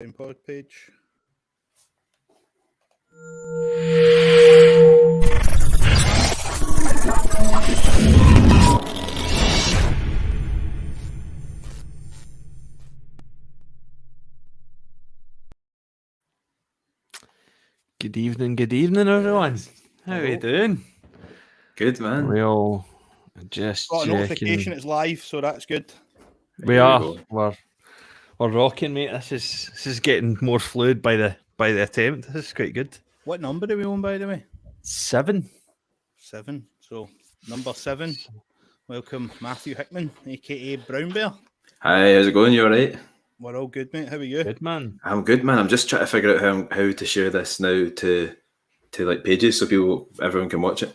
Soundpod page. Good evening, everyone. How are you doing? Good, man. We all just Got a checking. notification it's live, so that's good. We are. We're rocking, mate. This is getting more fluid by the attempt. This is quite good. What number are we on, by the way? 7. 7. So number 7. Welcome, Matthew Hickman, aka Brownbear. Hi, how's it going? You all right? We're all good, mate. How are you? Good, man. I'm good, man. I'm just trying to figure out how to share this now to like pages so everyone can watch it.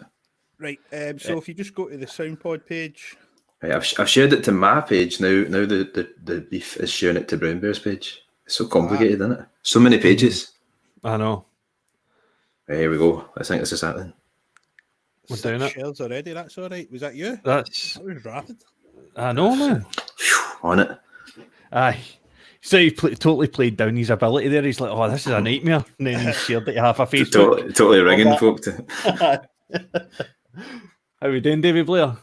Right. So if you just go to the Soundpod page. Right, I've shared it to my page now. Now the beef is sharing it to Brownbear's page. It's so complicated, isn't it? So many pages. I know. Right, here we go. I think this is happening. We're doing it. Shares already. That's all right. Was that you? That was rapid. I know, man. On it. Aye. So he totally played down his ability there. He's like, "Oh, this is a nightmare," and then he shared it to half a Facebook. Totally ringing folk. How we doing, David Blair?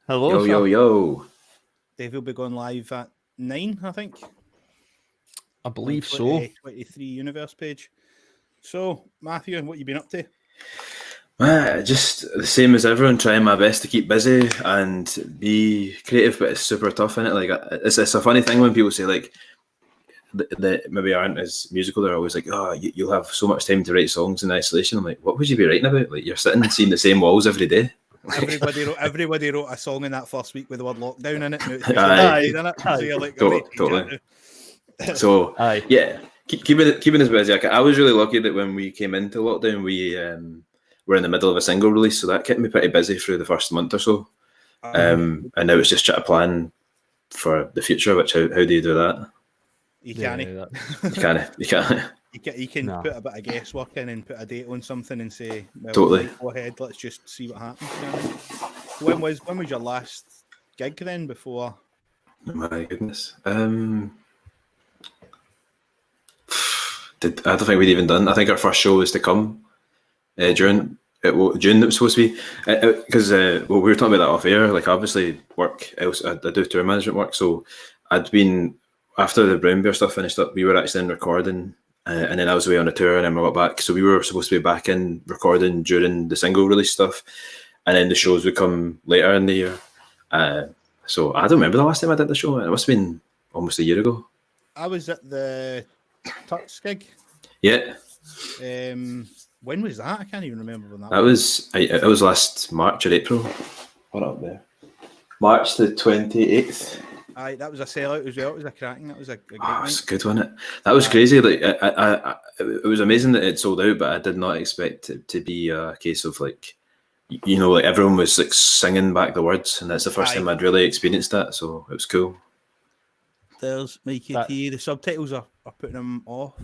Hello, yo. Dave will be going live at 9, I think. I believe so. 23 Universe page. So, Matthew, what you been up to? Just the same as everyone, trying my best to keep busy and be creative, but it's super tough, isn't it? Like, it's a funny thing when people say, like, that maybe aren't as musical. They're always like, "Oh, you'll have so much time to write songs in isolation." I'm like, what would you be writing about? Like, you're sitting and seeing the same walls every day. Everybody wrote a song in that first week with the word lockdown in it. Aye. So you're like, totally. So, yeah, keeping us busy. I was really lucky that when we came into lockdown, we were in the middle of a single release, so that kept me pretty busy through the first month or so. And now it's just trying to plan for the future. Which how do you do that? You can't. You can't. You can put a bit of guesswork in and put a date on something and say, well, totally. Go ahead, let's just see what happens. When was your last gig then? Before? My goodness. I don't think we'd even done. I think our first show was to come June. It was supposed to be because we were talking about that off air. Like, obviously, work. I do tour management work, so I'd been after the Brownbear stuff finished up. We were actually in recording, and then I was away on a tour, and then we got back. So we were supposed to be back in recording during the single release stuff, and then the shows would come later in the year. So I don't remember the last time I did the show. It must have been almost a year ago. I was at the Turks gig. Yeah. When was that? I can't even remember when that was. It was last March or April. What up there? March the 28th. Aye, that was a sellout as well. It was a cracking. That was a great night. It was a good, wasn't it? That was crazy. Like, it was amazing that it sold out, but I did not expect it to be a case of like, like everyone was like singing back the words, and that's the first time I'd really experienced that. So it was cool. There's Mikey T. The subtitles are putting them off.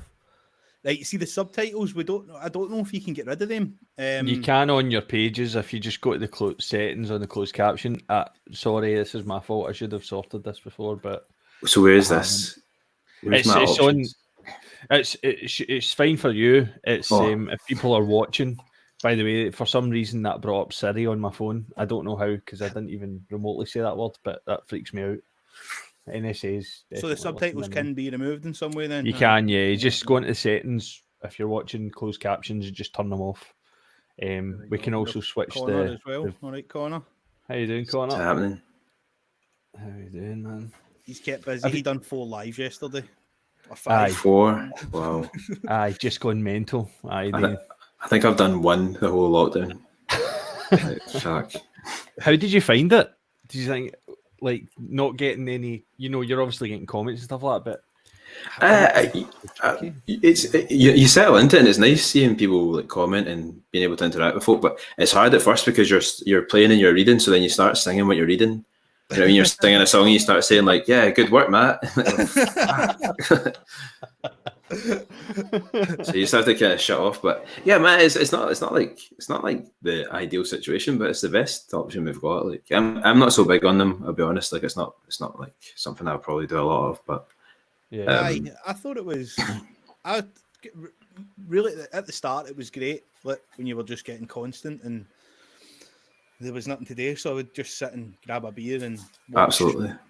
Like, see the subtitles. I don't know if you can get rid of them. You can on your pages if you just go to the settings on the closed caption. Sorry, this is my fault. I should have sorted this before. But so where is this? It's fine for you. It's if people are watching. By the way, for some reason that brought up Siri on my phone. I don't know how, because I didn't even remotely say that word, but that freaks me out. NSA's. So the subtitles can be removed in some way then? You can, yeah. You just go into the settings. If you're watching closed captions, you just turn them off. We can also switch Connor as well. All right, Connor. How you doing, Connor? What's happening? How you doing, man? He's kept busy. He done 4 lives yesterday. Or 5. 4. Wow. Aye, just going mental. I think I've done 1 the whole lockdown. Fuck. How did you find it? Did you think, like, not getting any? You're obviously getting comments and stuff like that, but you settle into it, and it's nice seeing people like comment and being able to interact with folk. But it's hard at first because you're playing and you're reading, so then you start singing what you're reading. You know what I mean? You're singing a song and you start saying like, "Yeah, good work, Matt." So you just have to kind of shut off. But yeah, man, it's not like the ideal situation, but it's the best option we've got. Like, I'm not so big on them, I'll be honest. Like, it's not like something I'll probably do a lot of, but Yeah. I thought it was. I really at the start it was great, like when you were just getting constant and there was nothing to do, so I would just sit and grab a beer and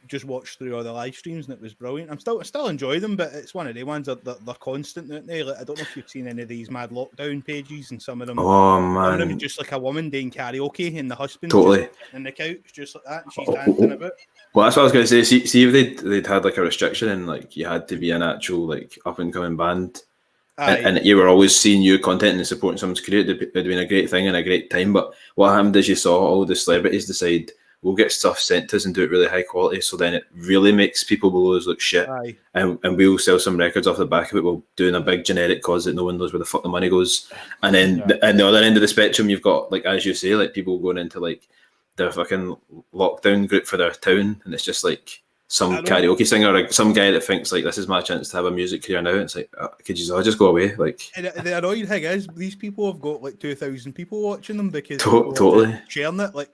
just watch through all the live streams, and it was brilliant. I still enjoy them, but it's one of the ones that they're constant, aren't they? Like, I don't know if you've seen any of these mad lockdown pages, and some of them. Oh man! Some of them is just like a woman doing karaoke, and the husband totally just in the couch, just like that, and she's dancing about. Well, that's what I was going to say. See if they'd had like a restriction and like you had to be an actual like up and coming band. And you were always seeing new content and supporting someone's career. It'd been a great thing and a great time. But what happened is you saw all the celebrities decide we'll get stuff sent to us and do it really high quality. So then it really makes people below us look shit. And we'll sell some records off the back of it. We'll do a big generic cause that no one knows where the fuck the money goes. And then at the other end of the spectrum, you've got, like, as you say, like people going into like their fucking lockdown group for their town. And it's just like some karaoke singer or some guy that thinks like this is my chance to have a music career now. It's like, could you all just go away? Like, and the annoying thing is these people have got like 2,000 people watching them because totally sharing it, like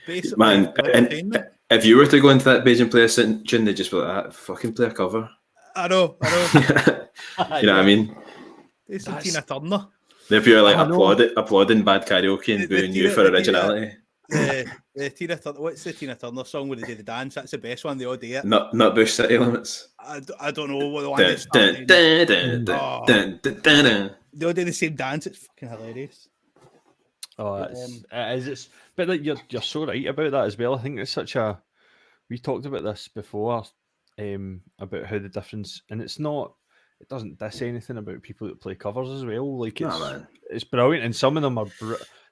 basically. Man, and if you were to go into that page and play a certain tune, they'd just be like, fucking play a cover. I know. You know what I mean? It's Tina Turner. They're pure like applauding bad karaoke and booing you for originality. The Tina Turner, what's the Tina Turner song where they do the dance? That's the best one. They all do it. Not Bush City Limits. I don't know what the one is. They all do the same dance. It's fucking hilarious. Oh, it's but like you're so right about that as well. I think it's such a. We talked about this before, about how the difference, and it's not. It doesn't diss anything about people that play covers as well. Like it's brilliant, and some of them are.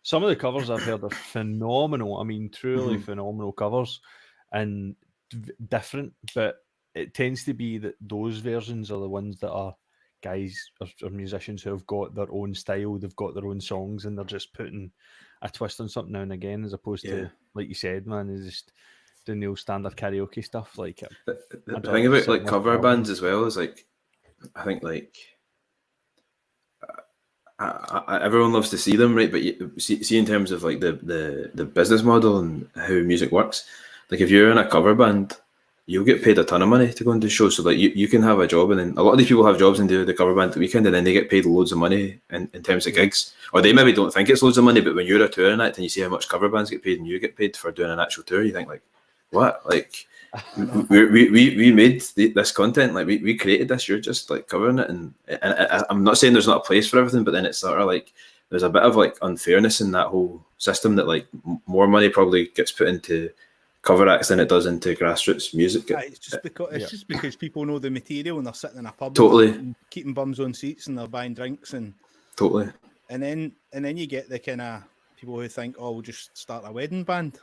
Some of the covers I've heard are phenomenal. I mean, truly phenomenal covers, and different. But it tends to be that those versions are the ones that are guys or musicians who have got their own style. They've got their own songs, and they're just putting a twist on something now and again, as opposed to, like you said, man, is just doing the old standard karaoke stuff. Like the thing about like cover bands as well is like, I think like. Everyone loves to see them, right? But you see in terms of like the business model and how music works, like if you're in a cover band, you'll get paid a ton of money to go and do shows. So like you can have a job, and then a lot of these people have jobs and do the cover band at the weekend, and then they get paid loads of money in terms of gigs. Or they maybe don't think it's loads of money, but when you're a touring act and you see how much cover bands get paid and you get paid for doing an actual tour, you think like, what? Like we made this content, like we created this, you're just like covering it, and I'm not saying there's not a place for everything, but then it's sort of like there's a bit of like unfairness in that whole system, that like more money probably gets put into cover acts than it does into grassroots music. It's just because people know the material and they're sitting in a pub totally keeping bums on seats and they're buying drinks and and then you get the kind of people who think, oh, we'll just start a wedding band.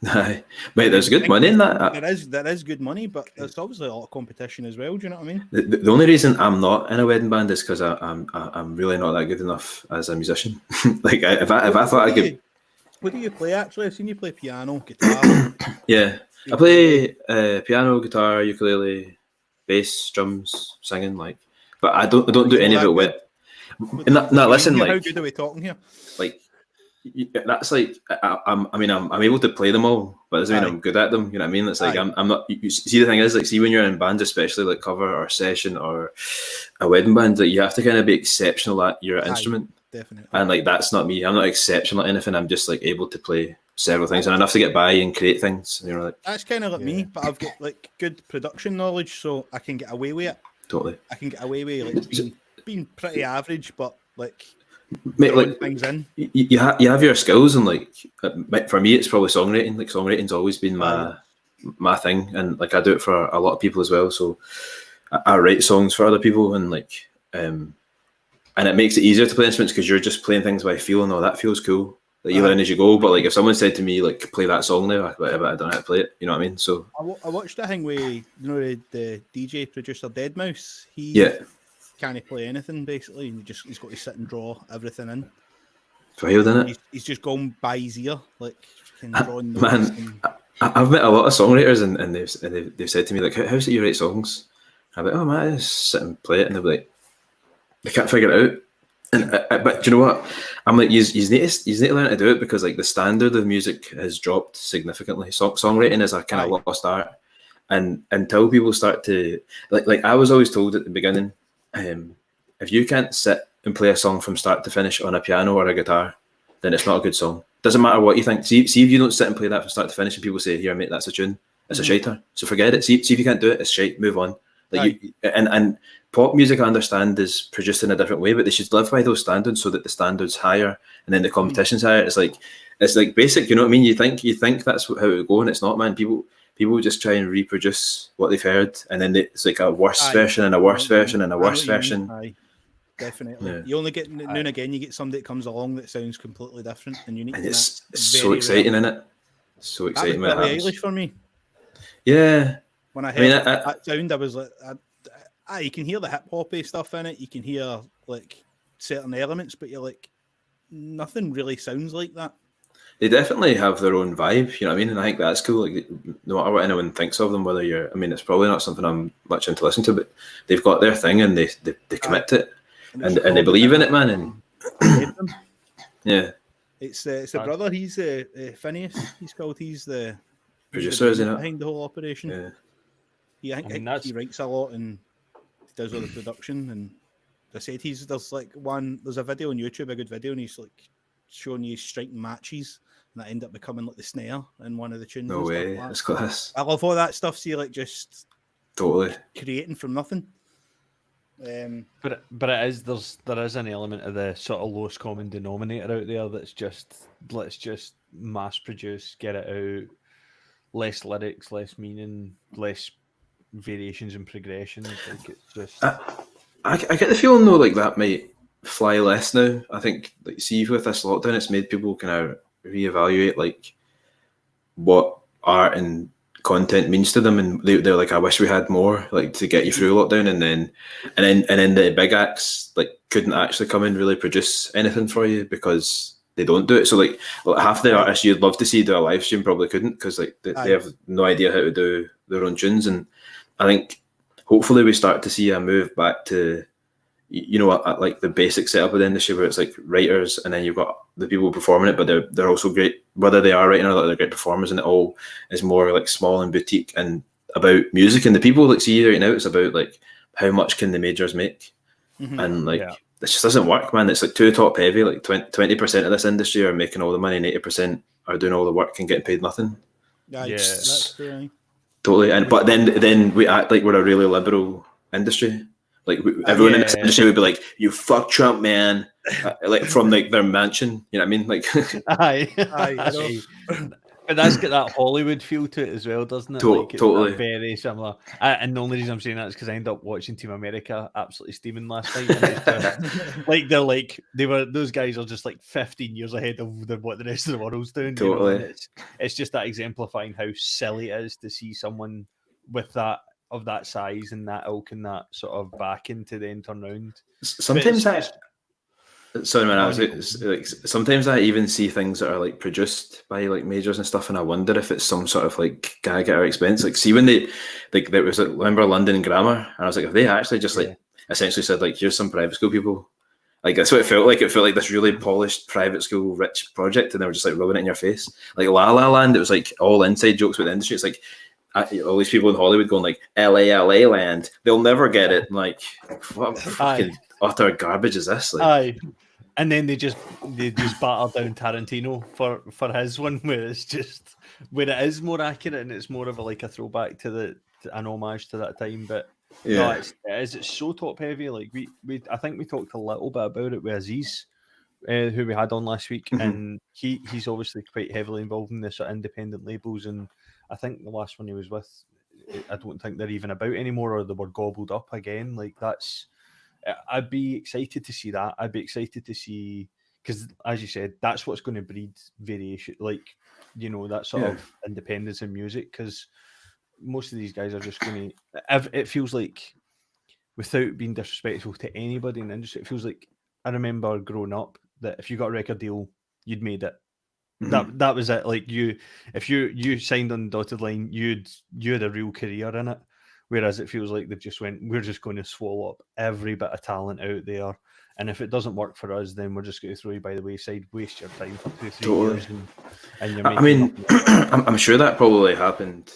Mate, there's good money in that. There is good money, but there's obviously a lot of competition as well. Do you know what I mean? The only reason I'm not in a wedding band is because I'm really not that good enough as a musician. Like if I thought I could. What do you play actually? I've seen you play piano, guitar. Yeah, I play piano, guitar, ukulele, bass, drums, singing. Like, but I don't do any of it with. No, listen. Like, how good are we talking here? Like. That's like I'm able to play them all, but it doesn't mean I'm good at them. You know what I mean? It's like I'm not. You see, the thing is, like, see when you're in bands, especially like cover or session or a wedding band, like you have to kind of be exceptional at your instrument. Definitely. And like that's not me. I'm not exceptional at anything. I'm just like able to play several things and enough to get by and create things. You know, like that's kind of like me, but I've got like good production knowledge, so I can get away with it. Totally. I can get away with like being pretty average, but like. Mate, like things in. You have your skills, and like for me, it's probably songwriting. Like songwriting's always been my thing, and like I do it for a lot of people as well. So I write songs for other people, and like and it makes it easier to play instruments because you're just playing things by feel, and that feels cool. Like you learn as you go. But like if someone said to me like play that song now, I don't know how to play it. You know what I mean? So I watched a thing with the DJ producer Deadmau5. He can't play anything basically, and he's got to sit and draw everything in. Wild, isn't it? He's just gone by his ear, like drawing notes. Man, I've met a lot of songwriters, and they've said to me like, "How's it you write songs?" I'm like, "Oh man, I just sit and play it," and they're like, "They can't figure it out." And but do you know what? I'm like, you need to learn how to do it, because like the standard of music has dropped significantly. Songwriting is a kind of lost art. And until people start to like I was always told at the beginning, if you can't sit and play a song from start to finish on a piano or a guitar, then it's not a good song. Doesn't matter what you think. See if you don't sit and play that from start to finish, and people say, "Here, mate, that's a tune. It's a shiter." So forget it. See if you can't do it. It's shite. Move on. Like and pop music, I understand, is produced in a different way, but they should live by those standards so that the standards higher and then the competition's higher. It's like basic. You know what I mean? You think that's how it would go, and it's not, man. People just try and reproduce what they've heard, and then it's like a worse version and a worse version and a worse version. Aye, definitely. Yeah. You only get now and again. You get somebody that comes along that sounds completely different and unique. And it's so exciting, isn't it? So exciting when it happens. Eilish for me. Yeah. When I heard that sound, I was like, you can hear the hip hoppy stuff in it. You can hear like certain elements, but you're like, nothing really sounds like that. They definitely have their own vibe, you know what I mean? And I think that's cool. Like, no matter what anyone thinks of them, whether you're, I mean, it's probably not something I'm much into listening to, but they've got their thing and they commit to it and they believe in it, man. And yeah, it's a brother. He's Phineas. He's called. He's the producer, isn't it? Behind the whole operation. Yeah, I think he writes a lot and does all the production. And I said there's a video on YouTube, a good video, and he's like showing you striking matches, and that end up becoming like the snare in one of the tunes. No way, that's class. I love all that stuff. See, like just totally creating from nothing. But there is an element of the sort of lowest common denominator out there that's just let's just mass produce, get it out, less lyrics, less meaning, less variations and progressions. Like it's just I get the feeling though like that might fly less now. I think like see with this lockdown it's made people kind of reevaluate like what art and content means to them, and they're like, I wish we had more like to get you through lockdown, and then the big acts like couldn't actually come and really produce anything for you because they don't do it. So like half the artists you'd love to see do a live stream probably couldn't because like they have no idea how to do their own tunes. And I think hopefully we start to see a move back to, you know, like the basic setup of the industry where it's like writers and then you've got the people performing it, but they're also great, whether they are writing or they're great performers, and it all is more like small and boutique and about music. And the people like see right now, it's about like how much can the majors make, and like it just doesn't work, man. It's like too top heavy. Like 20% of this industry are making all the money, and 80% are doing all the work and getting paid nothing. Yeah, that's true. Totally. And but then we act like we're a really liberal industry. Like everyone in this industry would be like, "You fuck Trump, man!" Like from like their mansion, you know what I mean? Like, aye. But that's got that Hollywood feel to it as well, doesn't it? Like, totally. Very similar. And the only reason I'm saying that is because I ended up watching Team America absolutely steaming last night. And those guys are just like 15 years ahead of what the rest of the world's doing. Totally. You know? It's just that exemplifying how silly it is to see someone with that of that size and that ilk and that sort of backing to then turn round. Sometimes sorry man, I was like sometimes I even see things that are like produced by like majors and stuff, and I wonder if it's some sort of like gag at our expense. Like see when they like there was like remember London Grammar, and I was like, if they actually just like essentially said like here's some private school people, like that's what it felt like. It felt like this really polished private school rich project, and they were just like rubbing it in your face. Like La La Land, it was like all inside jokes with the industry. It's like all these people in Hollywood going like LA land, they'll never get it. Like what fucking utter garbage is this? Like, aye. And then they just batter down Tarantino for his one, where it is more accurate and it's more of a throwback to an homage to that time. But no, it's so top heavy. Like I think we talked a little bit about it with Aziz, who we had on last week, and he's obviously quite heavily involved in the sort of independent labels. And I think the last one he was with, I don't think they're even about anymore, or they were gobbled up again. Like that's. I'd be excited to see that. I'd be excited to see, because as you said, that's what's going to breed variation, like, you know, that sort of independence in music, because most of these guys are just going to, it feels like, without being disrespectful to anybody in the industry, it feels like, I remember growing up that if you got a record deal, you'd made it. That was it. Like if you signed on the dotted line, you had a real career in it. Whereas it feels like they've just went, we're just going to swallow up every bit of talent out there. And if it doesn't work for us, then we're just going to throw you by the wayside, waste your time for 2-3 years. And you're I mean, I'm sure that probably happened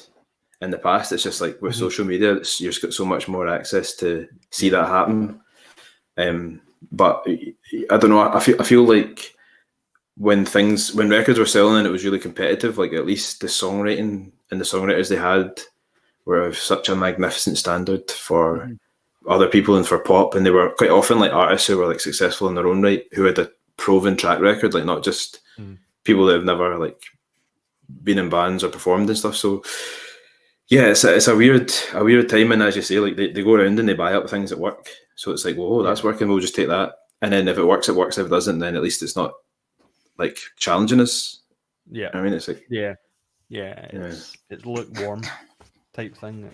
in the past. It's just like with social media, you've got so much more access to see that happen. But I don't know. I feel like when records were selling and it was really competitive, like at least the songwriting and the songwriters they had were of such a magnificent standard for other people and for pop, and they were quite often like artists who were like successful in their own right, who had a proven track record, like not just people that have never like been in bands or performed and stuff. So yeah, it's a weird time, and as you say, like they go around and they buy up things that work. So it's like, well, that's working, we'll just take that, and then if it works, it works. If it doesn't, then at least it's not like challenging us. Yeah, I mean, it's like it's lukewarm type thing.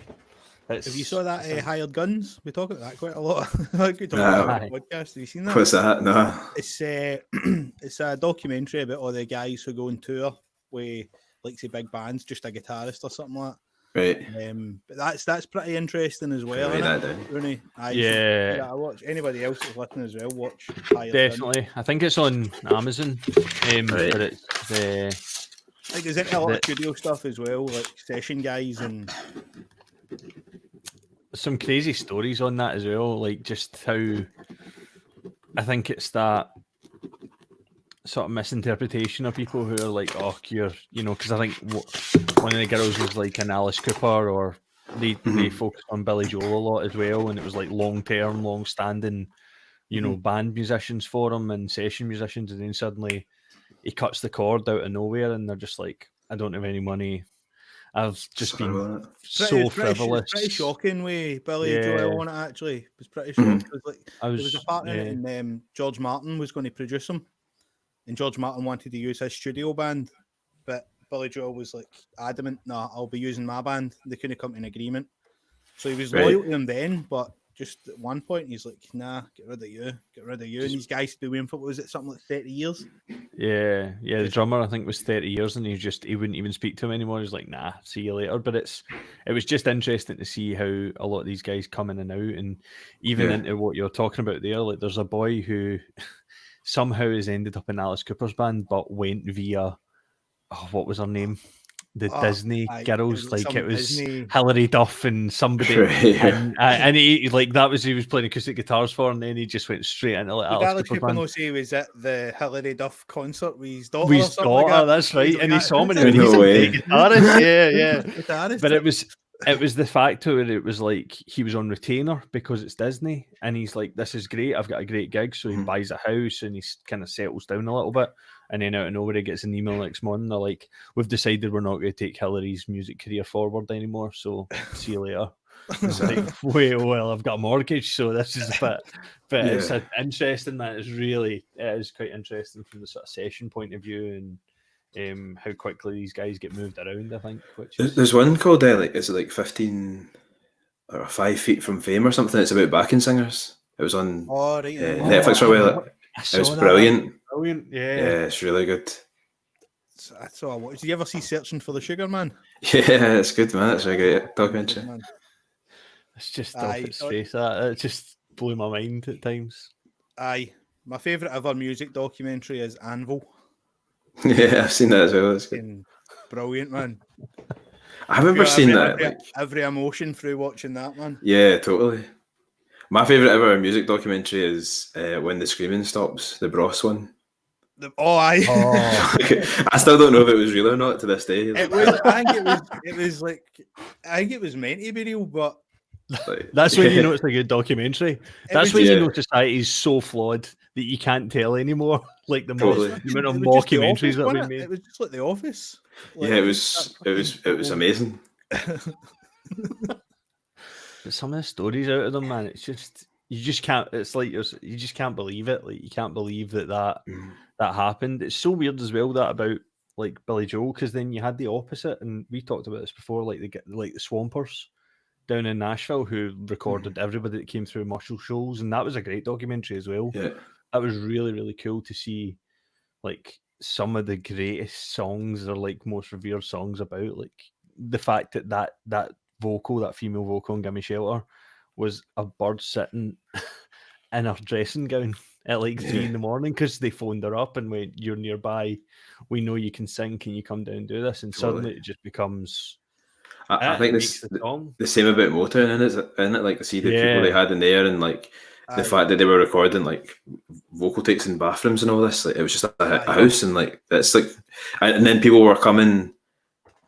Have you saw that Hired Guns? We talk about that quite a lot. Like we talk about it on the podcast. Have you seen that? What's that? No. It's a documentary about all the guys who go on tour with like say big bands, just a guitarist or something like that. Right. But that's pretty interesting as well. Rooney. Yeah. I watch anybody else that's listening as well. Watch Hired Definitely. Guns. I think it's on Amazon. But it's like there's a lot of studio stuff as well, like session guys and some crazy stories on that as well. Like just how I think it's that sort of misinterpretation of people who are like, oh, you're, because I think one of the girls was like an Alice Cooper, or they focused on Billy Joel a lot as well, and it was like long-term, long-standing, band musicians for him and session musicians, and then suddenly he cuts the cord out of nowhere, and they're just like, I don't have any money. I've just been frivolous. It's pretty shocking with Billy Joel on it, actually. It was pretty shocking. There was a part in it, and George Martin was going to produce him. And George Martin wanted to use his studio band, but Billy Joel was like adamant, "No, I'll be using my band." They couldn't come to an agreement, so he was loyal to him then. But just at one point, he's like, "Nah, get rid of you." And these guys do him for something like 30 years. Yeah. The drummer I think was 30 years, and he wouldn't even speak to him anymore. He's like, "Nah, see you later." But it was just interesting to see how a lot of these guys come in and out, and even into what you're talking about there. Like, there's a boy who somehow has ended up in Alice Cooper's band, but went via, what was her name? The Disney girls, like it was Disney. Hilary Duff and somebody, and he was playing acoustic guitars for, and then he just went straight into like Alice Cooper band. Say he was at the Hilary Duff concert with his daughter. With his daughter, that's right, and he saw him and he's a great guitarist, yeah. But it was the fact to it. It was like he was on retainer because it's Disney, and he's like, "This is great. I've got a great gig." So he buys a house and he kind of settles down a little bit, and then out of nowhere he gets an email next morning. They're like, "We've decided we're not going to take Hilary's music career forward anymore. So see you later." It's like, well, I've got a mortgage, so this is a bit. But it's interesting that it is quite interesting from the sort of session point of view, and how quickly these guys get moved around, I think. There's one called is it like 15 or 5 feet from fame or something? It's about backing singers. It was on Netflix for a while. It was brilliant. Brilliant, yeah. Yeah, it's really good. That's all I watched. Did you ever see Searching for the Sugar Man? Yeah, it's good, man. It's a great documentary. It's just off its face. It just blew my mind at times. Aye. My favourite ever music documentary is Anvil. Yeah, I've seen that as well. It's good. Brilliant, man. I remember seeing that. Every emotion through watching that, man. Yeah, totally. My favourite ever music documentary is When the Screaming Stops, the Bros one. I still don't know if it was real or not to this day. It was. I think it was meant to be real, but that's when you know it's a good documentary. That's when you know society's so flawed that you can't tell anymore. Like the amount of mockumentaries that have been made. It was just like The Office. Like, it was amazing. But some of the stories out of them, man, it's just you just can't. It's like you just can't believe it. Like you can't believe that happened. It's so weird as well that about like Billy Joel, because then you had the opposite, and we talked about this before, like the Swampers down in Nashville who recorded everybody that came through Marshall shows, and that was a great documentary as well. Yeah, that was really, really cool to see, like some of the greatest songs or like most revered songs about like the fact that vocal, that female vocal in Gimme Shelter, was a bird sitting in her dressing gown at like 3 a.m. because they phoned her up and went, "You're nearby. We know you can sing. Can you come down and do this?" And suddenly it just becomes. I think makes the song. the same about Motown, isn't it? Like, to see the people they had in there, and like the fact that they were recording like vocal takes in bathrooms and all this. Like, it was just a house, and like it's like, and then people were coming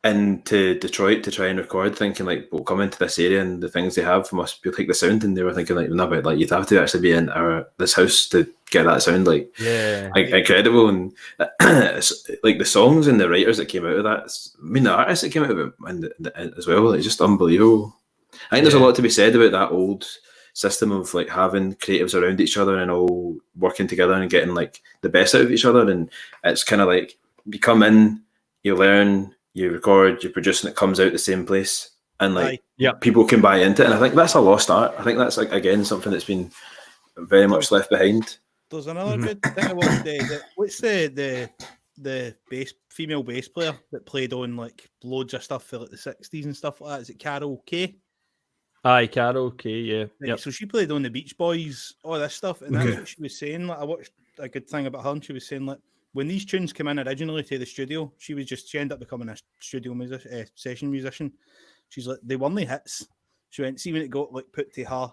into Detroit to try and record, thinking like, we'll come into this area and the things they have must be like the sound, and they were thinking like, no, but like you'd have to actually be in this house to get that sound, like incredible. And like the songs and the writers that came out of that, I mean the artists that came out of it as well, like just unbelievable. I think there's a lot to be said about that old system of like having creatives around each other and all working together and getting like the best out of each other. And it's kind of like you come in, you learn, you record, you produce, and it comes out the same place, and like people can buy into it. And I think that's a lost art. I think that's like again something that's been very much left behind. There's another good thing I watched. What's the female bass player that played on like loads of stuff for like the 60s and stuff like that? Is it Carol Kay? Aye, Carol Kay, yeah. Right, so she played on the Beach Boys, all this stuff, and that's what she was saying. Like, I watched a good thing about her, and she was saying like, when these tunes came in originally to the studio, she ended up becoming a studio session musician. She's like, they weren't hits. She went, see when it got like put to her,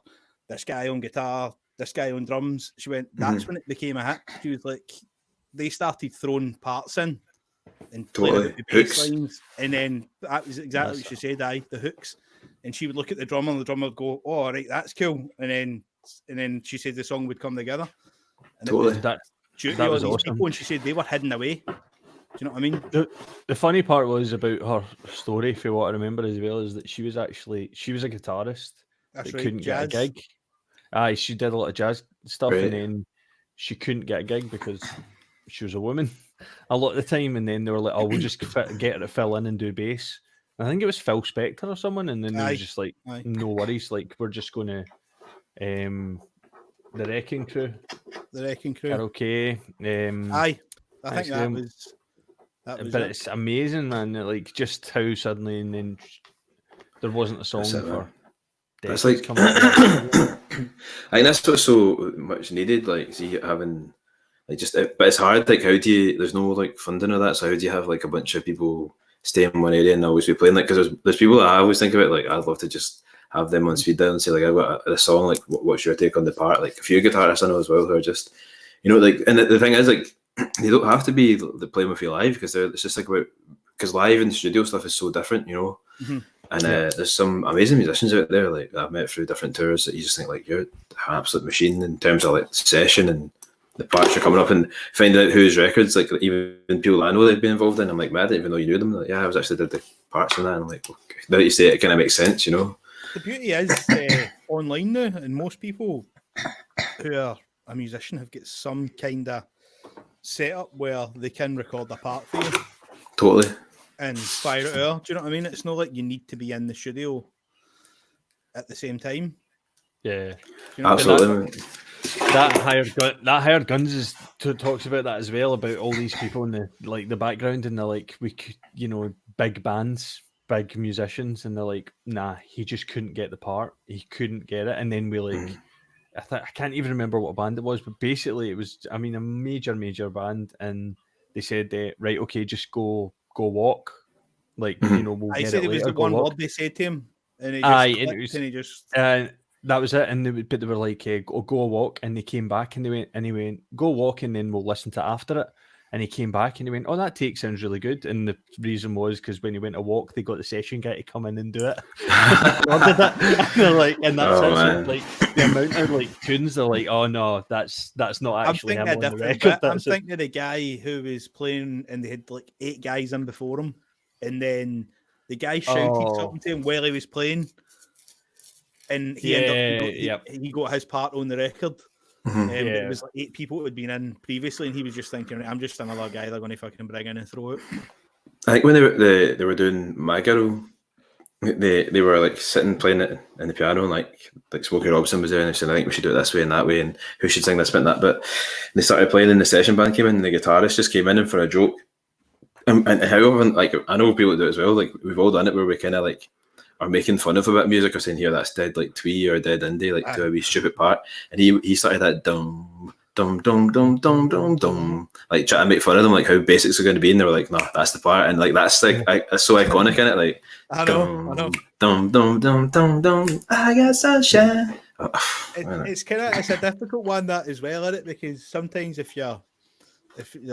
this guy on guitar, this guy on drums. She went, that's when it became a hit. She was like, they started throwing parts in and playing with the bass lines, and then that was exactly what she said. The hooks, and she would look at the drummer, and the drummer would go, "Oh, all right, that's cool," and then she said the song would come together. And that was awesome. People, and she said they were hidden away. Do you know what I mean? The funny part was about her story, for what I remember as well, is that she was a guitarist that couldn't get a gig. Aye, she did a lot of jazz stuff, and then she couldn't get a gig because she was a woman a lot of the time. And then they were like, "Oh, we'll just get her to fill in and do bass." And I think it was Phil Spector or someone, and then they were just like, "No worries, like we're just going to." The Wrecking Crew. Okay. I think that was. But it's amazing, man. Like just how suddenly, and then there wasn't a song for. That's like. I think that's what's so much needed. Like, see, having like just, but it's hard. Like, how do you? There's no like funding or that. So how do you have like a bunch of people stay in one area and always be playing? Like, because there's people that I always think about. Like, I'd love to just have them on speed dial and say like, I've got a song, like what's your take on the part? Like a few guitarists I know as well who are just, you know, like, and the thing is like, they don't have to be playing with you live, because it's just like about, because live and studio stuff is so different, you know. And there's some amazing musicians out there like that I've met through different tours that you just think like, you're an absolute machine in terms of like session and the parts are coming up, and finding out whose records, like even people that I know they've been involved in, I'm like, man, I didn't even know you knew them. Like, yeah, I was actually did the parts on that, and I'm like, okay. Now that you say it, it kind of makes sense, you know. The beauty is online now, and most people who are a musician have got some kind of setup where they can record a part for you. Totally. And fire it out. Do you know what I mean? It's not like you need to be in the studio at the same time. Yeah. You know, absolutely. That hired guns talks about that as well, about all these people in the background, and they're like, we could, you know, big bands, big musicians, and they're like, nah, he just couldn't get the part, he couldn't get it. And then we like, I can't even remember what band it was, but basically it was, I mean, a major band, and they said, right, okay, just go walk, like, you know, we'll I get said it was later, the one walk. word they said to him, and he just that was it. And they were like, go walk, and they came back, and he went, go walk, and then we'll listen to after it. And he came back and he went, oh, that take sounds really good. And the reason was because when he went to walk, they got the session guy to come in and do it. And that's it. So, like, the amount of like tunes, they're like, oh no, that's not actually him on the record. I'm thinking of the guy who was playing, and they had like 8 guys in before him, and then the guy shouted something to him while he was playing, and he he got his part on the record. It was like 8 people who had been in previously, and he was just thinking, I'm just another guy they're going to fucking bring in and throw out. I think when they were doing My Girl, they were like sitting playing it in the piano, and like Smokey Robinson was there, and they said, I think we should do it this way and that way, and who should sing this bit and that bit. And they started playing, and the session band came in, and the guitarist just came in and for a joke. And however, like, I know people do it as well, like we've all done it, where we kind of like are making fun of a bit of music, or saying, here, that's dead like twee or dead indie, like to a wee stupid part. And he started that dum dum dum dum dum dum dum, like trying to make fun of them, like how basics are going to be, and they were like, "No, that's the part," and like that's like it's so iconic in it, like I know. Dum dum dum dum dum. I got sunshine. It's a difficult one that as well, isn't it? Because sometimes if you're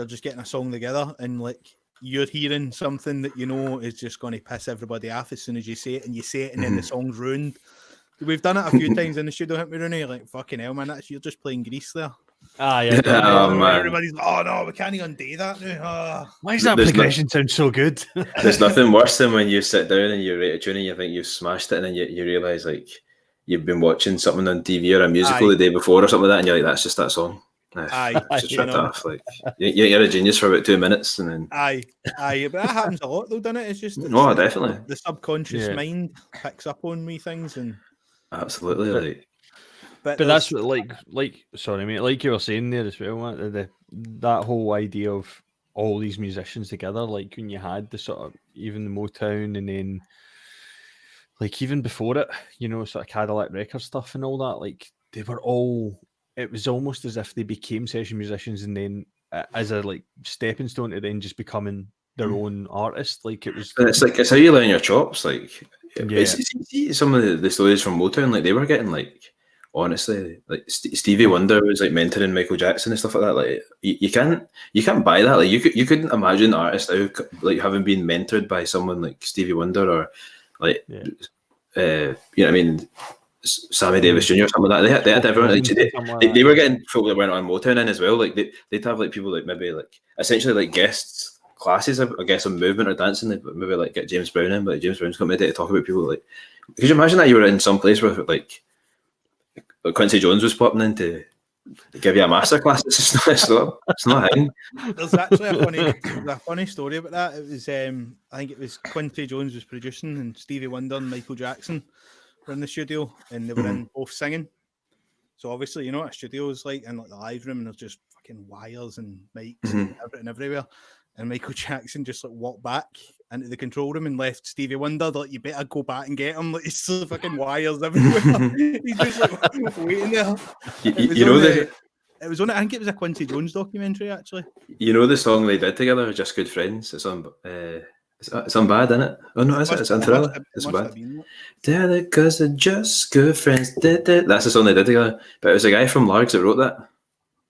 just getting a song together and like you're hearing something that you know is just going to piss everybody off as soon as you say it, and then the song's ruined. We've done it a few times in the studio, haven't we, Rooney? Like, fucking hell, man, you're just playing Grease there. Ah, yeah. Everybody's like, oh no, we can't even undo that now. Why does that progression sound so good? There's nothing worse than when you sit down and you write a tune and you think you've smashed it, and then you realise like you've been watching something on TV or a musical the day before or something like that, and you're like, that's just that song. Just ripped off. Like you're a genius for about 2 minutes, and then but that happens a lot though, doesn't it? It's just definitely the subconscious mind picks up on me things, and absolutely. But that's like sorry, mate, like you were saying there as well, that whole idea of all these musicians together, like when you had the sort of even the Motown, and then like even before it, you know, sort of Cadillac Records stuff and all that, like they were all. It was almost as if they became session musicians, and then as a like stepping stone to then just becoming their own artist. Like it's how you learn your chops. Like see some of the stories from Motown, like they were getting like honestly, like Stevie Wonder was like mentoring Michael Jackson and stuff like that. Like you can't buy that. Like you couldn't imagine artists now like having been mentored by someone like Stevie Wonder or like you know what I mean. Sammy Davis Jr. or something like that. They had everyone. Like, they were getting folk that went on Motown in as well. Like they'd have like people like maybe like essentially like guests classes, I guess, on movement or dancing. They'd maybe like get James Brown in, but James Brown's coming to talk about people like. Could you imagine that you were in some place where like Quincy Jones was popping in to give you a masterclass? It's not hiding. There's actually a funny story about that. It was I think it was Quincy Jones was producing, and Stevie Wonder and Michael Jackson were in the studio, and they were in both singing. So obviously, you know what a studio is like, in like the live room, and there's just fucking wires and mics and everything everywhere. And Michael Jackson just like walked back into the control room and left Stevie Wonder. Like, you better go back and get him. Like, he's still fucking wires everywhere. He's just like waiting there. It was on. I think it was a Quincy Jones documentary, actually. You know the song they did together, "Just Good Friends." It's on. It's on Bad, isn't it? Oh no, is it? It's on Thriller. It's Bad. They're because they're just good friends. That's the song they did together. But it was a guy from Largs that wrote that.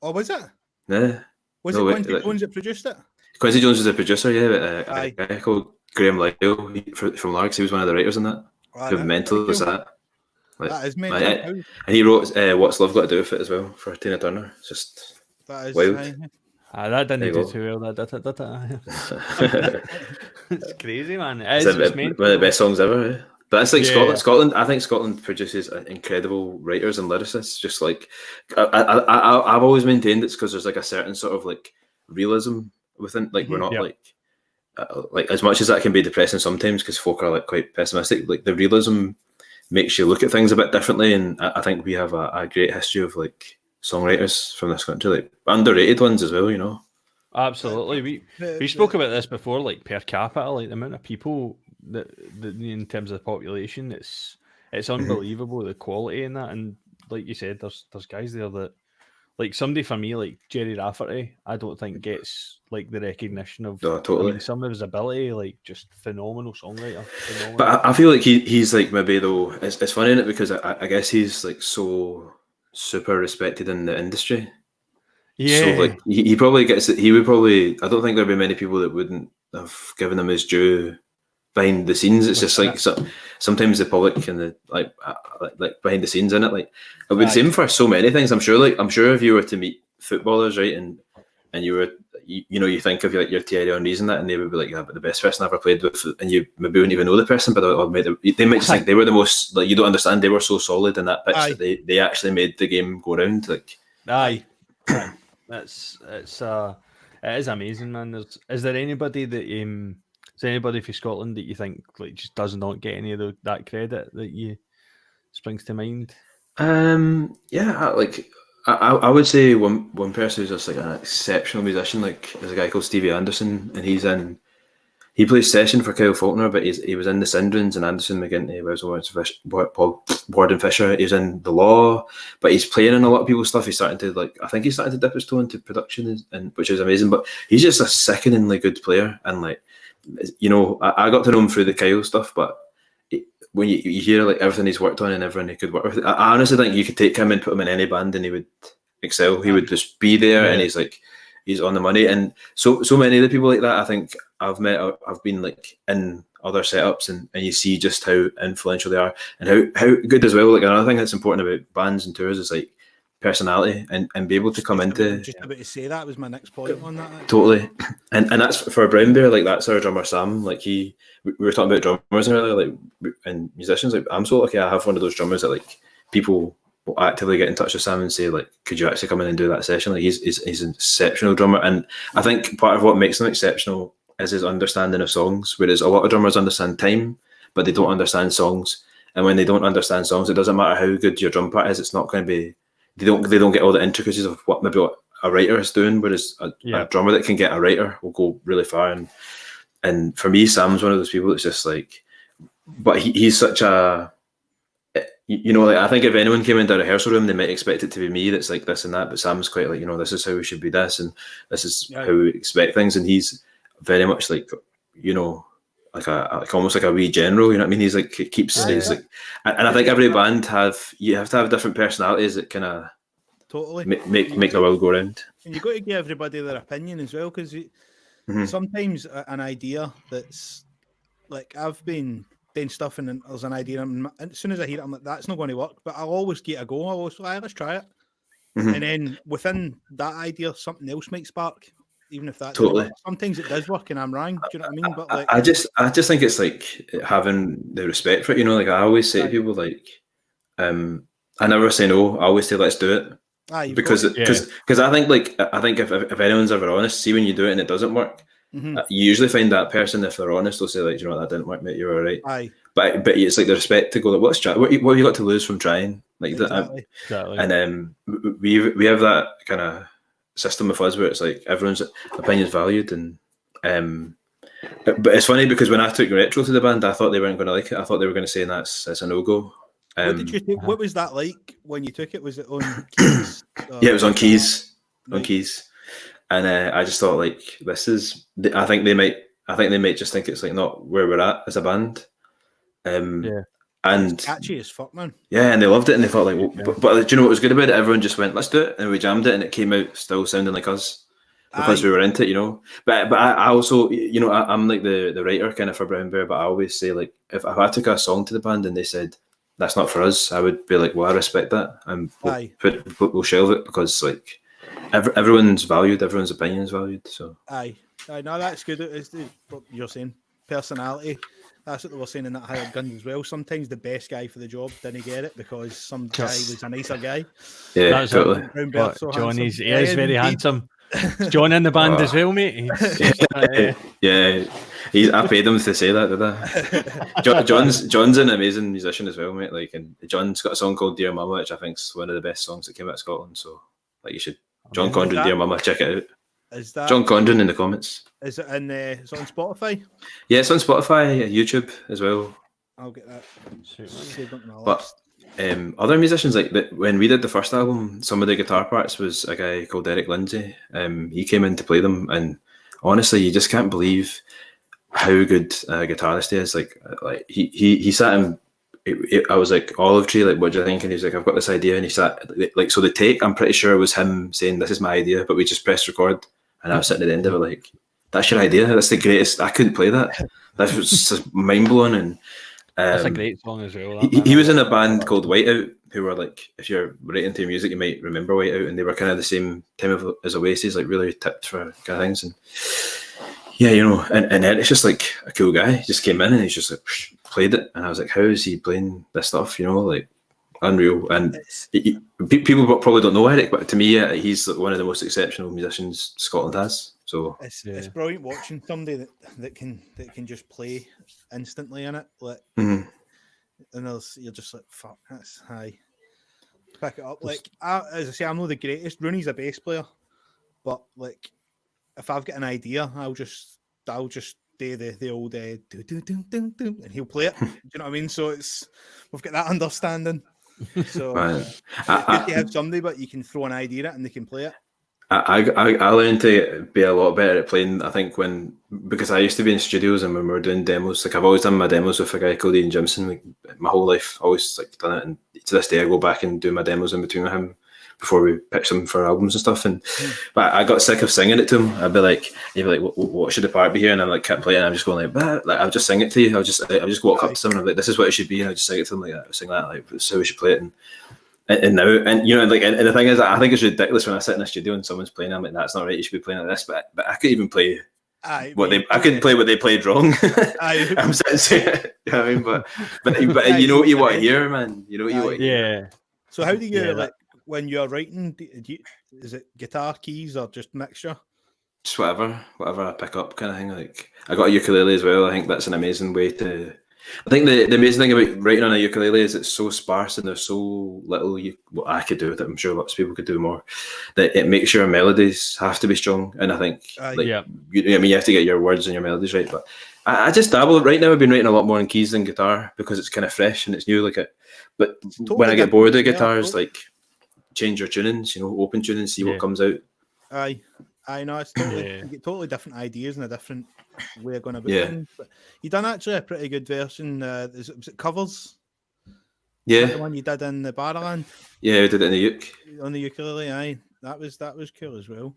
Oh, was it? Yeah. Was it Quincy Jones that produced it? Quincy Jones was the producer, yeah. But a guy called Graham Lyle from Largs, he was one of the writers in that. How mental is that? Like, that is mental. And he wrote "What's Love Got to Do with It" as well for Tina Turner. It's just wild. That didn't do too well. It's crazy, man. It's one of the best songs ever. Eh? But it's like Scotland. I think Scotland produces incredible writers and lyricists. Just like I've always maintained, it's because there's like a certain sort of like realism within. Like we're not like as much as that can be depressing sometimes, because folk are like quite pessimistic. Like the realism makes you look at things a bit differently, and I think we have a great history of like songwriters from this country, like underrated ones as well, you know. Absolutely. We spoke about this before, like per capita, like the amount of people that in terms of the population, it's unbelievable, the quality in that. And like you said, there's guys there that, like somebody for me, like Jerry Rafferty, I don't think gets like the recognition of totally. I mean, some of his ability, like just phenomenal songwriter. But I feel like he's like maybe though it's funny, isn't it? Because I guess he's like so super respected in the industry. Yeah. So like he probably gets it. He would probably. I don't think there'd be many people that wouldn't have given him his due behind the scenes. It's just like sometimes the public and the like behind the scenes in it. Like it would seem for so many things. I'm sure if you were to meet footballers, right, and you were you think of like your Thierry Henry's and that, and they would be like, yeah, but the best person I ever played with, and you maybe wouldn't even know the person, but they might just think they were the most, like, you don't understand, they were so solid in that pitch that they actually made the game go round. Like, it is amazing, man. Is there anybody from Scotland that you think like just does not get any of that credit that you springs to mind? I would say one person who's just like an exceptional musician, like there's a guy called Stevie Anderson, and he's he plays session for Kyle Faulkner, but he was in the Cinderans and Anderson McGinty, Warden Fisher. He was in The Law, but he's playing in a lot of people's stuff. He's starting to I think he's starting to dip his toe into production, and which is amazing. But he's just a sickeningly good player, and I got to know him through the Kyle stuff, but when you hear like everything he's worked on and everything he could work with, I honestly think you could take him and put him in any band and he would excel. He would just be there, and he's on the money. And so many of the people like that I think I've met, I've been like in other setups, and you see just how influential they are and how good as well. Like another thing that's important about bands and tours is like personality and be able to come into. Just about to say that was my next point on that. Actually. Totally, and that's for Brownbear. Like that's our drummer Sam. Like we were talking about drummers earlier, like and musicians. Like I'm so lucky I have one of those drummers that like people will actively get in touch with Sam and say like, could you actually come in and do that session? Like he's an exceptional drummer, and I think part of what makes him exceptional is his understanding of songs. Whereas a lot of drummers understand time, but they don't understand songs. And when they don't understand songs, it doesn't matter how good your drum part is. It's not going to be. They don't get all the intricacies of what a writer is doing. Whereas a drummer that can get a writer will go really far. And for me, Sam's one of those people that's just like, but he's such a. Like I think if anyone came into a rehearsal room, they might expect it to be me that's like this and that. But Sam's quite like, this is how we should be this, and this is how we expect things. And he's very much like, like almost like a wee general. You know what I mean? He's like he's like, and I think every band you have to have different personalities that kind of totally make the world go round. And you got to give everybody their opinion as well, because sometimes an idea that's like I've been doing stuff and there's an idea, and as soon as I hear it, I'm like, that's not going to work. But I'll always get a go. I'll always let's try it, and then within that idea, something else might spark. Even if that totally, sometimes it does work and I'm wrong. Do you know what I mean? But like, I just think it's like having the respect for it. Like I always say to people, like, I never say no. I always say let's do it. Because I think if anyone's ever honest, see when you do it and it doesn't work, you usually find that person, if they're honest, they'll say like, that didn't work, mate. You're all right. Aye. But it's like the respect to go like, let's try. What have you got to lose from trying? Like exactly. And we have that kind of system of us where it's like everyone's opinion is valued, and but it's funny because when I took Retro to the band, I thought they weren't going to like it. I thought they were going to say that's a no-go. What did you think? What was that like when you took it? Was it on keys? Yeah, it was on keys. On keys, and I just thought like this is. I think they might just think it's like not where we're at as a band. And it's catchy as fuck, man. Yeah, and they loved it, and they thought like, but do you know what was good about it? Everyone just went, let's do it, and we jammed it, and it came out still sounding like us because we were into it, But I also, I'm like the writer kind of for Brownbear, but I always say like, if I took a song to the band and they said that's not for us, I would be like, well, I respect that, and we'll shelve it because like everyone's valued, everyone's opinion is valued. So I know that's good. It's what you're saying, personality. That's what they were saying in that Hired Guns as well. Sometimes the best guy for the job didn't get it because some guy was a nicer guy. Yeah, that's totally. John, he is very handsome. Is John in the band as well, mate? Yeah, I paid him to say that, did I? John's an amazing musician as well, mate. Like, and John's got a song called "Dear Mama," which I think is one of the best songs that came out of Scotland. So, like, you should John Condren, "Dear Mama," check it out. Is that John Condren in the comments? Is it in? Is it on Spotify? Yeah, it's on Spotify, YouTube as well. I'll get that. But other musicians, like when we did the first album, some of the guitar parts was a guy called Eric Lindsay. He came in to play them, and honestly, you just can't believe how good a guitarist he is. Like he sat in. I was like, Olive Tree, like, what do you think? And he was like, I've got this idea. And he sat, like, so the take, I'm pretty sure, was him saying, this is my idea, but we just pressed record. And I was sitting at the end of it, like, that's your idea? That's the greatest. I couldn't play that. That was just mind blowing. And that's a great song as well. He was in a band called Whiteout, who were like, if you're right into music, you might remember Whiteout. And they were kind of the same time as Oasis, like, really tipped for kind of things. And yeah, and then it's just like a cool guy. He just came in and he's just like, played it, and I was like, how is he playing this stuff? Like, unreal. And people probably don't know Eric, but to me, he's one of the most exceptional musicians Scotland has. So it's brilliant watching somebody that can just play instantly in it, like, and you're just like, fuck, that's high. Pick it up. Like, as I say, I'm not the greatest. Rooney's a bass player, but like, if I've got an idea, I'll just do the old do, do, do, do, do, and he'll play it. Do you know what I mean? So we've got that understanding. So Man, it's good to have somebody, but you can throw an idea at and they can play it. I learned to be a lot better at playing. I think because I used to be in studios and when we were doing demos, like I've always done my demos with a guy called Ian Jimson, like my whole life. Always like done it, and to this day I go back and do my demos in between with him before we pitch them for albums and stuff. And but I got sick of singing it to him. He'd be like, what should the part be here? And I'm like, kept playing. And I'm just going like I'll just sing it to you. I'll just walk up to someone and I'm like, this is what it should be, and I'll just sing it to them like that. Sing that, like, this is how we should play it. And now, and you know, like, and the thing is, I think it's ridiculous when I sit in a studio and someone's playing. I'm like, that's not right. You should be playing like this. But I could even play I could play what they played wrong. I'm sitting, you know what I mean? But you know what you want to hear, man. You know what you want to hear. Yeah. So how do you like when you're writing? Is it guitar keys or just mixture? Just whatever I pick up, kind of thing. Like I got a ukulele as well. I think that's an amazing way to. I think the amazing thing about writing on a ukulele is it's so sparse and there's so little what I could do with it. I'm sure lots of people could do more. That it makes your melodies have to be strong, and I think you have to get your words and your melodies right. But I just dabble right now. I've been writing a lot more on keys than guitar because it's kind of fresh and it's new. But totally when I get bored of guitars, like change your tunings. You know, open tunings, see what comes out. I know it's totally you get totally different ideas and a different way of going about things. But you done actually a pretty good version. Was it covers? Yeah, the one you did in the Barrowland. Yeah, we did it in the uke. On the ukulele, aye. That was cool as well.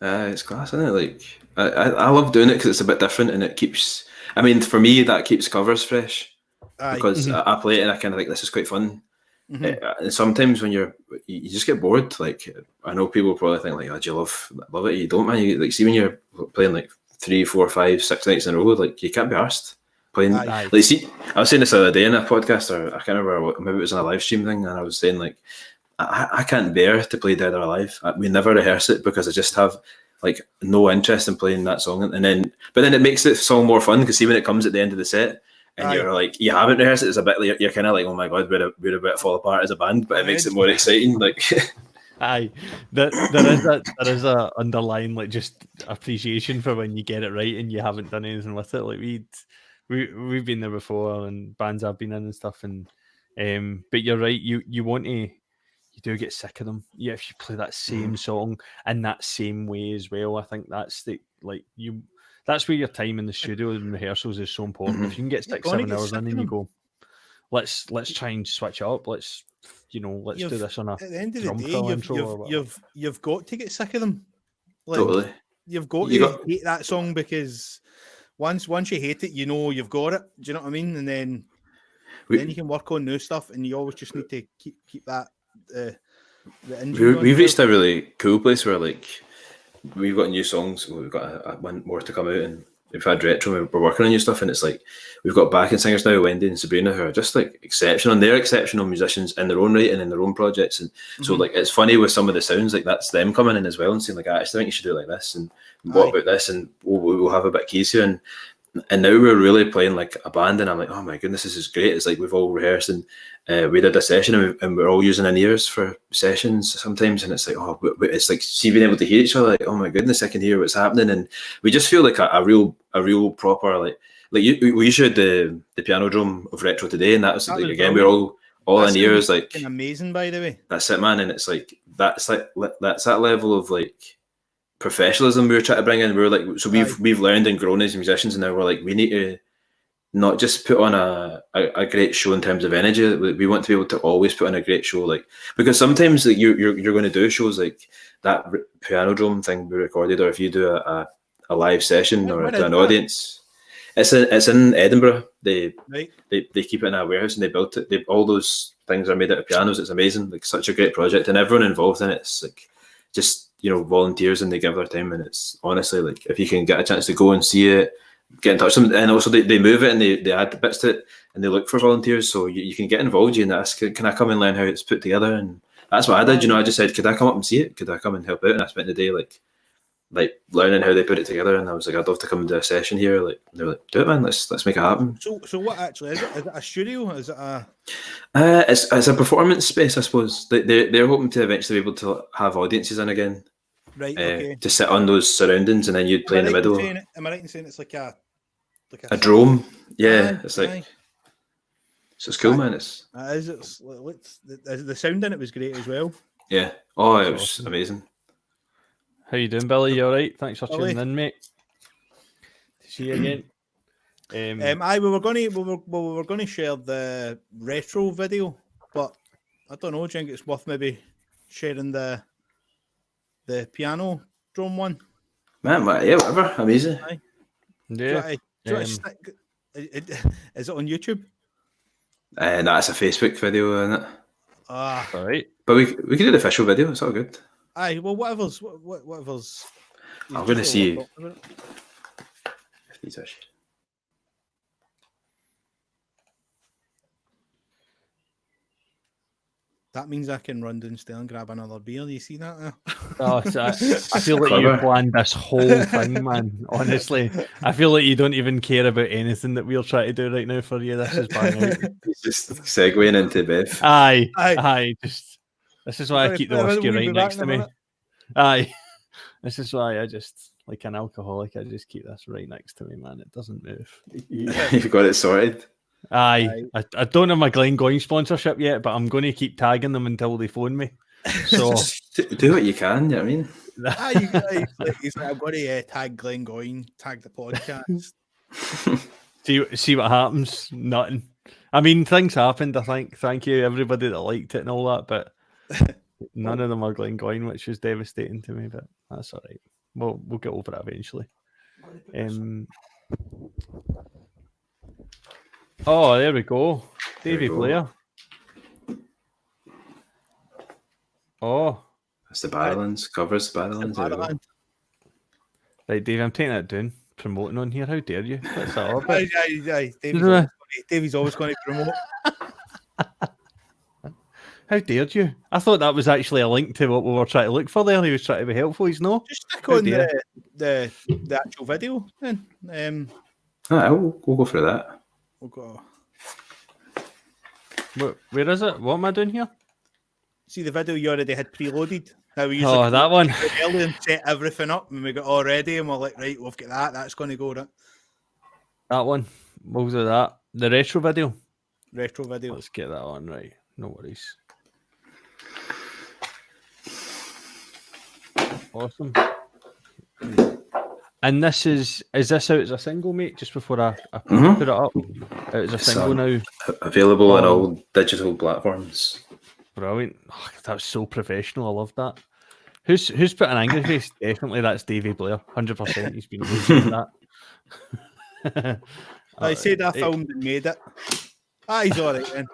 It's class, isn't it? Like I love doing it because it's a bit different and it keeps. I mean, for me, that keeps covers fresh because I play it and I kind of think this is quite fun. And sometimes when you just get bored, like I know people probably think like, oh, do you love it? You don't, man. You like see when you're playing like 3, 4, 5, 6 nights in a row, like you can't be arsed playing. Like see, I was saying this the other day in a podcast, or I can't remember, maybe it was on a live stream thing, and I was saying like I can't bear to play Dead or Alive. We never rehearse it because I just have like no interest in playing that song, but then it makes the song more fun because see when it comes at the end of the set. And you're like, you haven't rehearsed it. It's a bit like you're kind of like, oh my god, we're about to fall apart as a band, but it makes it more exciting. Like, there is a underlying like just appreciation for when you get it right and you haven't done anything with it. Like we've been there before and bands I've been in and stuff. And but you're right, you do get sick of them. Yeah, if you play that same song in that same way as well, I think that's that's where your time in the studio and rehearsals is so important. If you can get 6-7 hours in and you go, let's try and switch it up. Let's do this on a. At the end of the day, you've got to get sick of them. Like, totally. You've got to hate that song because once you hate it, you know you've got it. Do you know what I mean? And then you can work on new stuff, and you always just need to keep that. We've reached a really cool place where like. We've got new songs. We've got one more to come out, and we've had retro. We're working on new stuff, and it's like we've got backing singers now, Wendy and Sabrina, who are just like exceptional. And they're exceptional musicians in their own right and in their own projects. And so, like, it's funny with some of the sounds, like that's them coming in as well and saying, like, I actually think you should do it like this, and what about this, and we'll have a bit of keys here. And now we're really playing like a band, and I'm like, oh my goodness, this is great. It's like we've all rehearsed and we did a session, and we're all using in-ears for sessions sometimes, and it's like, oh, it's like see being able to hear each other, like, oh my goodness, I can hear what's happening, and we just feel like a real proper like we used to the piano drum of retro today, and that was like again we're all in-ears, like amazing, by the way. That's it, man, and it's like that's that level of like professionalism we were trying to bring in. We were like, so we've learned and grown as musicians, and now we're like, we need to not just put on a great show in terms of energy. We want to be able to always put on a great show, like, because sometimes like you're going to do shows like that piano drum thing we recorded, or if you do a live session or to an audience, it's in Edinburgh. They keep it in a warehouse and they built it. All those things are made out of pianos. It's amazing, like such a great project, and everyone involved in it's like just volunteers, and they give their time, and it's honestly like if you can get a chance to go and see it, get in touch with them, and also they move it and they add the bits to it and they look for volunteers, so you can get involved. You can ask, can I come and learn how it's put together? And that's what I did. I just said, could I come up and see it? Could I come and help out? And I spent the day like learning how they put it together, and I was like, I'd love to come and do a session here. Like they're like, do it, man, let's make it happen. So what actually is it? Is it a studio? Is it a it's a performance space, I suppose. They're hoping to eventually be able to have audiences in again. Right, okay. To sit on those surroundings, and then you'd play in the middle. Am I right in saying it's like a like a drone. Yeah, Aye, it's like aye. so it's cool, man. It's the sound in it was great as well. yeah. Oh, it That's was awesome. amazing. How you doing, Billy? You all right? Thanks for Billy. tuning in, mate. See you again. Aye, we were gonna share the retro video, but I don't know. Do you think it's worth maybe sharing the piano drum one? Man, yeah, whatever. I'm easy. Aye. Yeah. Do you want to stick? Is it on YouTube? Nah, it's a Facebook video, isn't it? Ah, All right. But we could do the official video. It's all good. aye. Well, whatever's. I'm gonna see. Talking about. If these are- That means I can run downstairs and grab another beer. Do you see that now? Oh, so I feel like you Clever. planned this whole thing, man. Honestly, I feel like you don't even care about anything that we're trying to do right now for you. This is bang out. He's just segueing into Bev. Aye. Aye. Just this is why I keep the whiskey We'll be right back next in to a me. minute. Aye. This is why I just, like an alcoholic, I just keep this right next to me, man. It doesn't move. You've got it sorted. Aye. I don't have my Glengoyne sponsorship yet, but I'm going to keep tagging them until they phone me. So Do what you can. You know what I mean? He's like, I'm going to tag Glengoyne, tag the podcast. see what happens. Nothing. I mean, things happened. I think. Thank you everybody that liked it and all that, but none of them are Glengoyne, which was devastating to me. But that's all right. We'll get over it eventually. Oh, there we go. Davy go. Blair. Oh, That's the Badlands. Covers the Badlands. There we go. right, Dave. I'm taking that down. Promoting on here. How dare you? What's that all about? Aye. Davey's always going to promote. How dared you? I thought that was actually a link to what we were trying to look for there. He was trying to be helpful. He's no. Just stick How on dare. the actual video then. We'll go for that. We'll go. Where is it? What am I doing here? See the video you already had preloaded. Now we Oh, that one. early and set everything up and we got all ready and we're like, right, we've got that. That's going to go. Right? That one. We'll do that. The retro video. Retro video. Let's get that on right. No worries. Awesome. And this is this out as a single, mate? Just before I put it up, out as a single now. Available on all digital platforms. Brilliant. Oh, that's so professional. I love that. Who's put an angry face? Definitely, that's Davy Blair. 100%. He's been doing that. I said I filmed and made it. He's all right then.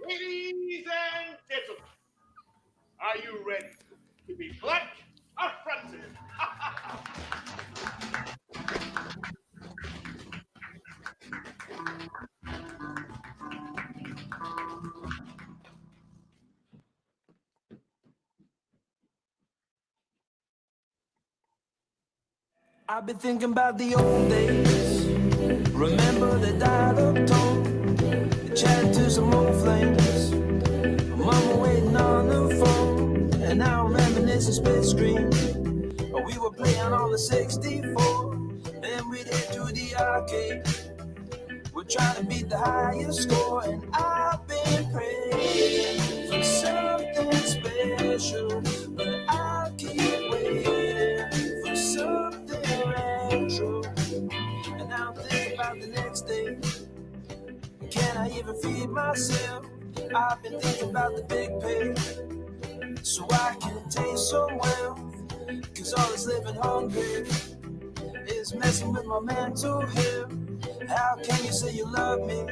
Ladies and gentlemen, are you ready to be black or fronted? I've been thinking about the old days. Remember the dial-up tone, chatting to some old flames. Mama waiting on the phone, and now I'm reminiscing split screen. We were playing on the 64, then we'd head to the arcade. We're trying to beat the highest score, and I've been praying for something special, but I keep waiting for something retro. And now I'm thinking about the next day. Can I even feed myself? I've been thinking about the big pay, so I can taste some wealth. Cause all this living hungry is messing with my mental health. How can you say you love me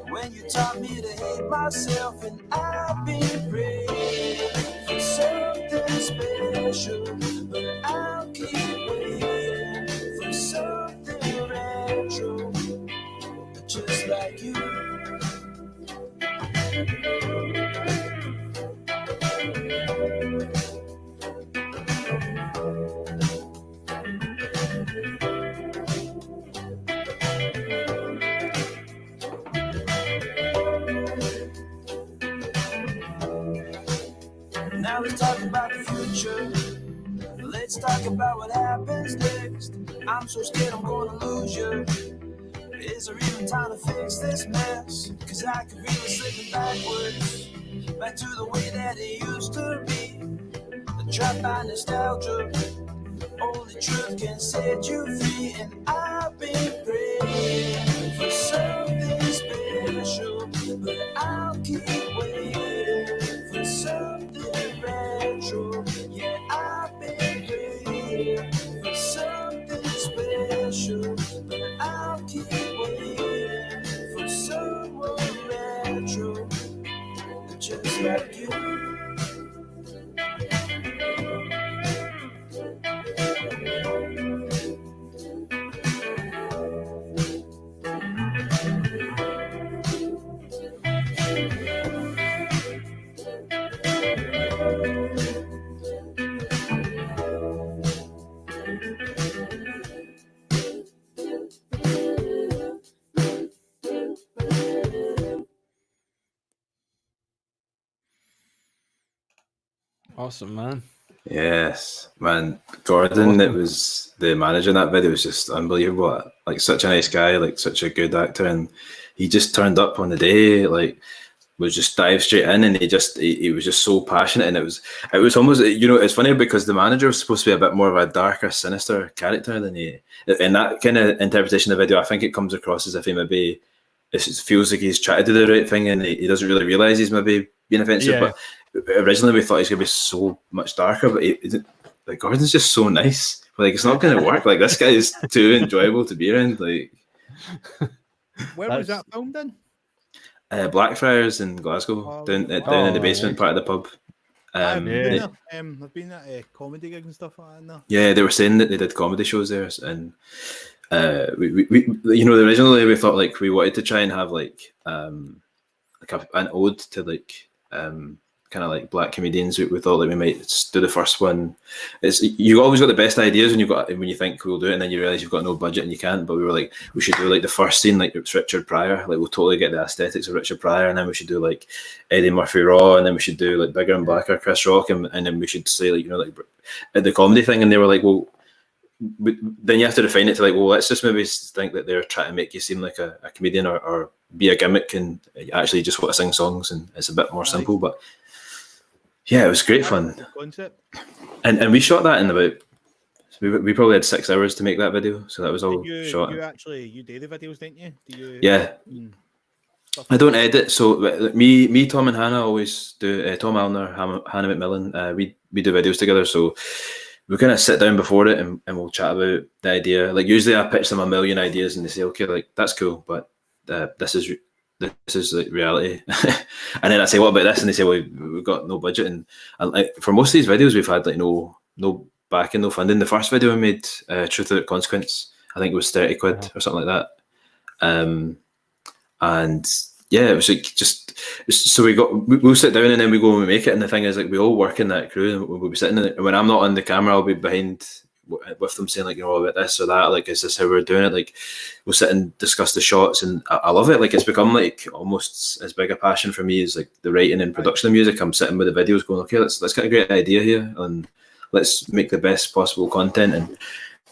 when you taught me to hate myself, and I've been praying for something special, but I'll keep waiting for something retro, just like you. Now let's talk about the future. Let's talk about what happens next. I'm so scared I'm gonna lose you. Is there even time to fix this mess? Cause I could really slip it backwards, back to the way that it used to be. Trapped by nostalgia, only truth can set you free. And I've been praying for something special, but I'll keep waiting for something retro. Yeah, I've been praying for something special, but I'll keep waiting for someone retro, just like you. Awesome, man. Yes, man. Gordon, that was the manager in that video, was just unbelievable. Like, such a nice guy, like such a good actor, and he just turned up on the day, like was just dive straight in, and he was just so passionate, and it was almost, you know, it's funny because the manager was supposed to be a bit more of a darker, sinister character than he. In that kind of interpretation of the video, I think it comes across as if he maybe it feels like he's trying to do the right thing, and he doesn't really realise he's maybe being offensive. Yeah. But originally we thought he's going to be so much darker, but like Gordon's just so nice. Like, it's not going to work. Like, this guy is too enjoyable to be around. Like, Where was that filmed in? Blackfriars in Glasgow, down in the basement part of the pub. I've been at a comedy gig and stuff like that. No? Yeah, they were saying that they did comedy shows there, and we you know, originally we thought like we wanted to try and have like an ode to like kind of like black comedians. We thought like we might do the first one. It's, you always got the best ideas when you think we'll do it, and then you realize you've got no budget and you can't. But we were like, we should do like the first scene like it's Richard Pryor. Like, we'll totally get the aesthetics of Richard Pryor, and then we should do like Eddie Murphy Raw, and then we should do like Bigger and Blacker Chris Rock, and then we should say like, you know, like the comedy thing. And they were like, well, then you have to refine it to like, well, let's just maybe think that they're trying to make you seem like a comedian or be a gimmick, and actually just want to sing songs, and it's a bit more simple. But yeah, it was great fun. Concept. And we shot that in about, we probably had 6 hours to make that video, so that was all shot. You do the videos, didn't you? Yeah. I don't edit, so me, Tom and Hannah always do. Tom Alner, Hannah McMillan, we do videos together, so we kind of sit down before it and we'll chat about the idea. Like, usually I pitch them a million ideas and they say, okay, like, that's cool, but this is like reality. And then I say, what about this? And they say, well, we've got no budget. And like, for most of these videos, we've had like no backing, no funding. The first video we made, Truth Without Consequence, I think it was 30 quid or something like that. And yeah, it was like so we'll sit down and then we go and we make it. And the thing is, like, we all work in that crew, and we'll be sitting in it. And when I'm not on the camera, I'll be behind with them saying like, you know, about this or that, like, is this how we're doing it? Like, we'll sit and discuss the shots, and I love it. Like, it's become like almost as big a passion for me as like the writing and production of music. I'm sitting with the videos going, okay, let's get a great idea here and let's make the best possible content. And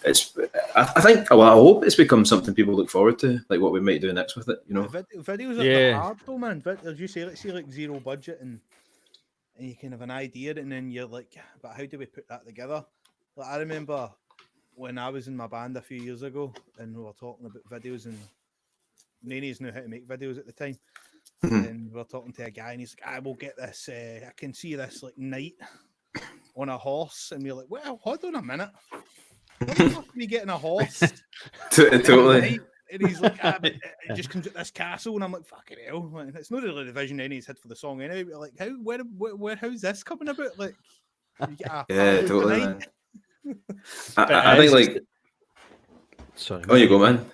it's, I think, well, I hope it's become something people look forward to, like what we might do next with it, you know. Videos are hard though, man. As you say, let's say like zero budget and you can have an idea, and then you're like, but how do we put that together? Like, I remember when I was in my band a few years ago and we were talking about videos, and Nannies knew how to make videos at the time. And we were talking to a guy and he's like, I will get this, I can see this like knight on a horse. And we're like, well, hold on a minute. What the fuck are we getting a horse? Totally. And he's like, but it just comes at this castle, and I'm like, fucking hell. Like, it's not really the vision Andy's had for the song anyway. But like, how's this coming about? Like, you get a Yeah, party totally, tonight? man. I think like. Sorry. Oh, you go, man.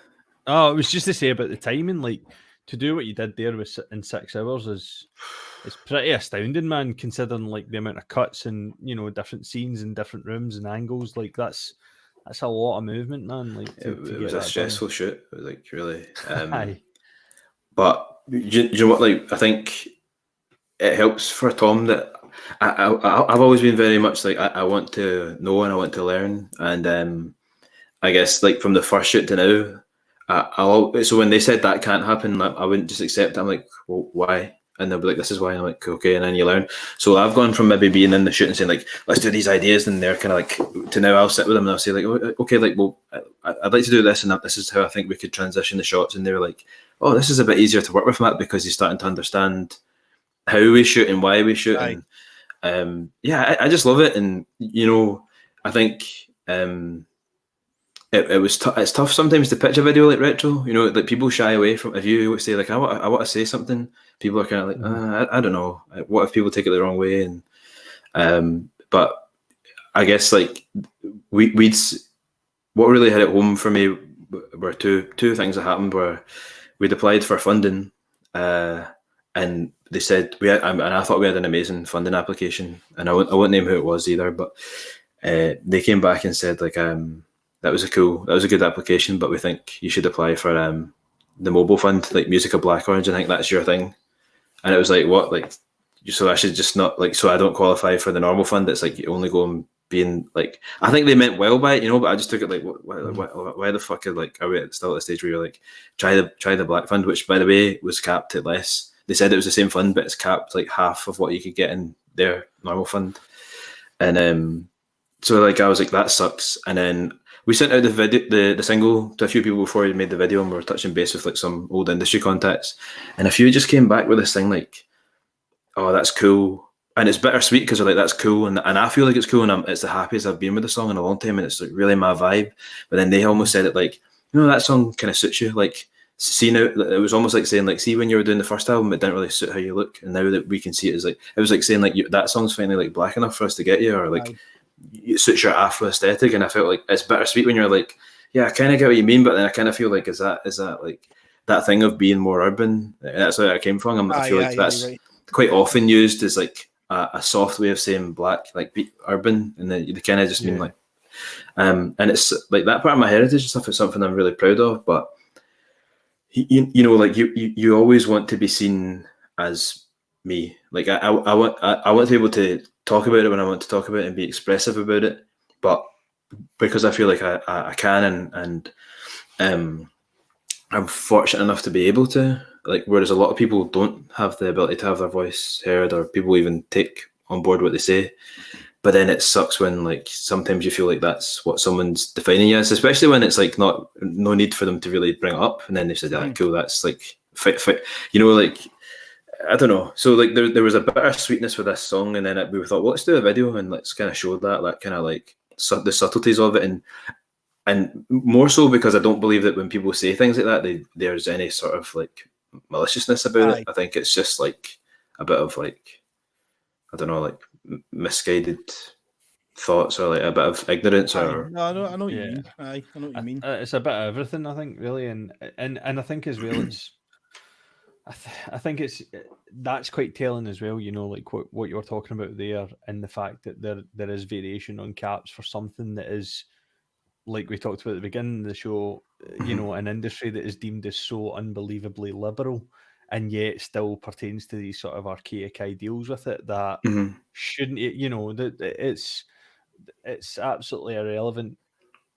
Oh, it was just to say about the timing, like to do what you did there in 6 hours is pretty astounding, man. Considering like the amount of cuts and different scenes and different rooms and angles, like that's a lot of movement, man. Like It was a stressful shoot. It was like really. But do you know what? Like I think it helps for Tom that I've always been very much like I want to know and I want to learn, and I guess like from the first shoot to now. So when they said that can't happen, I wouldn't just accept it. I'm like, well, why? And they'll be like, this is why. And I'm like, okay. And then you learn. So I've gone from maybe being in the shoot and saying like, let's do these ideas, and they're kind of like, to now I'll sit with them and I'll say like, okay, like, well, I'd like to do this, and this is how I think we could transition the shots. And they're like, oh, this is a bit easier to work with, Matt, because he's starting to understand how we shoot and why we shoot. Right. And I just love it. And I think it's tough sometimes to pitch a video like Retro. Like people shy away from, if you say like I want to say something, people are kind of like I don't know, what if people take it the wrong way? And but I guess like we'd what really hit it home for me were two things that happened where we'd applied for funding, and they said and I thought we had an amazing funding application, and I won't name who it was either, but they came back and said like that was a good application, but we think you should apply for the mobile fund, like Music of Black Orange. I think that's your thing. And it was like, what? Like, so I should just not, like, so I don't qualify for the normal fund. It's like you only go and being like, I think they meant well by it, but I just took it like, why the fuck are we still at the stage where you're like, try the Black Fund, which by the way was capped at less. They said it was the same fund, but it's capped like half of what you could get in their normal fund. And so like I was like, that sucks. And then we sent out the single to a few people before we made the video, and we were touching base with like some old industry contacts, and a few just came back with this thing like, oh, that's cool. And it's bittersweet because they're like, that's cool, and I feel like it's cool, and it's the happiest I've been with the song in a long time, and it's like really my vibe. But then they almost said it like, that song kind of suits you. Like, see now, it was almost like saying like, see when you were doing the first album, it didn't really suit how you look, and now that we can see it, it was like saying like, that song's finally like black enough for us to get you, or like. It suits your Afro aesthetic, and I felt like it's bittersweet when you're like, yeah, I kind of get what you mean, but then I kind of feel like is that like that thing of being more urban? That's where I came from. I feel like that's quite often used as like a soft way of saying black, like urban, and then they kind of just mean like, and it's like that part of my heritage and stuff is something I'm really proud of. But like you always want to be seen as me. Like I want to be able to talk about it when I want to talk about it and be expressive about it, but because I feel like I can and I'm fortunate enough to be able to, like, whereas a lot of people don't have the ability to have their voice heard, or people even take on board what they say. But then it sucks when like sometimes you feel like that's what someone's defining you as, especially when it's like no need for them to really bring it up, and then they said, cool, that's like fit, like I don't know. So like there was a bitter sweetness with this song, and then we thought, well, let's do a video and let's kind of show that kind of like the subtleties of it, and more so because I don't believe that when people say things like that, there's any sort of like maliciousness about it. I think it's just like a bit of like, I don't know, like misguided thoughts, or like a bit of ignorance, or no, I know what you mean. I know what you mean. It's a bit of everything, I think, really, and I think as well, it's. I think that's quite telling as well, like what you're talking about there, and the fact that there is variation on caps for something that is, like we talked about at the beginning of the show, an industry that is deemed as so unbelievably liberal, and yet still pertains to these sort of archaic ideals with it that shouldn't, that it's absolutely irrelevant.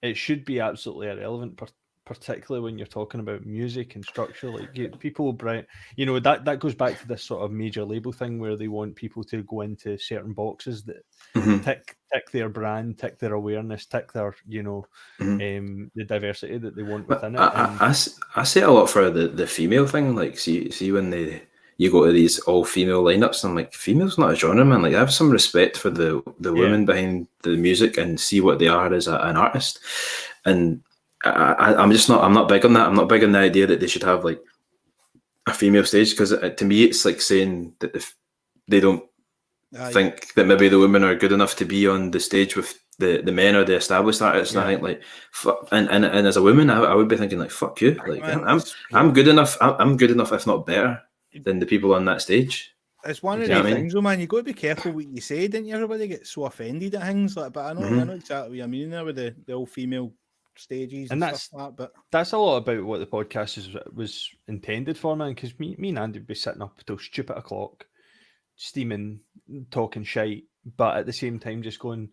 It should be absolutely irrelevant, particularly when you're talking about music and structure. Like people, that goes back to this sort of major label thing where they want people to go into certain boxes that tick their brand, tick their awareness, tick their the diversity that they want within it. I say it a lot for the female thing. Like see when you go to these all female lineups, and I'm like, female's not a genre, man. Like I have some respect for the women behind the music and see what they are as an artist. And I'm not big on that. I'm not big on the idea that they should have like a female stage, because to me it's like saying that if they don't think that maybe the women are good enough to be on the stage with the men or the established artists. And I think like and as a woman I would be thinking like, fuck you, like I'm good enough. I'm good enough, if not better, than the people on that stage. It's one of the things, though, man. You got to be careful what you say, didn't you? Everybody gets so offended at things like. But I know exactly what you mean there with the all female stages and stuff like that. But that's a lot about what the podcast was intended for, man. Because me and Andy would be sitting up till stupid o'clock, steaming, talking shite, but at the same time just going,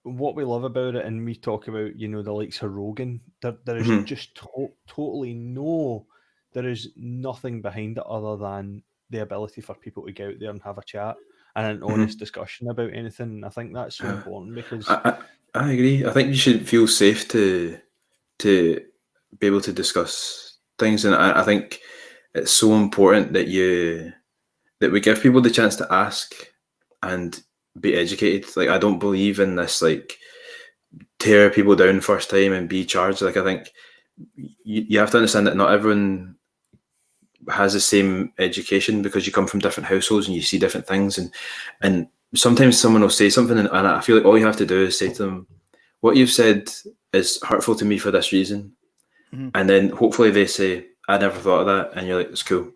what we love about it, and we talk about, the likes of Rogan. There is just totally there is nothing behind it other than the ability for people to get out there and have a chat and an honest discussion about anything. I think that's so important, because I agree. I think you should feel safe to be able to discuss things, and I think it's so important that we give people the chance to ask and be educated. Like, I don't believe in this like tear people down first time and be charged. Like, I think you have to understand that not everyone has the same education, because you come from different households and you see different things, and sometimes someone will say something and I feel like all you have to do is say to them, what you've said is hurtful to me for this reason, and then hopefully they say, I never thought of that, and you're like, it's cool.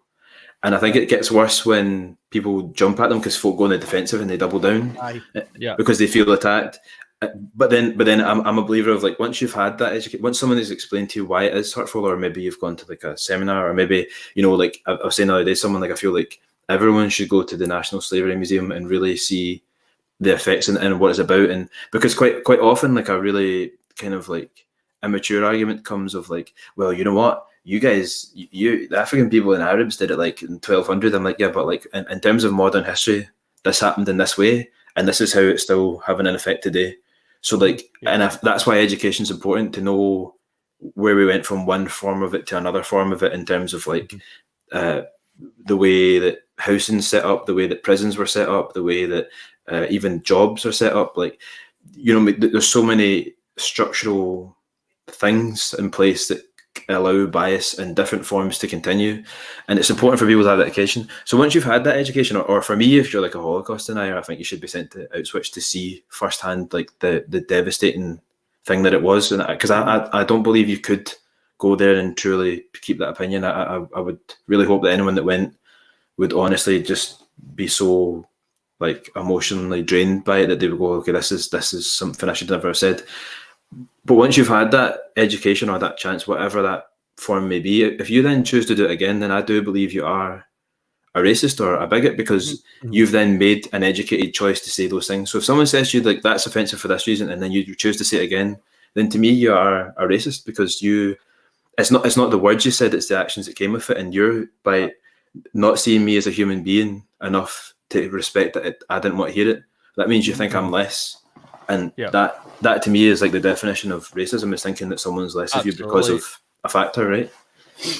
And I think it gets worse when people jump at them, because folk go on the defensive and they double down because they feel attacked. But then I'm a believer of like, once you've had that education, once someone has explained to you why it is hurtful, or maybe you've gone to like a seminar, or maybe, like I was saying the other day, someone like, I feel like everyone should go to the National Slavery Museum and really see the effects and what it's about. And because quite often, like, a really kind of like immature argument comes of like, well, you know what, you guys, the African people and Arabs did it like in 1200. I'm like, yeah, but like in terms of modern history, this happened in this way, and this is how it's still having an effect today. So like, and that's why education is important, to know where we went from one form of it to another form of it, in terms of like the way that housing's set up, the way that prisons were set up, the way that even jobs are set up. Like, there's so many structural things in place that allow bias in different forms to continue, and it's important for people to have that education. So once you've had that education, or for me, if you're like a Holocaust denier, I think you should be sent to Auschwitz to see firsthand like the devastating thing that it was. And because I don't believe you could go there and truly keep that opinion. I would really hope that anyone that went would honestly just be so like emotionally drained by it that they would go, okay, this is something I should never have said. But once you've had that education or that chance, whatever that form may be, if you then choose to do it again, then I do believe you are a racist or a bigot, because you've then made an educated choice to say those things. So if someone says to you like, that's offensive for this reason, and then you choose to say it again, then to me you are a racist, because it's not the words you said, it's the actions that came with it, and you're, by not seeing me as a human being enough to respect that I didn't want to hear it, that means you think I'm less. And that to me is like the definition of racism, is thinking that someone's less of you because of a factor, right?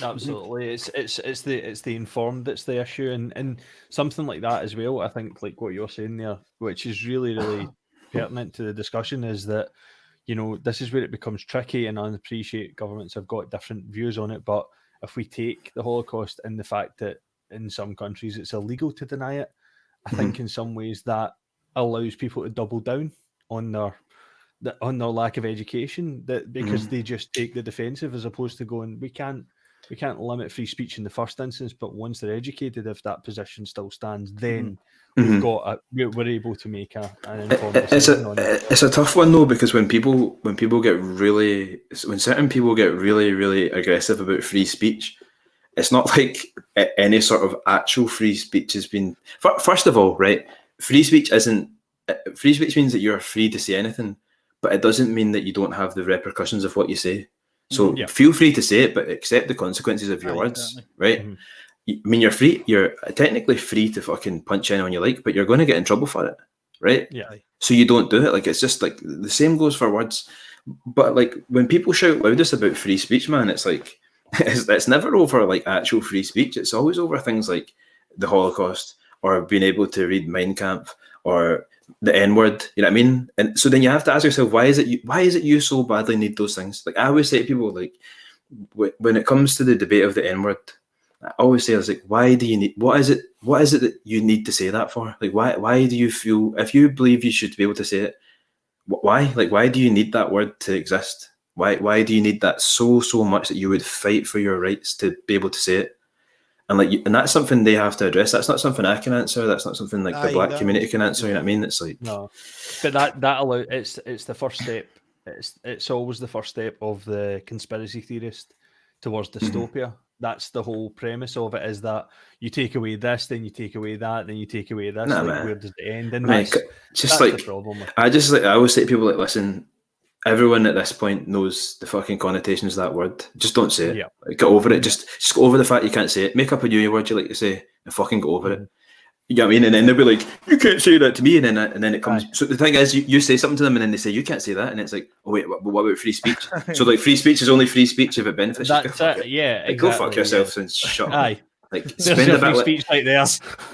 Absolutely. It's the informed that's the issue, and something like that as well. I think like what you're saying there, which is really, really pertinent to the discussion, is that, this is where it becomes tricky, and I appreciate governments have got different views on it. But if we take the Holocaust and the fact that in some countries it's illegal to deny it, I think in some ways that allows people to double down on their lack of education, that because they just take the defensive, as opposed to going, we can't limit free speech in the first instance, but once they're educated, if that position still stands, then we're able to make an informed decision on it. It's a tough one though, because when certain people get really, really aggressive about free speech, it's not like any sort of actual free speech has been. First of all, right, free speech means that you're free to say anything, but it doesn't mean that you don't have the repercussions of what you say. So feel free to say it, but accept the consequences of your words, right? I mean, you're technically free to fucking punch anyone you like, but you're going to get in trouble for it, right? Yeah. So you don't do it. Like, it's just like the same goes for words. But like when people shout loudest about free speech, man, it's like it's never over like actual free speech. It's always over things like the Holocaust, or being able to read Mein Kampf, or the N word. You know what I mean? And so then you have to ask yourself, why is it you so badly need those things? Like I always say to people, like when it comes to the debate of the N word, I always say, I was like, why do you need? What is it that you need to say that for? Like why do you feel, if you believe you should be able to say it, why? Like why do you need that word to exist? Why do you need that so much that you would fight for your rights to be able to say it? And that's something they have to address. That's not something I can answer. That's not something like the black community can answer. You know what I mean? It's like no, but that it's the first step. It's always the first step of the conspiracy theorist towards dystopia. That's the whole premise of it, is that you take away this, then you take away that, then you take away this. Nah, like, man. where does it end? And Man, that's the problem. I always say to people, like, listen, everyone at this point knows the fucking connotations of that word. Just don't say it. Yeah. Like, get over it. Just go over the fact you can't say it. Make up a new word you like to say and fucking go over it. You know what I mean? And then they'll be like, you can't say that to me. And then it comes. So the thing is, you say something to them and then they say, you can't say that. And it's like, oh, wait, what about free speech? So, like, free speech is only free speech if it benefits you. That's it. Yeah, like, go fuck yourself and shut up. Aye. Like, Spend a bit of speech right there.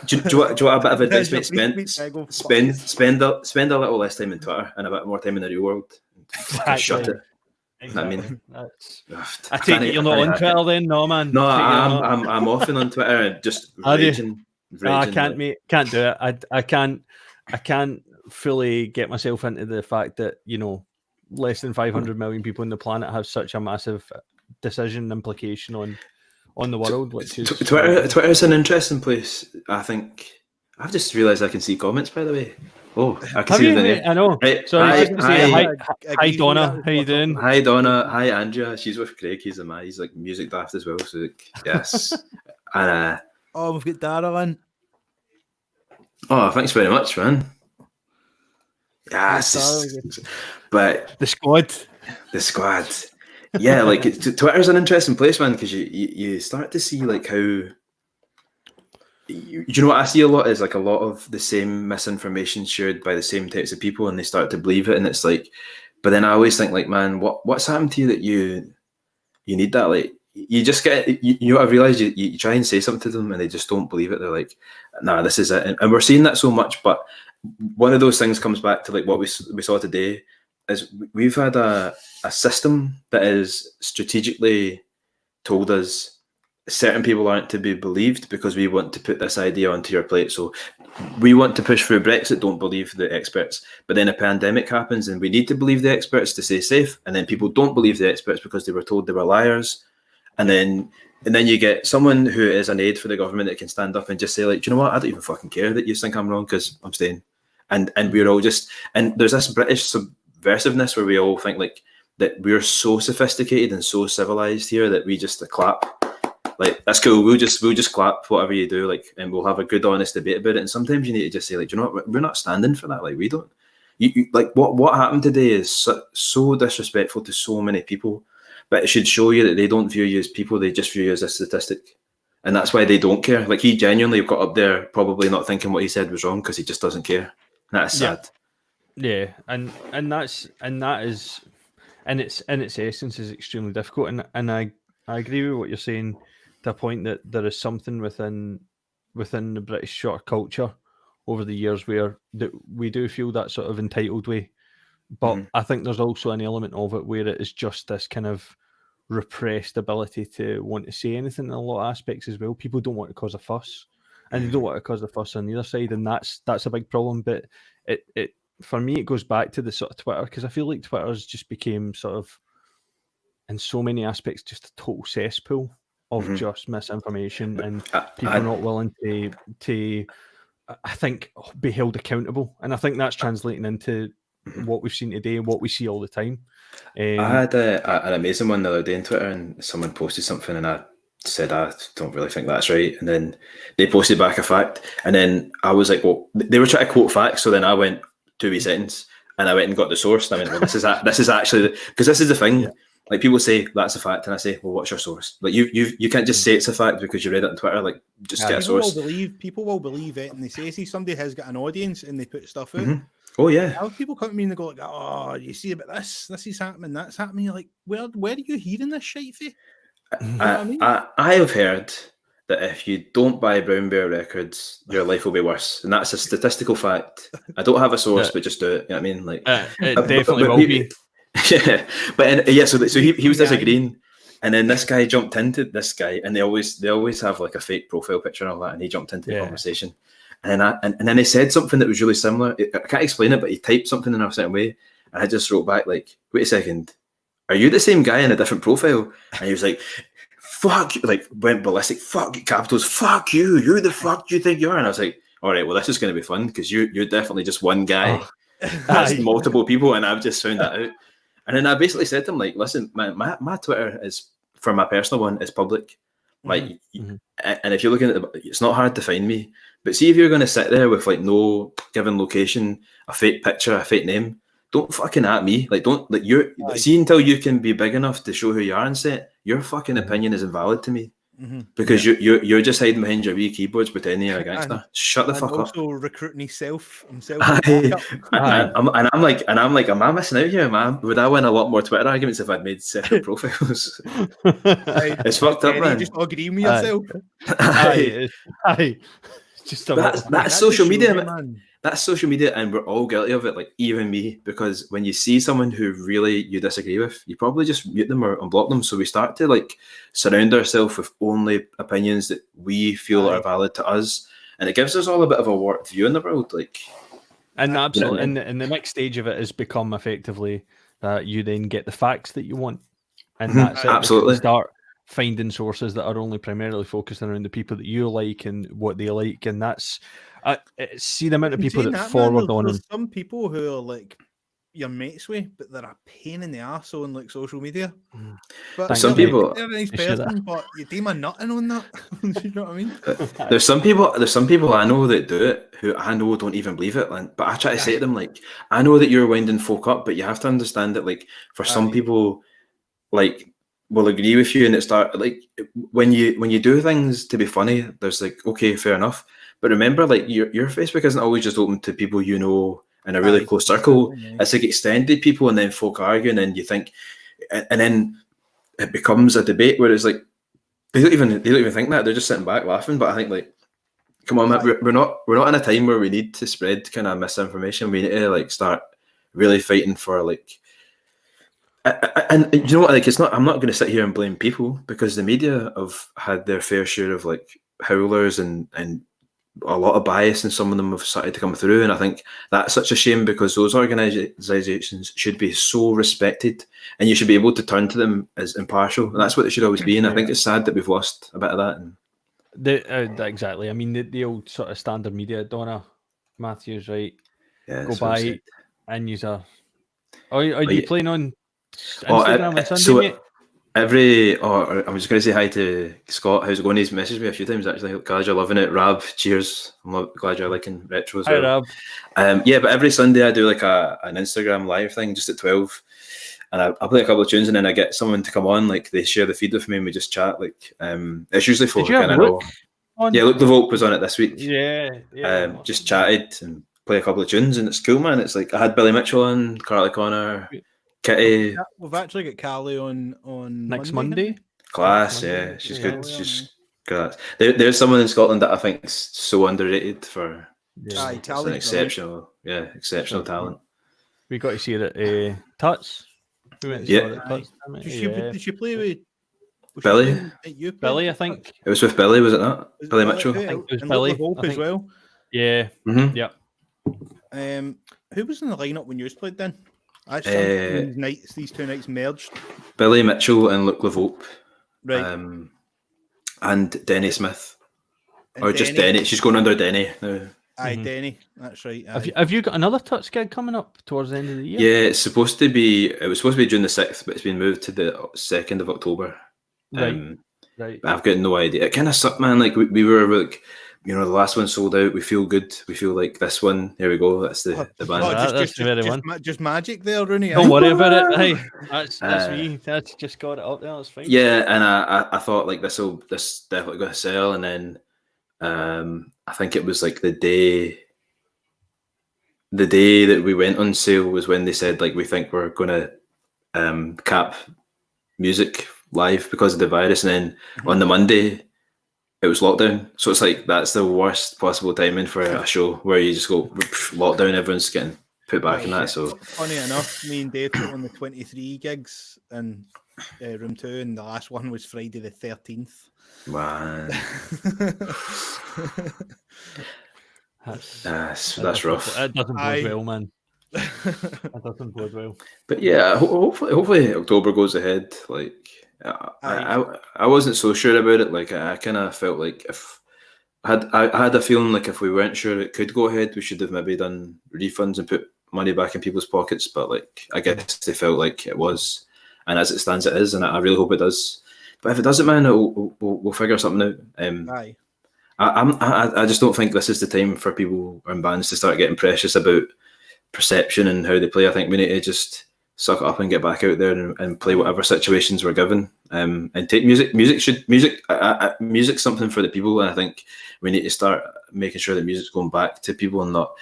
Do you want a bit of advice, mate? Spend a little less time in Twitter and a bit more time in the real world. Exactly. Shut it. Exactly. I mean, I take it you're not on Twitter then, no, man. No, I'm often on Twitter and just raging. I can't, mate. Can't do it. I can't fully get myself into the fact that, you know, less than 500 million people on the planet have such a massive decision implication on the world. Which is Twitter's an interesting place. I think I've just realised I can see comments, by the way. Oh, I can see the name. I know. Right. So hi Donna, how you doing? Hi Donna, hi Andrea. She's with Craig. He's the man. He's like music daft as well. So like, yes. And we've got Dara on. Oh, thanks very much, man. Yes, but the squad. Yeah, like Twitter's an interesting place, man, because you start to see like how. You know what I see a lot is like a lot of the same misinformation shared by the same types of people, and they start to believe it, and it's like. But then I always think, like, man, what's happened to you that you need that? Like, you just get, you know what I've realised? You try and say something to them, and they just don't believe it. They're like, nah, this is it, and we're seeing that so much. But one of those things comes back to like what we saw today is we've had a system that is strategically told us certain people aren't to be believed because we want to put this idea onto your plate. So we want to push through Brexit, don't believe the experts. But then a pandemic happens and we need to believe the experts to stay safe. And then people don't believe the experts because they were told they were liars. And then you get someone who is an aide for the government that can stand up and just say, like, do you know what? I don't even fucking care that you think I'm wrong because I'm staying. And we're all just, and there's this British subversiveness where we all think like that we're so sophisticated and so civilized here that we just clap. Like, that's cool. We'll just clap whatever you do, like, and we'll have a good, honest debate about it. And sometimes you need to just say, like, do you know what? We're not standing for that. Like, we don't. You like what happened today is so disrespectful to so many people. But it should show you that they don't view you as people; they just view you as a statistic, and that's why they don't care. Like, he genuinely got up there, probably not thinking what he said was wrong because he just doesn't care. And that's sad. Yeah, and that is, in its essence, is extremely difficult. And I agree with what you're saying. To a point that there is something within the British sort of culture over the years where we do feel that sort of entitled way, but I think there's also an element of it where it is just this kind of repressed ability to want to say anything in a lot of aspects as well. People don't want to cause a fuss, and they don't want to cause a fuss on the other side, and that's a big problem. But it for me, it goes back to the sort of Twitter, because I feel like Twitter's just became sort of, in so many aspects, just a total cesspool of just misinformation, and people not willing to I think, be held accountable. And I think that's translating into what we've seen today and what we see all the time. I had an amazing one the other day on Twitter, and someone posted something and I said, I don't really think that's right. And then they posted back a fact. And then I was like, well, they were trying to quote facts. So then I went 2 wee seconds and I went and got the source. And I went, well, this is actually, because this is the thing. Yeah. Like, people say that's a fact, and I say, well, what's your source? Like, you can't just say it's a fact because you read it on Twitter. Like, just get a source. People will believe it, and they say, see, somebody has got an audience, and they put stuff out. Oh yeah. How people come to me and they go like, oh, you see about this is happening, that's happening. You're like, where are you hearing this shit? I have heard, that if you don't buy Brownbear records, your life will be worse, and that's a statistical fact. I don't have a source, but just do it. You know what I mean? Like, it definitely will be. Yeah, but so he was disagreeing, and then this guy jumped into this guy, and they always have like a fake profile picture and all that, and he jumped into the conversation, and then he said something that was really similar. I can't explain it, but he typed something in a certain way, and I just wrote back like, "Wait a second, are you the same guy in a different profile?" And he was like, "Fuck," like went ballistic. "Fuck capitals. Fuck you. Who the fuck do you think you are?" And I was like, "All right, well, this is going to be fun because you're definitely just one guy." That's multiple people, and I've just found that out. And then I basically said to him, like, listen, my Twitter is, for my personal one, is public. Like, and if you're looking at it's not hard to find me. But see, if you're going to sit there with like no given location, a fake picture, a fake name, don't fucking at me. Like, don't like see until you can be big enough to show who you are and set. Your fucking opinion is invalid to me. Because you're just hiding behind your wee keyboards pretending you're a gangster. Shut the fuck up. Also recruiting himself. And I'm like, am I missing out here, man? Would I win a lot more Twitter arguments if I'd made separate profiles? It's fucked up, man. Just agree with yourself. Just that's social media, man. That's social media, and we're all guilty of it, like even me, because when you see someone who really you disagree with, you probably just mute them or unblock them. So we start to like surround ourselves with only opinions that we feel are valid to us, and it gives us all a bit of a warped view in the world. Like, and absolutely, and the next stage of it has become effectively that you then get the facts that you want, and that's it. Absolutely. Start finding sources that are only primarily focused around the people that you like and what they like, and that's see the amount of people that forward on. There's some people who are like your mates with, but they're a pain in the arse on like social media. But some people, they're a nice person, but you deem a nutting on that. You know what I mean? There's some people I know that do it who I know don't even believe it. But I try to say to them, like, I know that you're winding folk up, but you have to understand that, like, for some people, like, will agree with you, and it start like when you do things to be funny, there's like, okay, fair enough. But remember, like, your Facebook isn't always just open to people you know in a really close circle. It's like extended people, and then folk arguing, and you think, and then it becomes a debate where it's like they don't even think that, they're just sitting back laughing. But I think, like, come on, man, we're not in a time where we need to spread kind of misinformation. We need to like start really fighting for like. And you know what? Like, it's not. I'm not going to sit here and blame people, because the media have had their fair share of like howlers and a lot of bias, and some of them have started to come through. And I think that's such a shame, because those organisations should be so respected, and you should be able to turn to them as impartial. And that's what it should always be. And I think it's sad that we've lost a bit of that. And exactly. I mean, the old sort of standard media, Donna Matthews, right? Yeah, go by and use a. Are you playing on Instagram and Sunday, so mate? I'm just going to say hi to Scott. How's it going? He's messaged me a few times, actually. Glad you're loving it. Rab, cheers. I'm glad you're liking retro as well. Hi, Rab. Yeah, but every Sunday I do like an Instagram live thing just at 12, and I play a couple of tunes, and then I get someone to come on, like they share the feed with me and we just chat. Like, it's usually for kind of know. Yeah, Luke Levolt was on it this week. Yeah. Just chatted and play a couple of tunes, and it's cool, man. It's like I had Billy Mitchell on, Carly Connor, Kitty. We've actually got Carly on next Monday. Class, yeah, she's good. She's good. There's someone in Scotland that I think is so underrated for. Yeah, it's an exceptional talent. We got to see it at Tuts. We went to saw it at Tuts. Did she play with Billy? Billy, I think. It was with Billy, was it not? Billy Mitchell? I think it was Billy. As well. Yeah. Mm-hmm. Yeah. Who was in the lineup when you played then? These two nights merged. Billy Mitchell and Luke Levolt. Right. And Denny Smith. Or just Denny. She's going under Denny now. Aye, Denny. That's right. Have you got another Tuts gig coming up towards the end of the year? Yeah, it was supposed to be June the 6th, but it's been moved to the 2nd of October. Right. But I've got no idea. It kind of sucked, man. Like we were like, the last one sold out. We feel good. We feel like this one. Here we go. That's the band. Just magic there, Rooney. Don't worry about it. Hey, that's me. That's just got it up there. That's fine. Yeah, and I thought like this definitely going to sell, and then I think it was like the day that we went on sale was when they said like we think we're going to cap music live because of the virus, and then on the Monday it was lockdown, so it's like that's the worst possible timing for a show where you just go lockdown, everyone's getting put back in that. So funny enough, me and Dave put on the 23 gigs in room 2, and the last one was Friday the 13th. man, that's rough. It doesn't bode well, man. It doesn't bode well. But yeah, hopefully October goes ahead. Like I wasn't so sure about it. Like I kind of felt like if I had a feeling like if we weren't sure it could go ahead, we should have maybe done refunds and put money back in people's pockets. But like I guess they felt like it was, and as it stands, it is, and I really hope it does. But if it doesn't, man, we'll figure something out. I just don't think this is the time for people and bands to start getting precious about perception and how they play. I think we need to just suck it up and get back out there and play whatever situations we're given, and take music's something for the people, and I think we need to start making sure that music's going back to people and not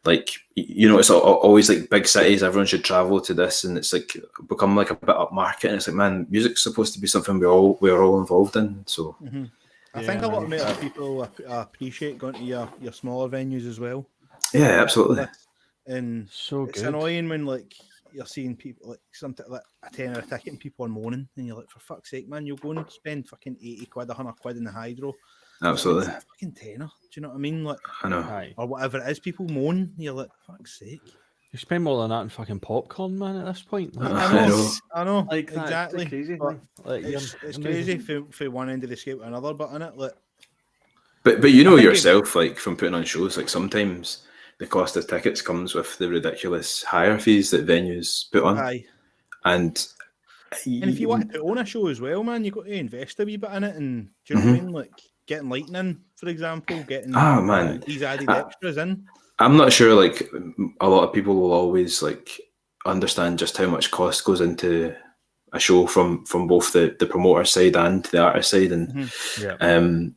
like, you know, it's always like big cities, everyone should travel to this, and it's like become like a bit upmarket, and it's like, man, music's supposed to be something we're all involved in. So I think a lot of people appreciate going to your smaller venues as well. Yeah, absolutely. And so it's good. Annoying when like you're seeing people like something like a tenner a ticket and people are moaning, and you're like, for fuck's sake, man, you'll go and spend fucking 80 quid, 100 quid in the hydro. Absolutely. It's a fucking tenner. Do you know what I mean? Like, I know. Or whatever it is, people moan. You're like, fuck's sake. You spend more than that in fucking popcorn, man, at this point. Like, I know. Like, exactly. It's crazy. Like, it's crazy for one end of the scale to another, but in it, like. But you know yourself, like from putting on shows, like sometimes the cost of tickets comes with the ridiculous higher fees that venues put on. Aye. And if you want to own a show as well, man, you've got to invest a wee bit in it. And do you know what I mean? Like getting lighting in, for example, getting these added extras in. I'm not sure, like, a lot of people will always like understand just how much cost goes into a show from both the promoter side and the artist side. And and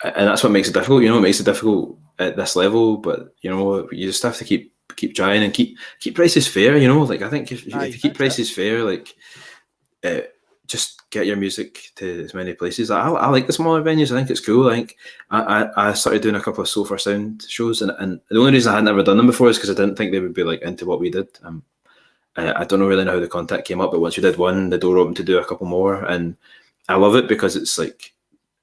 that's what makes it difficult. You know, it makes it difficult at this level, but you know, you just have to keep trying and keep prices fair. You know, like I think if you keep prices fair, like just get your music to as many places. I like the smaller venues. I think it's cool. I think I started doing a couple of Sofa Sound shows, and the only reason I had never done them before is because I didn't think they would be like into what we did. I don't really know how the contact came up, but once we did one, the door opened to do a couple more, and I love it because it's like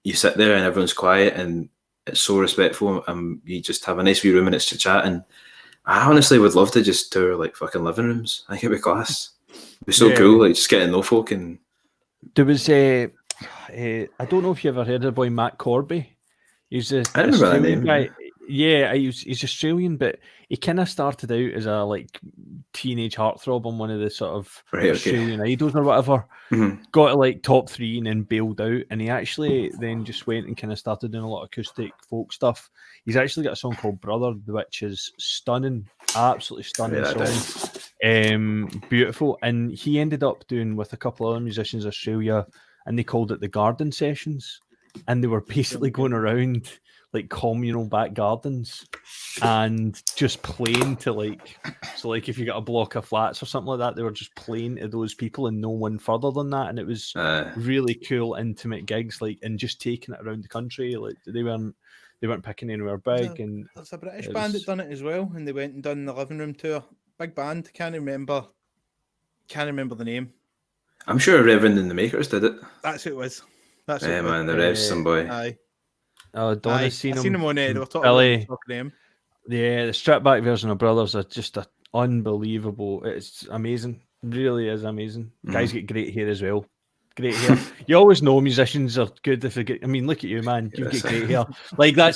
you sit there and everyone's quiet and it's so respectful, and you just have a nice wee room and it's to chat. And I honestly would love to just tour like fucking living rooms. I think it'd be class. It'd be so cool, like just getting no folk. And there was I don't know if you ever heard of the boy Matt Corby. He's I remember that name. Guy. Yeah, he's Australian, but he kind of started out as a like teenage heartthrob on one of the sort of Australian idols or whatever. Got to like top 3 and then bailed out, and he actually then just went and kind of started doing a lot of acoustic folk stuff. He's actually got a song called Brother, which is stunning, absolutely stunning song. Beautiful. And he ended up doing with a couple other musicians in Australia, and they called it the Garden Sessions, and they were basically going around like communal back gardens and just playing to like, so like if you got a block of flats or something like that, they were just playing to those people and no one further than that. And it was really cool, intimate gigs, like, and just taking it around the country. Like they weren't picking anywhere big. And there's a British band that done it as well, and they went and done the living room tour. Big band, can't remember the name. I'm sure Reverend and the Makers did it. That's who it was. That's man, the Revs, some boy. Aye. Oh, Donna's seen him on there. They were talking about them. Yeah, the stripped back version of Brothers are just unbelievable. It's amazing. Really is amazing. Guys get great hair as well. Great hair. You always know musicians are good if they get. I mean, look at you, man. You get great hair. Like they're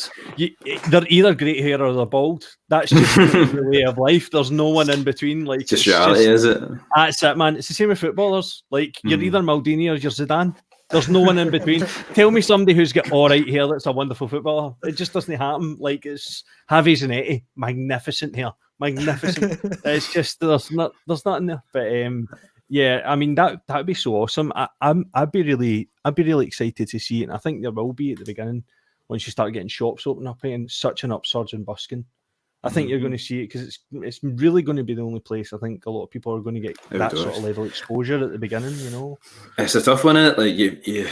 either great hair or they're bald. That's just the way of life. There's no one in between. Like just reality, is it? That's it, man. It's the same with footballers. Like you're either Maldini or you're Zidane. There's no one in between. Tell me somebody who's got all right hair that's a wonderful footballer. It just doesn't happen. Like it's Javi Zanetti, magnificent hair, magnificent. It's just there's nothing there. But yeah, I mean that would be so awesome. I'd be really excited to see it. And I think there will be at the beginning once you start getting shops open up and such an upsurge in busking. I think you're going to see it because it's really going to be the only place I think a lot of people are going to get that sort of level of exposure at the beginning. You know, it's a tough one, isn't it? Like you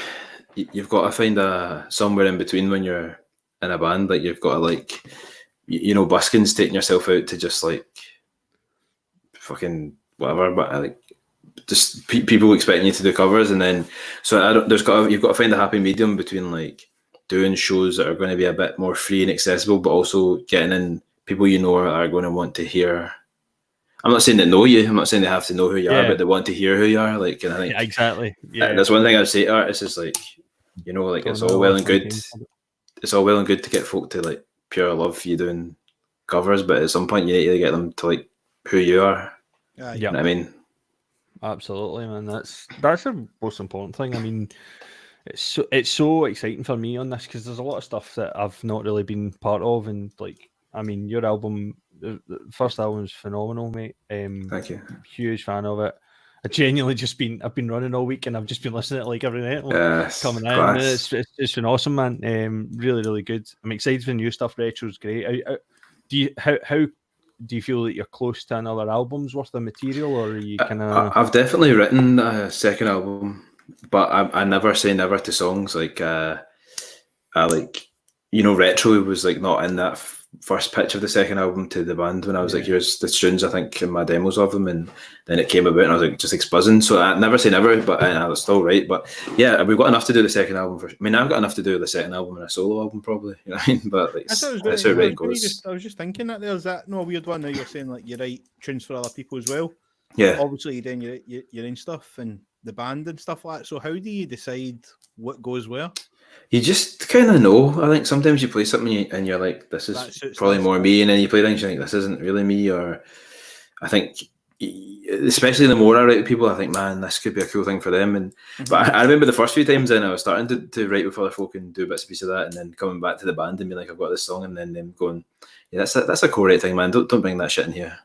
you've got to find a somewhere in between when you're in a band. Like you've got to like, busking's taking yourself out to just like fucking whatever, but like just people expecting you to do covers, and then you've got to find a happy medium between like doing shows that are going to be a bit more free and accessible, but also getting in people are going to want to hear. I'm not saying they know you. I'm not saying they have to know who you are, but they want to hear who you are. Like, and I think exactly. Yeah, that's one thing I would say to artists is like, like it's all well and good. It's all well and good to get folk to like pure love you doing covers, but at some point you need to get them to like who you are. Yeah, you know what I mean. Absolutely, man. That's the most important thing. I mean, it's so exciting for me on this because there's a lot of stuff that I've not really been part of, and like, I mean, your album, the first album is phenomenal, mate. Thank you. Huge fan of it. I genuinely I've been running all week and I've just been listening to it like every night. Coming in, it's been awesome, man. Really, really good. I'm excited for the new stuff. Retro's great. How do you feel that you're close to another album's worth of material, or are you kind of? I've definitely written a second album, but I never say never to songs. Like, Retro was like not in that first pitch of the second album to the band when I was like, here's the tunes I think in my demos of them, and then it came about and I was like just buzzing. So I never say never, but I was still right. But yeah, we've got enough to do the second album. I've got enough to do the second album and a solo album probably. You know what I mean? But like, that's how it goes. I was just thinking that there's that weird one now. You're saying like you write tunes for other people as well. Yeah. Obviously, you then your own stuff and the band and stuff like that. So how do you decide what goes where? You just kind of know. I think sometimes you play something and you're like, this is probably more me, and then you play things and you think this isn't really me. Or I think, especially the more I write with people, I think, man, this could be a cool thing for them. But I remember the first few times then I was starting to write with other folk and do bits and pieces of that, and then coming back to the band and being like, I've got this song, and then them going, yeah, that's a co-write thing, man. Don't bring that shit in here.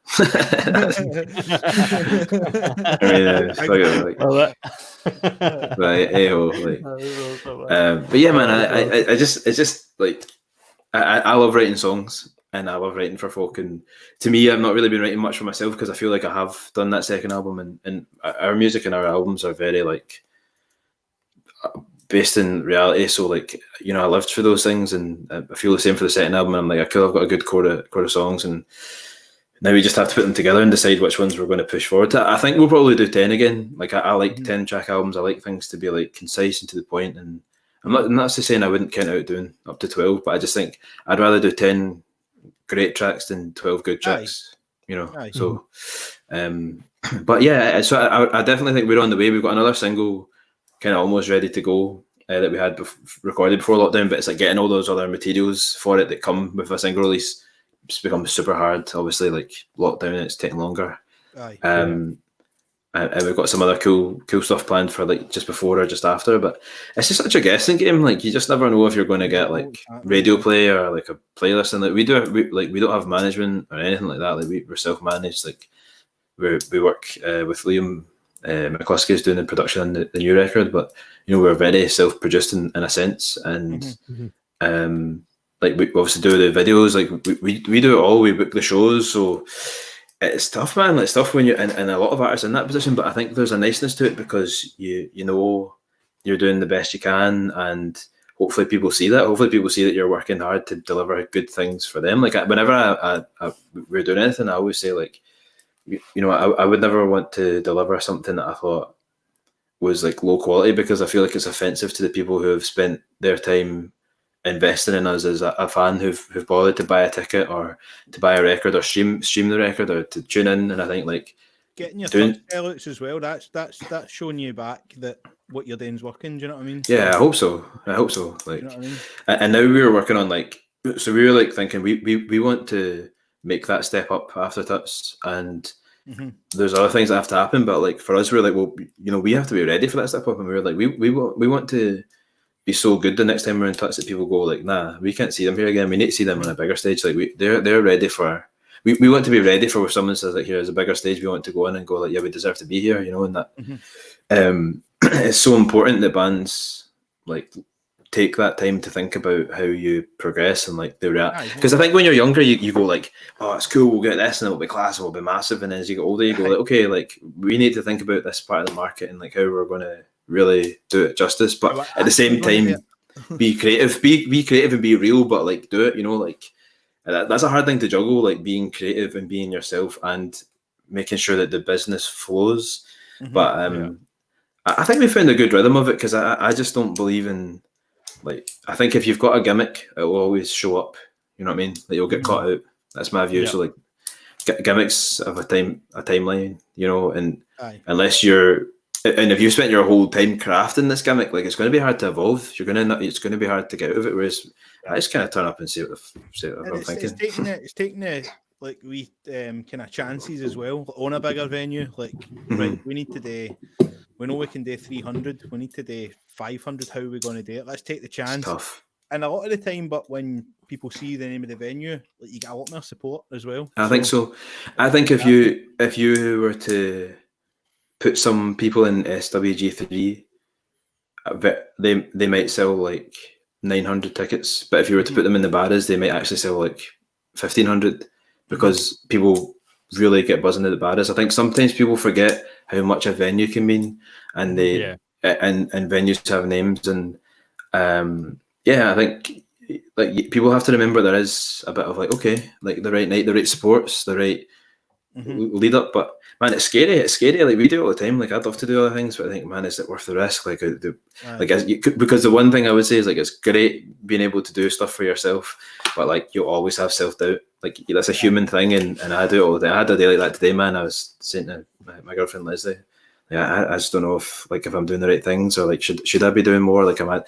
Right, hey-ho, but yeah, man, it's just like I love writing songs and I love writing for folk, and to me, I've not really been writing much for myself because I feel like I have done that second album, and our music and our albums are very like based in reality, so like, I lived for those things, and I feel the same for the second album. And I'm like, I've got a good core of songs, and now we just have to put them together and decide which ones we're going to push forward to. I think we'll probably do 10 again. Like I like 10-track albums. I like things to be like concise and to the point, and I'm not saying I wouldn't count out doing up to 12, but I just think I'd rather do 10 great tracks than 12 good tracks. So but yeah, so I definitely think we're on the way. We've got another single kind of almost ready to go that we had recorded before lockdown, but it's like getting all those other materials for it that come with a single release. It's become super hard, obviously, like lockdown, it's taking longer. And we've got some other cool stuff planned for like just before or just after, but it's just such a guessing game. Like you just never know if you're going to get like radio play or like a playlist, and like we don't have management or anything like that. Like we're self-managed. Like we work with Liam McCluskey is doing the production on the new record, but we're very self-produced in a sense, and like we obviously do the videos, like we do it all. We book the shows, so it's tough, man. It's tough when you're and a lot of artists in that position, but I think there's a niceness to it because you know you're doing the best you can, and hopefully people see that. Hopefully people see that you're working hard to deliver good things for them. Like whenever we're doing anything, I always say like, I would never want to deliver something that I thought was like low quality, because I feel like it's offensive to the people who have spent their time investing in us as a fan who've bothered to buy a ticket or to buy a record or stream the record or to tune in. And I think like getting your sellouts as well, that's showing you back that what you're doing is working. Do you know what I mean? Yeah, I hope so. Like, you know what I mean? And now we were working on like, so we were like thinking we want to make that step up after Tuts, and there's other things that have to happen, but like for us, we're like, well, we have to be ready for that step up, and we were like, we want to be so good the next time we're in Tuts that people go like, nah, we can't see them here again. We need to see them on a bigger stage. Like they're ready for. We want to be ready for when someone says like, here's a bigger stage. We want to go in and go like, yeah, we deserve to be here, and that. It's so important that bands like take that time to think about how you progress and like the react. Because I think when you're younger, you go like, oh, it's cool, we'll get this and it'll be class, it'll be massive. And then as you get older, you go like, okay, like we need to think about this part of the market and like how we're going to really do it justice. But Well, at the same actually, time, be creative, be creative and be real, but like do it, like that's a hard thing to juggle, like being creative and being yourself and making sure that the business flows. But I think we found a good rhythm of it, because I just don't believe in, like, I think if you've got a gimmick, it will always show up. You know what I mean? Like, you'll get caught out. That's my view. So like gimmicks have a timeline, and unless you're, and if you spent your whole time crafting this gimmick, like, it's going to be hard to evolve. It's going to be hard to get out of it. Whereas I just kind of turn up and see what I'm thinking. It's taking the like we kind of chances as well on a bigger venue. Like, right, we need to do. We know we can do 300. We need to do 500. How are we going to do it? Let's take the chance. It's tough. And a lot of the time, but when people see the name of the venue, like, you get a lot more support as well. I think so. I think if you were to put some people in SWG3, they might sell like 900 tickets. But if you were to put them in the barras, they might actually sell like 1,500, because people really get buzzing at the barras. I think sometimes people forget how much a venue can mean, and and venues have names, and I think like people have to remember there is a bit of like, okay, like the right night, the right supports, the right lead up. But man, it's scary. Like, we do it all the time. Like, I'd love to do other things, but I think, man, is it worth the risk? Like, because the one thing I would say is, like, it's great being able to do stuff for yourself, but like, you always have self-doubt. Like, that's a human thing, and I do it all the time. I had a day like that today, man. I was saying to my girlfriend Leslie, I just don't know if I'm doing the right things, or like should I be doing more? Like, and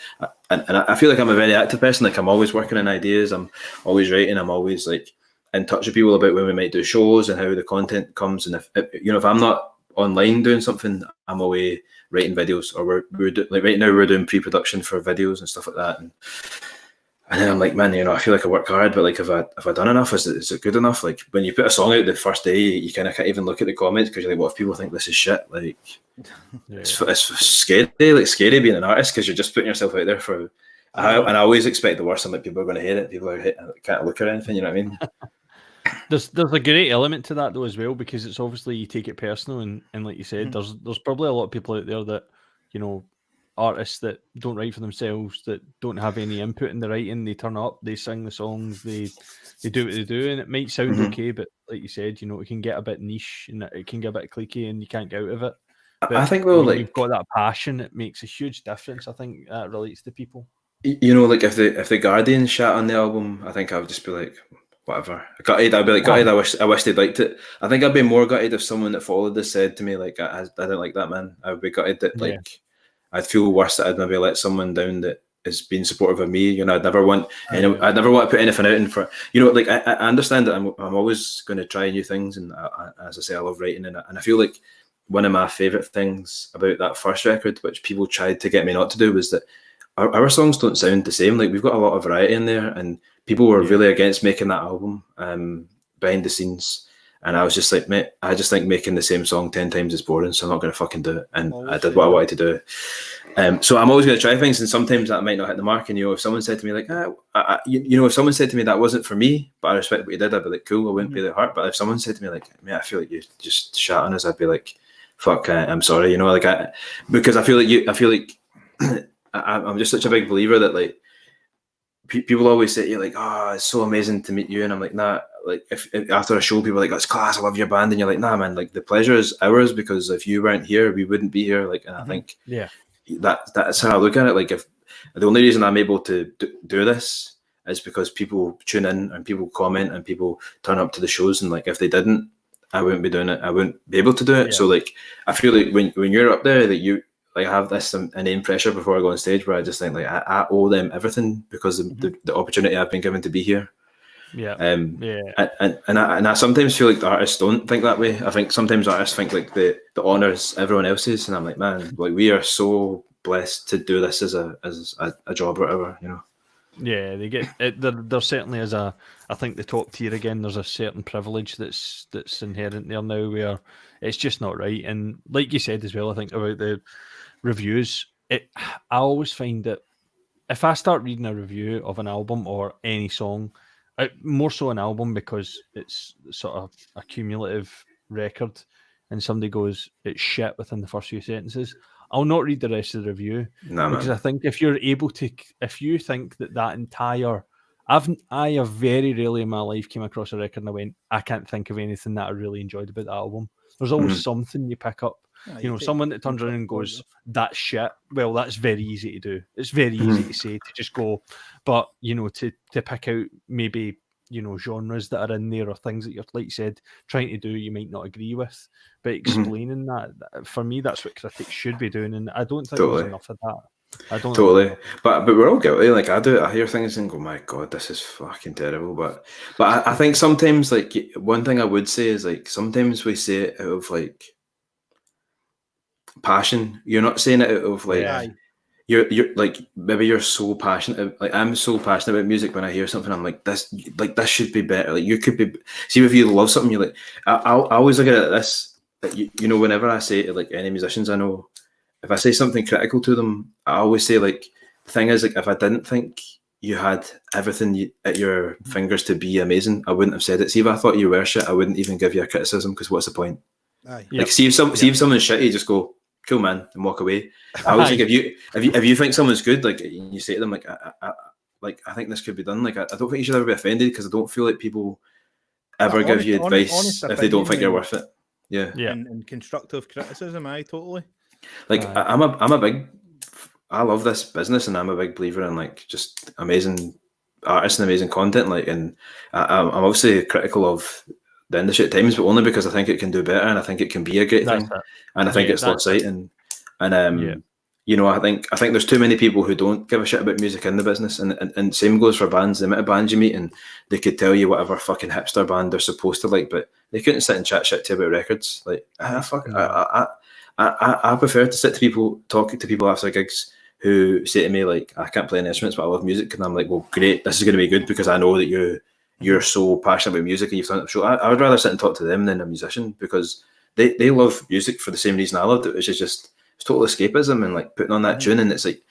I feel like I'm a very active person. Like, I'm always working on ideas. I'm always writing. I'm always like in touch with people about when we might do shows and how the content comes. And if I'm not online doing something, I'm away writing videos, or we're like right now we're doing pre-production for videos and stuff like that. And then I'm like, man, I feel like I work hard, but like, have I done enough? Is it good enough? Like, when you put a song out the first day, you kind of can't even look at the comments, because you're like, what if people think this is shit? Like, it's scary. Like, scary being an artist, because you're just putting yourself out there for. And I always expect the worst. I'm like, people are going to hate it. People are can't look at anything. You know what I mean? There's a great element to that though as well, because it's obviously you take it personal, and like you said, there's probably a lot of people out there that, artists that don't write for themselves, that don't have any input in the writing. They turn up, they sing the songs, they do what they do, and it might sound okay, but like you said, it can get a bit niche, and it can get a bit cliquey, and you can't get out of it. But I think though, like, you've got that passion, it makes a huge difference. I think that relates to people. Like, if the Guardian shat on the album, I think I would just be like, whatever. Gutted. I'd be like, gutted. I wish they'd liked it. I think I'd be more gutted if someone that followed this said to me, like, I didn't like that, man. I would be gutted that, like, I'd feel worse that I'd maybe let someone down that is being supportive of me. I'd never want to put anything out in for, like, I understand that I'm always going to try new things, and as I say, I love writing, and I feel like one of my favorite things about that first record, which people tried to get me not to do, was that our songs don't sound the same. Like, we've got a lot of variety in there, and people were really against making that album behind the scenes. And I was just like, mate, I just think making the same song 10 times is boring, so I'm not going to fucking do it. And I did what I wanted to do. So I'm always going to try things, and sometimes that might not hit the mark. And, if someone said to me, like, if someone said to me that wasn't for me, but I respect what you did, I'd be like, cool, I wouldn't be that hurt. But if someone said to me, like, mate, I feel like you just shat on us, I'd be like, fuck, I'm sorry, because I feel like I'm just such a big believer that, like, people always say, you're like, oh, it's so amazing to meet you, and I'm like, nah. Like, if after a show, people are like, that's class, I love your band, and you're like, nah, man, like, the pleasure is ours, because if you weren't here, we wouldn't be here. Like, and I think that's how I look at it. Like, if the only reason I'm able to do this is because people tune in, and people comment, and people turn up to the shows, and like, if they didn't, I wouldn't be doing it. I wouldn't be able to do it. So like, I feel like when you're up there, that you, like, I have this inane pressure before I go on stage, where I just think, like, I owe them everything, because of the opportunity I've been given to be here. And I sometimes feel like the artists don't think that way. I think sometimes artists think like the honours everyone else's, and I'm like, man, like, we are so blessed to do this as a job or whatever, Yeah, they get it. There certainly is I think the top tier again. There's a certain privilege that's inherent there now, where it's just not right. And like you said as well, I think about the reviews. I always find that if I start reading a review of an album or any song, more so an album, because it's sort of a cumulative record, and somebody goes, it's shit within the first few sentences, I'll not read the rest of the review Nah, because man. I think if you're able to, if you think that entire, I have very rarely in my life came across a record and I went, I can't think of anything that I really enjoyed about the album. There's always something you pick up. You know, someone that turns around and goes, "That's shit." Well, that's very easy to do. It's very easy to say, to just go, but you know, to pick out maybe, you know, genres that are in there or things that you're, like you said, trying to do you might not agree with, but explaining that, for me, that's what critics should be doing, and I don't think there's enough of that. I don't totally, but we're all guilty. Like I hear things and go, "My God, this is fucking terrible." But I think sometimes, like, one thing I would say is, like, sometimes we say it out of like passion. You're not saying it out of like you're like, maybe you're so passionate. Like, I'm so passionate about music. When I hear something, I'm like, this should be better. Like, you could be, see, if you love something, you're like, I always look at it this. Like, you know, whenever I say to like any musicians I know, if I say something critical to them, I always say, like, the thing is, like, if I didn't think you had everything at your fingers to be amazing, I wouldn't have said it. See, if I thought you were shit, I wouldn't even give you a criticism, because what's the point? Like, see if someone's shitty, just go, "Cool, man," and walk away. I always think if you think someone's good, like, you say to them, like, I think this could be done. Like, I don't think you should ever be offended, because I don't feel like people ever give you advice if they don't think you're worth it. Yeah. And constructive criticism, totally. Like, I love this business, and I'm a big believer in, like, just amazing artists and amazing content. Like, and I'm obviously critical of the industry at times, but only because I think it can do better, and I think it can be a great thing, and I think it's exciting. And you know, I think there's too many people who don't give a shit about music in the business, and same goes for bands. The amount of bands you meet, and they could tell you whatever fucking hipster band they're supposed to like, but they couldn't sit and chat shit to you about records. Like, I prefer to sit to people, talking to people after gigs, who say to me, like, "I can't play any instruments, but I love music," and I'm like, "Well, great, this is going to be good, because I know that you're so passionate about music and you've done it." So I would rather sit and talk to them than a musician, because they love music for the same reason I loved it, which is just, it's total escapism, and like putting on that tune. And it's like,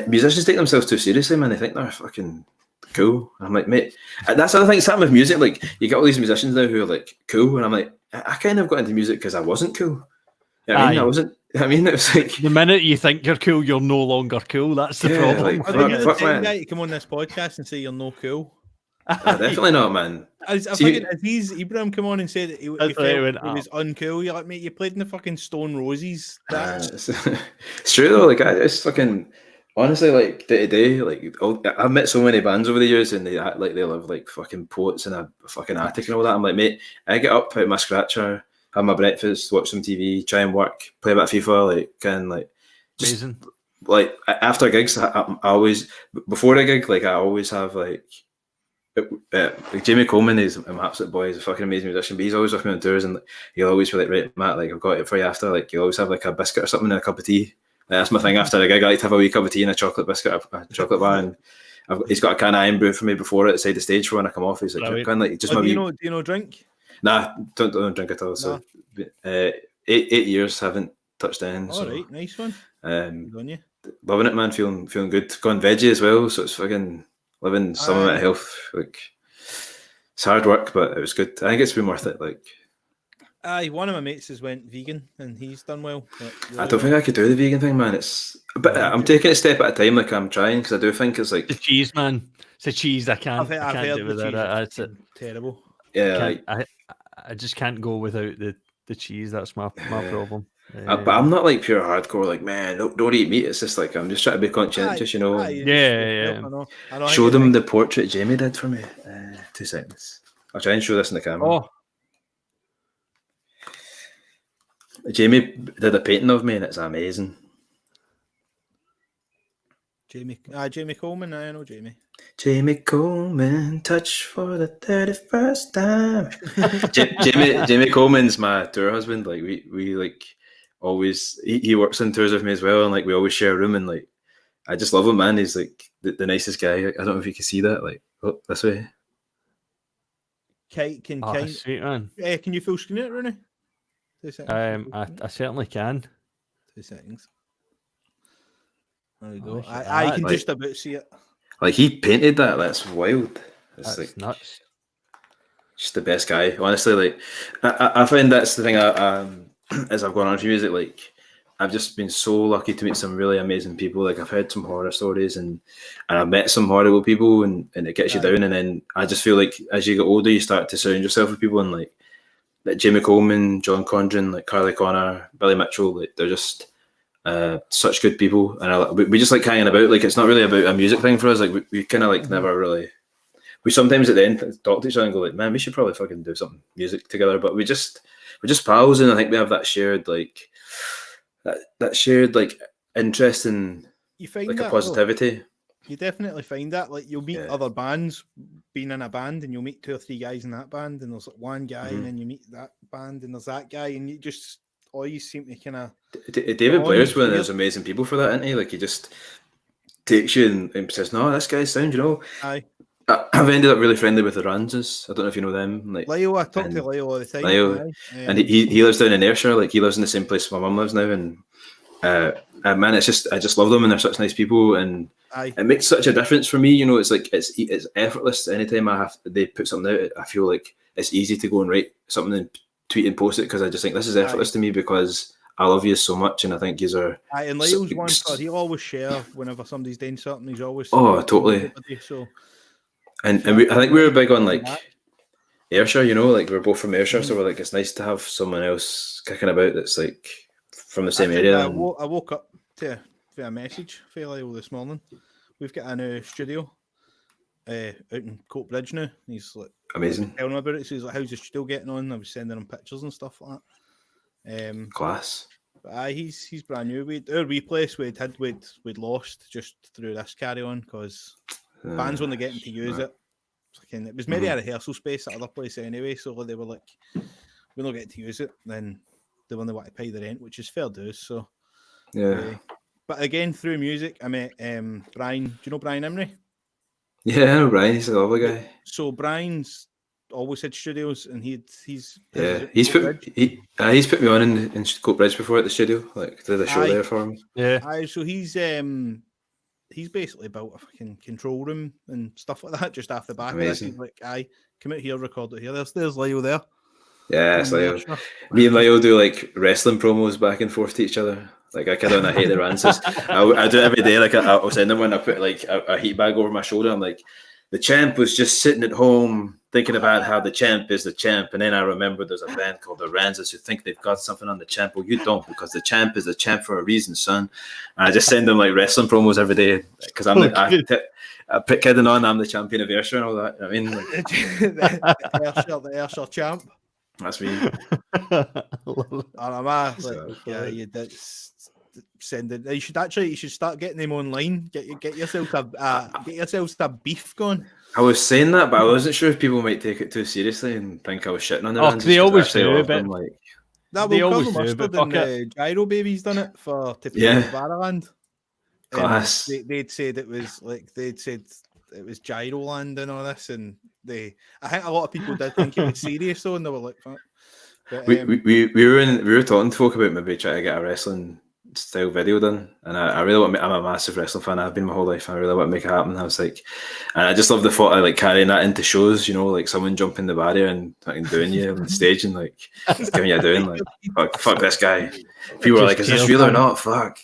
musicians take themselves too seriously, man. They think they're fucking cool. And I'm like, mate, that's the other thing. It's happening with music. Like, you get all these musicians now who are like cool, and I'm like, I kind of got into music because I wasn't cool. You know what I mean? I wasn't. I mean, it was like, the minute you think you're cool, you're no longer cool. That's the problem. Like, are you the same guy to come on this podcast and say you're no cool? Definitely not, man. I think Ibrahim come on and said that he was uncool. You're like, mate, you played in the fucking Stone Roses. It's true though. Like, I just fucking, honestly, like, day to day, like, I've met so many bands over the years, and they act like they live like fucking poets in a fucking attic and all that. I'm like, mate, I get up out of my scratcher, have my breakfast, watch some TV, try and work, play a bit of FIFA, like, kind, like, just amazing. Like, after gigs, I always, before a gig, like, I always have like Jamie Coleman is an absolute boy. He's a fucking amazing musician, but he's always with me on tours, and he'll always be like, "Right, Matt, like, I've got it for you after." Like, he'll always have like a biscuit or something and a cup of tea. Like, that's my thing after a gig. I like to have a wee cup of tea and a chocolate biscuit, a chocolate bar, and he's got a can of iron brew for me before it beside the stage for when I come off. He's like, just my do you know drink? Nah, don't drink at all. So 8 years haven't touched in. All right, nice one. Loving it, man. Feeling good. Gone veggie as well, so it's fucking living some amount of health. Like, it's hard work, but it was good. I think it's been worth it. Like, one of my mates has went vegan, and he's done well. I don't think I could do the vegan thing, man. But I'm taking it a step at a time. Like, I'm trying, because I do think it's like the cheese, man. It's a cheese. I can't do without it. It's terrible. Yeah, I just can't go without the cheese. That's my problem. But I'm not like pure hardcore. Like, man, don't eat meat. It's just like, I'm just trying to be conscientious, you know. Yeah. I know show them the portrait Jamie did for me. 2 seconds. I'll try and show this in the camera. Oh. Jamie did a painting of me, and it's amazing. Jamie Coleman. I know Jamie. Jamie Coleman, touch for the 31st time. Jamie Coleman's my tour husband. Like, we like always, he works on tours with me as well, and like, we always share a room, and like, I just love him, man. He's like the nicest guy. I don't know if you can see that. Like, oh, this way. Sweet, man. Can you full screen it, Rooney? 2 seconds. I certainly can. 2 seconds. There we go. I can just about see it. Like, he painted that. That's wild. That's like nuts. Just the best guy, honestly. Like, I find that's the thing. As I've gone on to music, like, I've just been so lucky to meet some really amazing people. Like I've heard some horror stories and I've met some horrible people and it gets you down. And then I just feel like as you get older, you start to surround yourself with people and like Jamie Coleman, John Condren, like Carly Connor, Billy Mitchell. Like they're just such good people. And we just like hanging about. Like it's not really about a music thing for us. Like we kind of like never really. We sometimes at the end talk to each other and go like, man, we should probably fucking do something music together. But we're just pals, and I think we have that shared like that shared like interest in You find like that, a positivity. You definitely find that. Like you'll meet other bands being in a band, and you'll meet 2 or 3 guys in that band, and there's like one guy, and then you meet that band, and there's that guy, and you just always seem to kind of. David Blair's one of those amazing people for that, isn't he? Like he just takes you and says, "No, this guy's sound," you know. Aye. I've ended up really friendly with the Ranzas. I don't know if you know them. Like Leo, I talk to Leo all the time. Leo, and he lives down in Ayrshire. Like he lives in the same place my mum lives now, and man, I just love them, and they're such nice people, and it makes such a difference for me. You know, it's like it's effortless. Anytime they put something out, I feel like it's easy to go and write something and tweet and post it because I just think this is effortless to me because I love you so much, and I think you are. And Leo's one, he'll always share whenever somebody's doing something. He's always totally. So. And I think we were big on like Ayrshire, you know, like we're both from Ayrshire, so we're like it's nice to have someone else kicking about that's like from the same area. I woke up to a message for Leo this morning. We've got a new studio out in Coatbridge now. He's like amazing. Telling me about it. So he's like, "How's the studio getting on?" I was sending him pictures and stuff like that. Class. But he's brand new. Our replace we'd lost just through this carry on because. Bands when they're getting to use it. It was maybe a rehearsal space at other place anyway, so they were like, we're not getting to use it, then they only want to pay the rent, which is fair dues. So but again, through music, I met Brian. Do you know Brian Imrie? Yeah, I know Brian. He's a lovely guy. So Brian's always had studios, and he's put me on in Coatbridge before at the studio, like did a show there for him. Yeah. So he's basically built a fucking control room and stuff like that just off the back of it. He's like, come out here, record it here. There's Leo there. Yeah, it's Leo. Me and Leo do like wrestling promos back and forth to each other. Like I kid on, I hate the Rances. I do it every day. Like I'll send them when I put like a heat bag over my shoulder. I'm like, the champ was just sitting at home thinking about how the champ is the champ. And then I remember there's a band called the Rances who think they've got something on the champ. Well, you don't, because the champ is the champ for a reason, son. And I just send them like wrestling promos every day because I'm I put kidding on, I'm the champion of Ayrshire and all that. I mean, like, the Ayrshire champ. That's me. You did send it. You should start getting them online. Get yourself a beef going. I was saying that, but I wasn't sure if people might take it too seriously and think I was shitting on the Rances. They always do, but they always do. But Gyro Baby's done it for Varaland. Class. They'd said it was Gyro Land and all this, and I think a lot of people did think it was serious though, and they were like, fuck. But, we were talking to folk about maybe trying to get a wrestling style video done, and I really want to. I'm a massive wrestling fan. I've been my whole life. I really want to make it happen. I was like, and I just love the thought of like carrying that into shows. You know, like someone jumping the barrier and fucking doing you on stage and like giving you doing like fuck this guy. People are like, is this real or not? Fuck.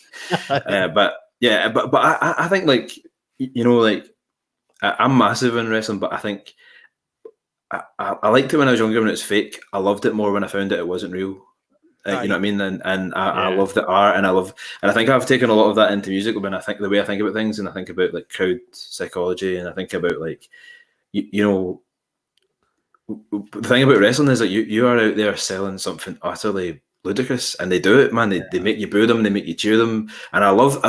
But I think like you know like I'm massive in wrestling, but I think I liked it when I was younger when it was fake. I loved it more when I found out it wasn't real. You know what I mean? And I love the art, and I think I've taken a lot of that into music when I think the way I think about things, and I think about like crowd psychology, and I think about like you know the thing about wrestling is that you are out there selling something utterly ludicrous, and they do it, man. They make you boo them, they make you cheer them, and I love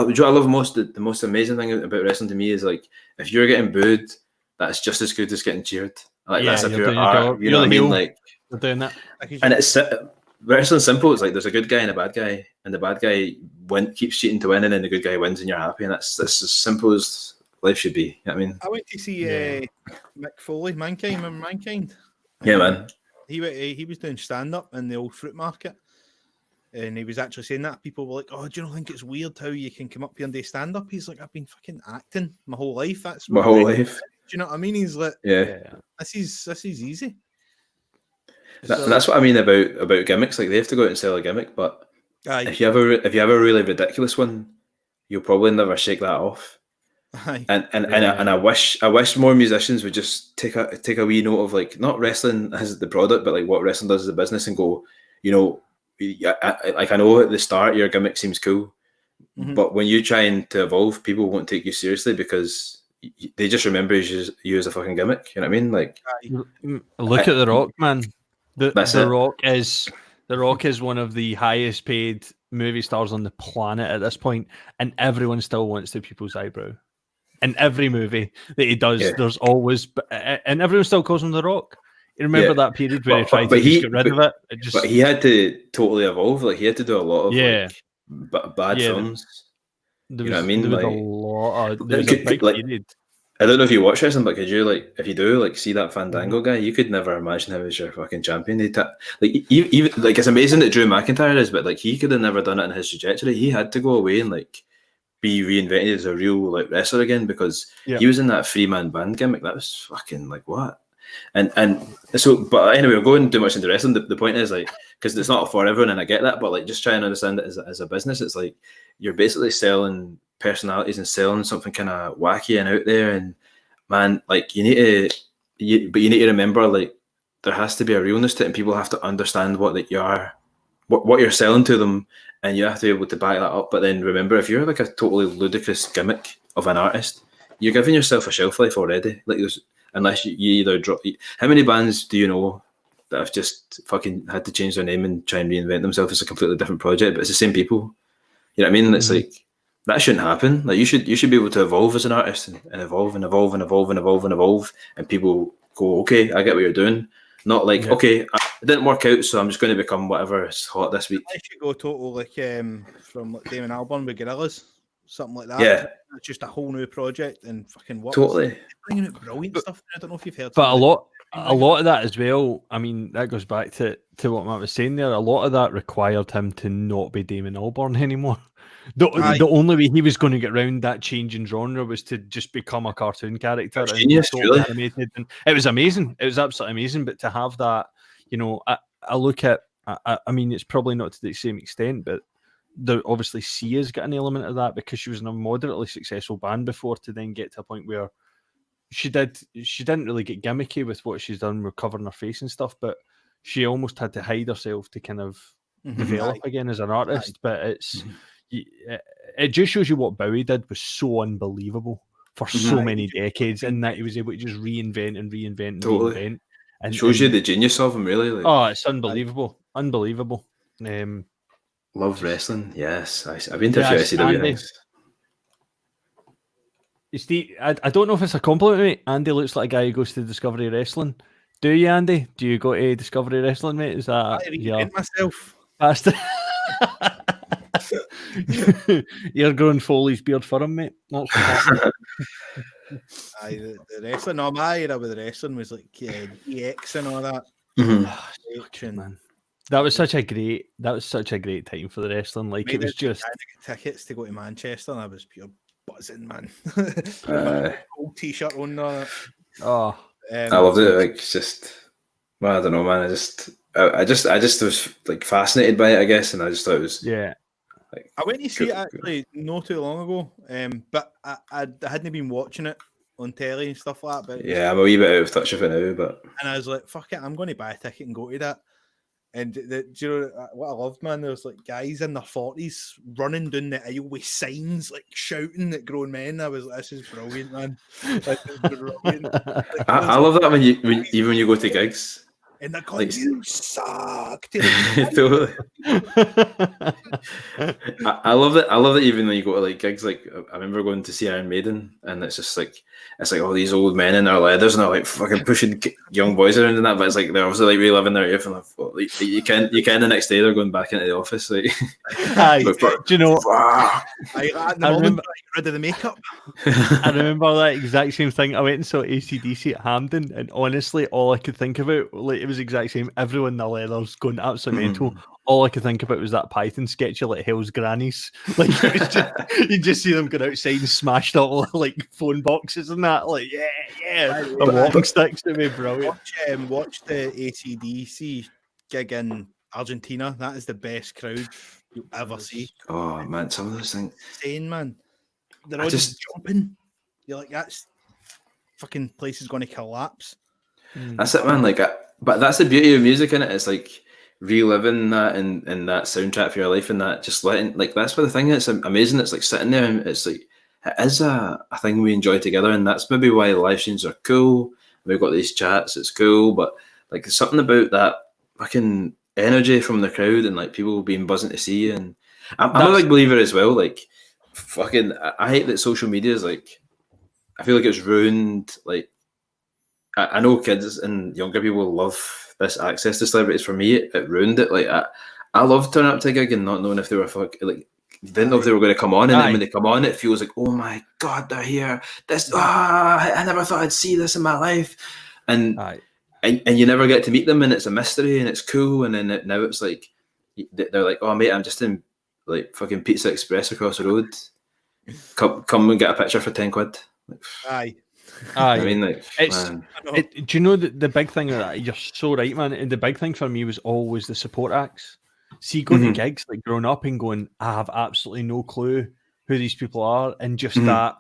most. The most amazing thing about wrestling to me is like if you're getting booed, that's just as good as getting cheered. Like that's a pure art. You know what I mean? Like they're doing that, and it's. Wrestling's simple. It's like there's a good guy and a bad guy, and the bad guy keeps cheating to win, and then the good guy wins, and you're happy. And that's as simple as life should be. You know what I mean, I went to see Mick Foley, Mankind. Remember Mankind? Yeah, man. He was doing stand up in the old fruit market, and he was actually saying that people were like, "Oh, do you not think it's weird how you can come up here and do stand up?" He's like, "I've been fucking acting my whole life. That's my whole life." Do you know what I mean? He's like, "Yeah, this is easy." That's what I mean about gimmicks. Like they have to go out and sell a gimmick, but Aye. if you have a really ridiculous one, you'll probably never shake that off. Aye. And I wish more musicians would just take a wee note of like not wrestling as the product, but like what wrestling does as a business, and go, you know, I know at the start your gimmick seems cool, but when you're trying to evolve, people won't take you seriously because they just remember you as a fucking gimmick. You know what I mean? Like, look at The Rock, man. The Rock is one of the highest paid movie stars on the planet at this point, and everyone still wants the people's eyebrow. In every movie that he does, there's always, and everyone still calls him The Rock. You remember that period where he tried to just get rid of it? But he had to totally evolve. Like he had to do a lot of bad films. You know what I mean? There was a big period. I don't know if you watch wrestling, but could you, like, if you do, like, see that Fandango guy, you could never imagine him as your fucking champion. Even like, it's amazing that Drew McIntyre is, but like, he could have never done it in his trajectory. He had to go away and like be reinvented as a real like wrestler again because he was in that 3-man band gimmick. That was fucking like what? And so, but anyway, we're going too much into wrestling. The point is like, because it's not for everyone, and I get that, but like, just try and understand it as a business. It's like you're basically selling personalities and selling something kind of wacky and out there, and man, like you need to remember, like, there has to be a realness to it, and people have to understand what you're selling to them, and you have to be able to back that up. But then remember, if you're like a totally ludicrous gimmick of an artist, you're giving yourself a shelf life already. Like, unless you either drop. How many bands do you know that have just fucking had to change their name and try and reinvent themselves as a completely different project, but it's the same people? You know what I mean? It's like, that shouldn't happen. Like, you should be able to evolve as an artist and evolve and evolve and evolve and evolve and evolve, and people go, okay, I get what you're doing. Not like, okay, it didn't work out, so I'm just going to become whatever is hot this week. I should go total like from like Damon Albarn with Gorillaz, something like that. Yeah, it's just a whole new project and fucking what? Totally bringing out brilliant stuff. I don't know if you've heard. But a lot of that as well. I mean, that goes back to what Matt was saying there. A lot of that required him to not be Damon Albarn anymore. The only way he was going to get around that change in genre was to just become a cartoon character. Genius, really. Animated. And it was amazing. It was absolutely amazing. But to have that, you know, I look at, I mean, it's probably not to the same extent, but obviously Sia's got an element of that because she was in a moderately successful band before to then get to a point where she didn't really get gimmicky with what she's done with covering her face and stuff, but she almost had to hide herself to kind of develop again as an artist. But it's... it just shows you what Bowie did was so unbelievable for so many decades, and that he was able to just reinvent and reinvent. And shows you the genius of him, really. Like, oh, it's unbelievable. Love wrestling, yes. I've been to a few SCW things. I don't know if it's a compliment, mate. Andy looks like a guy who goes to Discovery Wrestling. Do you, Andy? Do you go to Discovery Wrestling, mate? Is that I reinvent myself? You're growing Foley's beard for him, mate. That's the wrestling. No, my era with the wrestling was like DX and all that. Man. That was such a great time for the wrestling. Like, it was just tickets to go to Manchester, and I was pure buzzing, man. Old t-shirt on that. Oh, I loved it. Like, it's just, well, I don't know, man. I just was like fascinated by it, I guess, and I just thought it was Like, I went to see it actually not too long ago, but I hadn't been watching it on telly and stuff like that. But yeah, I'm a wee bit out of touch with it now. But and I was like, fuck it, I'm going to buy a ticket and go to that. And do you know what I loved, man? There was like guys in their 40s running down the aisle with signs, like shouting at grown men. I was like, this is brilliant, man. This is brilliant. Like, I love that when you go to gigs. And they're going, like, you suck. Totally. I love that. I love that even when you go to like gigs, like I remember going to see Iron Maiden, and it's just like all these old men in their leathers and they're like fucking pushing young boys around and that. But it's like they're also like reliving their youth, and like you can the next day they're going back into the office. Like, do you know? I remember rid of the makeup. I remember that exact same thing. I went and saw AC/DC at Hampden, and honestly, all I could think about, like, it was the exact same. Everyone in the leathers going absolutely mental. All I could think about was that Python sketch of like Hell's Grannies. Like, it was just, you just see them going outside and smashed up like phone boxes and that. Like, the walking sticks. It'd be brilliant. Watch the AC/DC gig in Argentina. That is the best crowd you'll ever see. Oh man, some of those things. Insane, man. They're I all just- just jumping. You're like, that's fucking place is going to collapse. That's it, man. Like, but that's the beauty of music, in it. It's like reliving that and that soundtrack for your life, and that just letting, like, that's what the thing is. It's amazing. It's like sitting there, and it's like it is a thing we enjoy together, and that's maybe why the live streams are cool. We've got these chats. It's cool, but like there's something about that fucking energy from the crowd and like people being buzzing to see you. And I'm a big believer as well. Like, fucking, I hate that social media is like. I feel like it's ruined. Like, I know kids and younger people love this access to celebrities. For me, it ruined it. Like, I love turning up to a gig and not knowing if they were didn't know if they were going to come on, and then when they come on, it feels like, oh my god, they're here. I never thought I'd see this in my life, and you never get to meet them, and it's a mystery, and it's cool, and then now it's like they're like, oh mate, I'm just in like fucking Pizza Express across the road. Come and get a picture for 10 quid. Aye. I mean, like, do you know the big thing of that? You're so right, man. And the big thing for me was always the support acts. See, going to gigs, like growing up and going, I have absolutely no clue who these people are, and just that,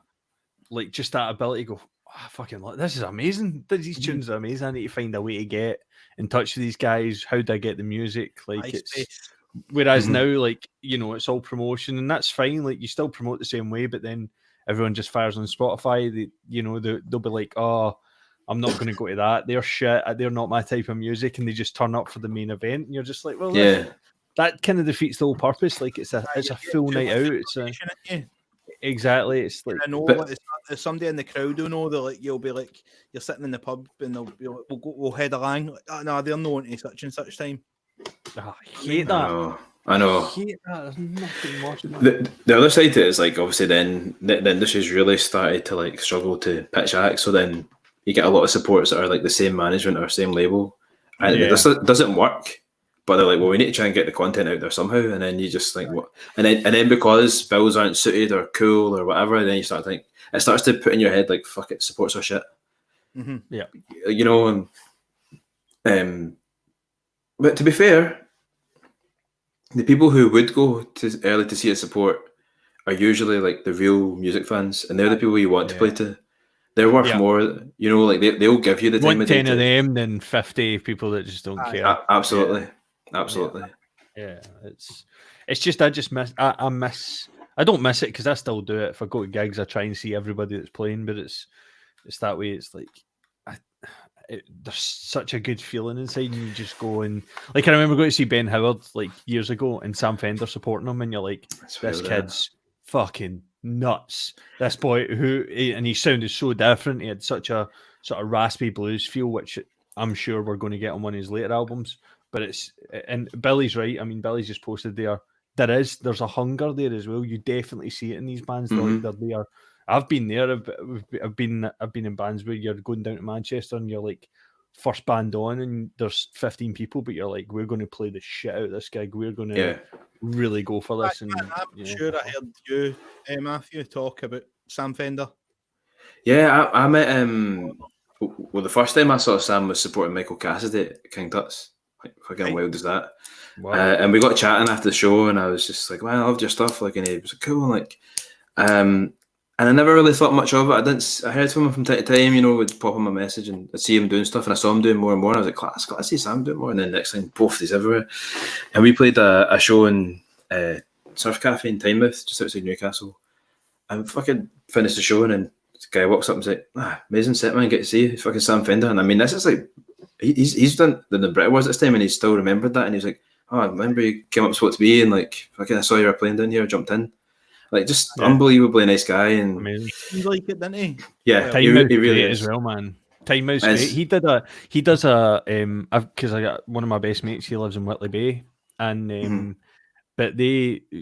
like, just that ability to go, oh, fucking, this is amazing. These tunes are amazing. I need to find a way to get in touch with these guys. How do I get the music? Like, it's whereas now, like, you know, it's all promotion, and that's fine. Like, you still promote the same way, but then everyone just fires on Spotify. They'll be like, oh, I'm not going to go to that. They're shit. They're not my type of music, and they just turn up for the main event. And you're just like, well, that kind of defeats the whole purpose. Like, it's a full night out. It's exactly. It's like, I know there's somebody in the crowd who know that, like, you'll be like, you're sitting in the pub and they'll be like, we'll head along. Like, oh, no, they're not to such and such time. I hate that. I know. I hate that. There's nothing worse than that. The other side to it is, like, obviously then the industry's really started to like struggle to pitch acts, so then you get a lot of supports that are like the same management or same label, and it doesn't work. But they're like, well, we need to try and get the content out there somehow, and then you just think, what? And then because bills aren't suited or cool or whatever, then you start to think, it starts to put in your head like, fuck it, supports are shit. Yeah, you know. But to be fair, the people who would go to early to see a support are usually like the real music fans, and they're the people you want to play to. They're worth more, you know. Like they'll give you the time of day. 10 of them than 50 people that just don't care. Absolutely. Yeah, it's just I don't miss it because I still do it. If I go to gigs, I try and see everybody that's playing, but it's that way. It's like there's such a good feeling inside, and you just go and, like, I remember going to see Ben Howard like years ago and Sam Fender supporting him, and you're like, this kid's fucking nuts. This boy and he sounded so different. He had such a sort of raspy blues feel, which I'm sure we're going to get on one of his later albums. But and Billy's right. I mean, Billy's just posted there's a hunger there as well. You definitely see it in these bands. They're there. I've been there. I've been in bands where you're going down to Manchester and you're like first band on, and there's 15 people, but you're like, we're going to play the shit out of this gig. We're going to really go for this. And I'm sure I heard you, Matthew, talk about Sam Fender. Yeah, I met well, the first time I saw Sam was supporting Michael Cassidy at King Tut's. Like, fucking wild as that. Wow. And we got chatting after the show, and I was just like, man, I loved your stuff. Like, and he was cool. Like, and I never really thought much of it. I heard from him from time to time, you know, would pop him a message, and I'd see him doing stuff, and I saw him doing more and more. And I was like, class, I see Sam doing more. And then next thing, poof, he's everywhere. And we played a show in Surf Cafe in Tynemouth, just outside Newcastle. And fucking finished the show, and then this guy walks up and says, amazing set, man, get to see you. Fucking Sam Fender. And I mean, this is like, he's done the Brit Awards this time, and he still remembered that, and he was like, oh, I remember you came up supposed to be, and like, fucking, I saw you were playing down here, I jumped in. Like, just unbelievably nice guy, and amazing. He liked it, didn't he? Yeah, he really is as well, man. Tynemouth's great. He does a because I got one of my best mates. He lives in Whitley Bay, and but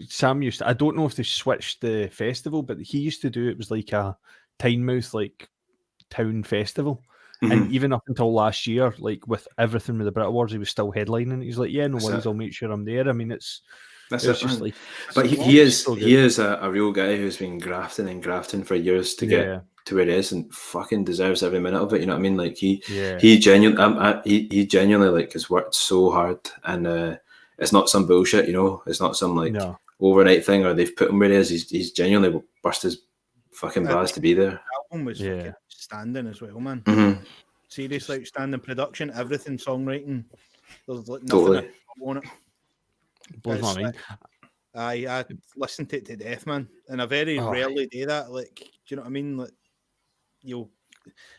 Sam used to, I don't know if they switched the festival, but he used to do, it was like a Tynemouth like town festival. And even up until last year, like with everything with the Brit Awards, he was still headlining. He's like, yeah, no worries, I'll make sure I'm there. I mean, it's just like, but he is a real guy who's been grafting for years to get to where he is, and fucking deserves every minute of it. You know what I mean? Like he genuinely like has worked so hard, and it's not some bullshit, you know. It's not some like No. overnight thing, or they've put him where he is. He's genuinely burst his fucking balls to be there. The album was fucking outstanding as well, man. Mm-hmm. Seriously outstanding production, everything, songwriting. There's like nothing Totally. on it. Blows my mind. I listened to it to death, man, and I very rarely do that. Like, do you know what I mean? Like, you'll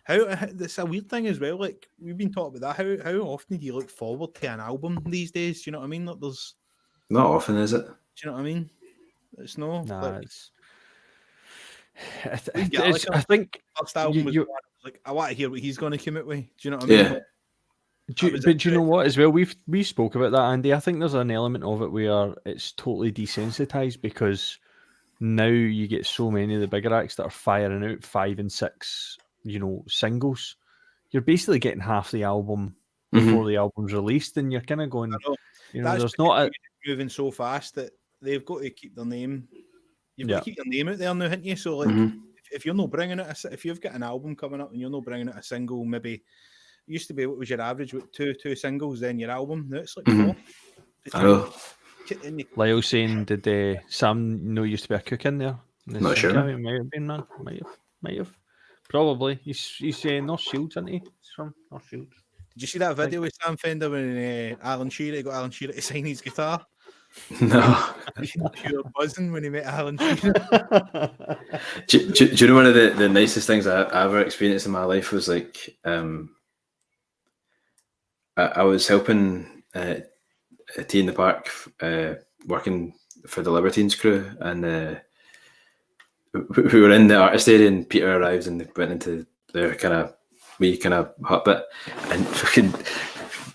how that's a weird thing as well. Like, we've been talking about that. How often do you look forward to an album these days? Do you know what I mean? Like, there's Not often, is it? do you know what I mean? It's no. Nah, like, it's I think first album was you, one, I was like, I want to hear what he's going to come out with. Do you know what I mean? Yeah. Like, but do you know what as well? We spoke about that, Andy. I think there's an element of it where it's totally desensitized because now you get so many of the bigger acts that are firing out 5 and 6, singles. You're basically getting half the album before the album's released, and you're kind of going, there's not moving so fast that they've got to keep their name. You've got to keep their name out there now, haven't you? So like, if you're not bringing it, if you've got an album coming up and you're not bringing it a single, maybe. Used to be what was your average with two singles, then your album. Now it's like 4. I know. Lyle saying, did Sam know used to be a cook in there? Not sure. It might have been, man. Might have. Probably. He's saying North Shields, isn't he? He's from North Shields. Did you see that video with Sam Fender when Alan Shearer got Alan Shearer to sign his guitar? No. Pure buzzing when he met Alan Shearer. do you know one of the nicest things I ever experienced in my life was like I was helping Tea in the Park, working for the Libertines crew, and we were in the artist area, and Peter arrived and went into their kind of hut bit, and fucking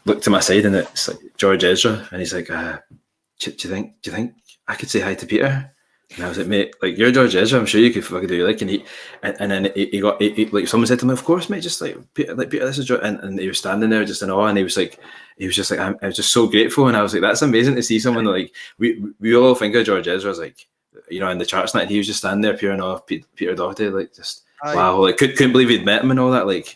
looked to my side, and it's like George Ezra, and he's like, do you think I could say hi to Peter? And I was like, mate, like, you're George Ezra, I'm sure you could fucking do it. Like, and then he got like, someone said to him, of course, mate, just like Peter, this is George. And he was standing there just in awe, and he was just like, I was just so grateful. And I was like, that's amazing to see someone like, we all think of George Ezra as like, in the charts night, he was just standing there pure in awe of Peter Doherty, like, just, wow, like, couldn't believe he'd met him and all that, like,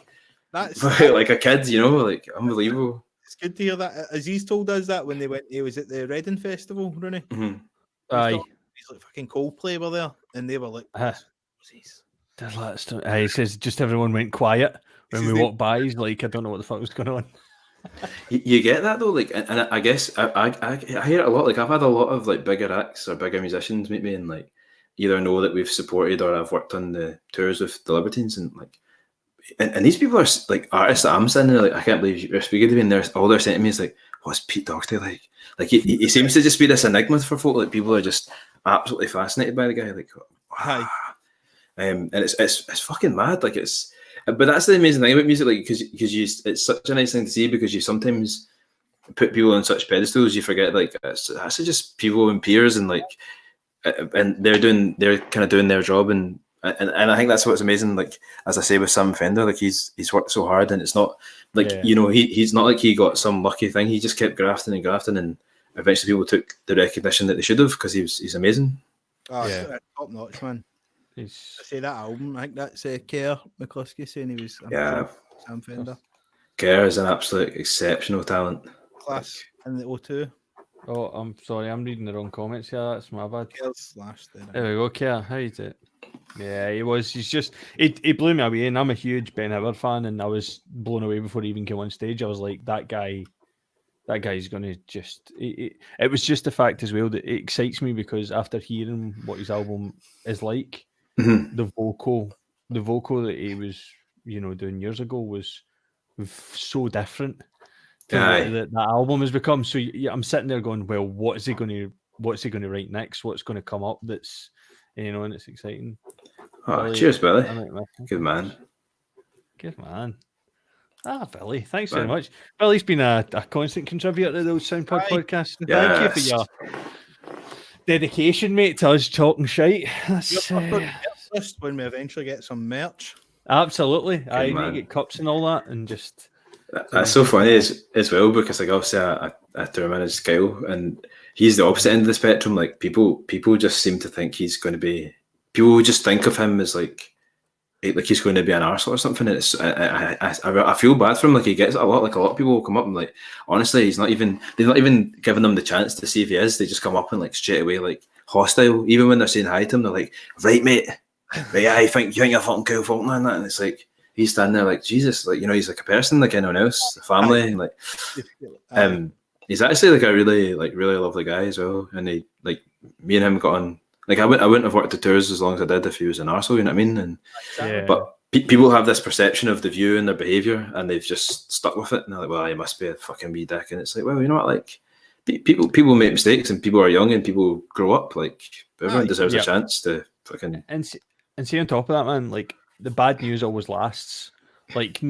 that's like a kid, like, unbelievable. It's good to hear that. Aziz told us that when he was at the Reading Festival, Rooney. Aye. He's like, fucking Coldplay were there, and they were like, he says just everyone went quiet when we walked by. He's like, I don't know what the fuck was going on. You get that though, like, and I guess I hear it a lot. Like, I've had a lot of like bigger acts or bigger musicians meet me and like either know that we've supported or I've worked on the tours with the Libertines, and like, and these people are like artists that I'm sitting there like, I can't believe you're speaking to me, and all they're saying to me is like, what's Pete Doherty like? Like, he seems to just be this enigma for folk. Like, people are just absolutely fascinated by the guy. Like, wow. And it's fucking mad. Like, but that's the amazing thing about music. Like, because it's such a nice thing to see, because you sometimes put people on such pedestals, you forget like that's just people and peers, and like, and they're kind of doing their job, and I think that's what's amazing. Like, as I say with Sam Fender, like he's worked so hard, and it's not like he's not like he got some lucky thing. He just kept grafting, and eventually people took the recognition that they should have, because he's amazing. Oh, yeah, top notch, man. I say that album. I think that's Kerr McCluskey saying he was. Sam Fender. Kerr is an absolute exceptional talent. Class in the O2. Oh, I'm sorry, I'm reading the wrong comments here. That's my bad. Kerr's last there. There we go, Kerr. How you doing? Yeah, he was. He's just. He blew me away, and I'm a huge Ben Howard fan, and I was blown away before he even came on stage. I was like, that guy's going to just... It was just the fact as well that it excites me, because after hearing what his album is like, the vocal that he was, doing years ago was so different to what that album has become. So I'm sitting there going, well, what's he going to write next? What's going to come up that's, and it's exciting. Oh, Billy, cheers, Billy. Good man. Good man. Billy, thanks very much. Billy's been a constant contributor to those Soundpod podcasts. Thank you for your dedication, mate, to us talking shite. That's when we eventually get some merch. Absolutely. I need to get cups and all that, and just... That's so funny as well, because like obviously I tour manage Kyle, and he's the opposite end of the spectrum. Like, people just seem to think he's going to be... People just think of him as like like he's going to be an arsehole or something. And it's I feel bad for him. Like he gets it a lot. Like a lot of people will come up and like, honestly, they're not even giving him the chance to see if he is. They just come up and like straight away like hostile. Even when they're saying hi to him, they're like, right, mate, right, yeah, you think you're fucking cool, Fulton, and that. And it's like he's standing there like Jesus, like he's like a person like anyone else, a family, and like he's actually like a really lovely guy as well. And he like me and him got on. Like I wouldn't have worked the tours as long as I did if he was an arsehole, you know what I mean? And but people have this perception of the View and their behaviour, and they've just stuck with it. And they're like, well, he must be a fucking wee dick. And it's like, well, you know what? Like people make mistakes, and people are young, and people grow up. Like everyone deserves a chance to fucking. And see on top of that, man, like the bad news always lasts. Like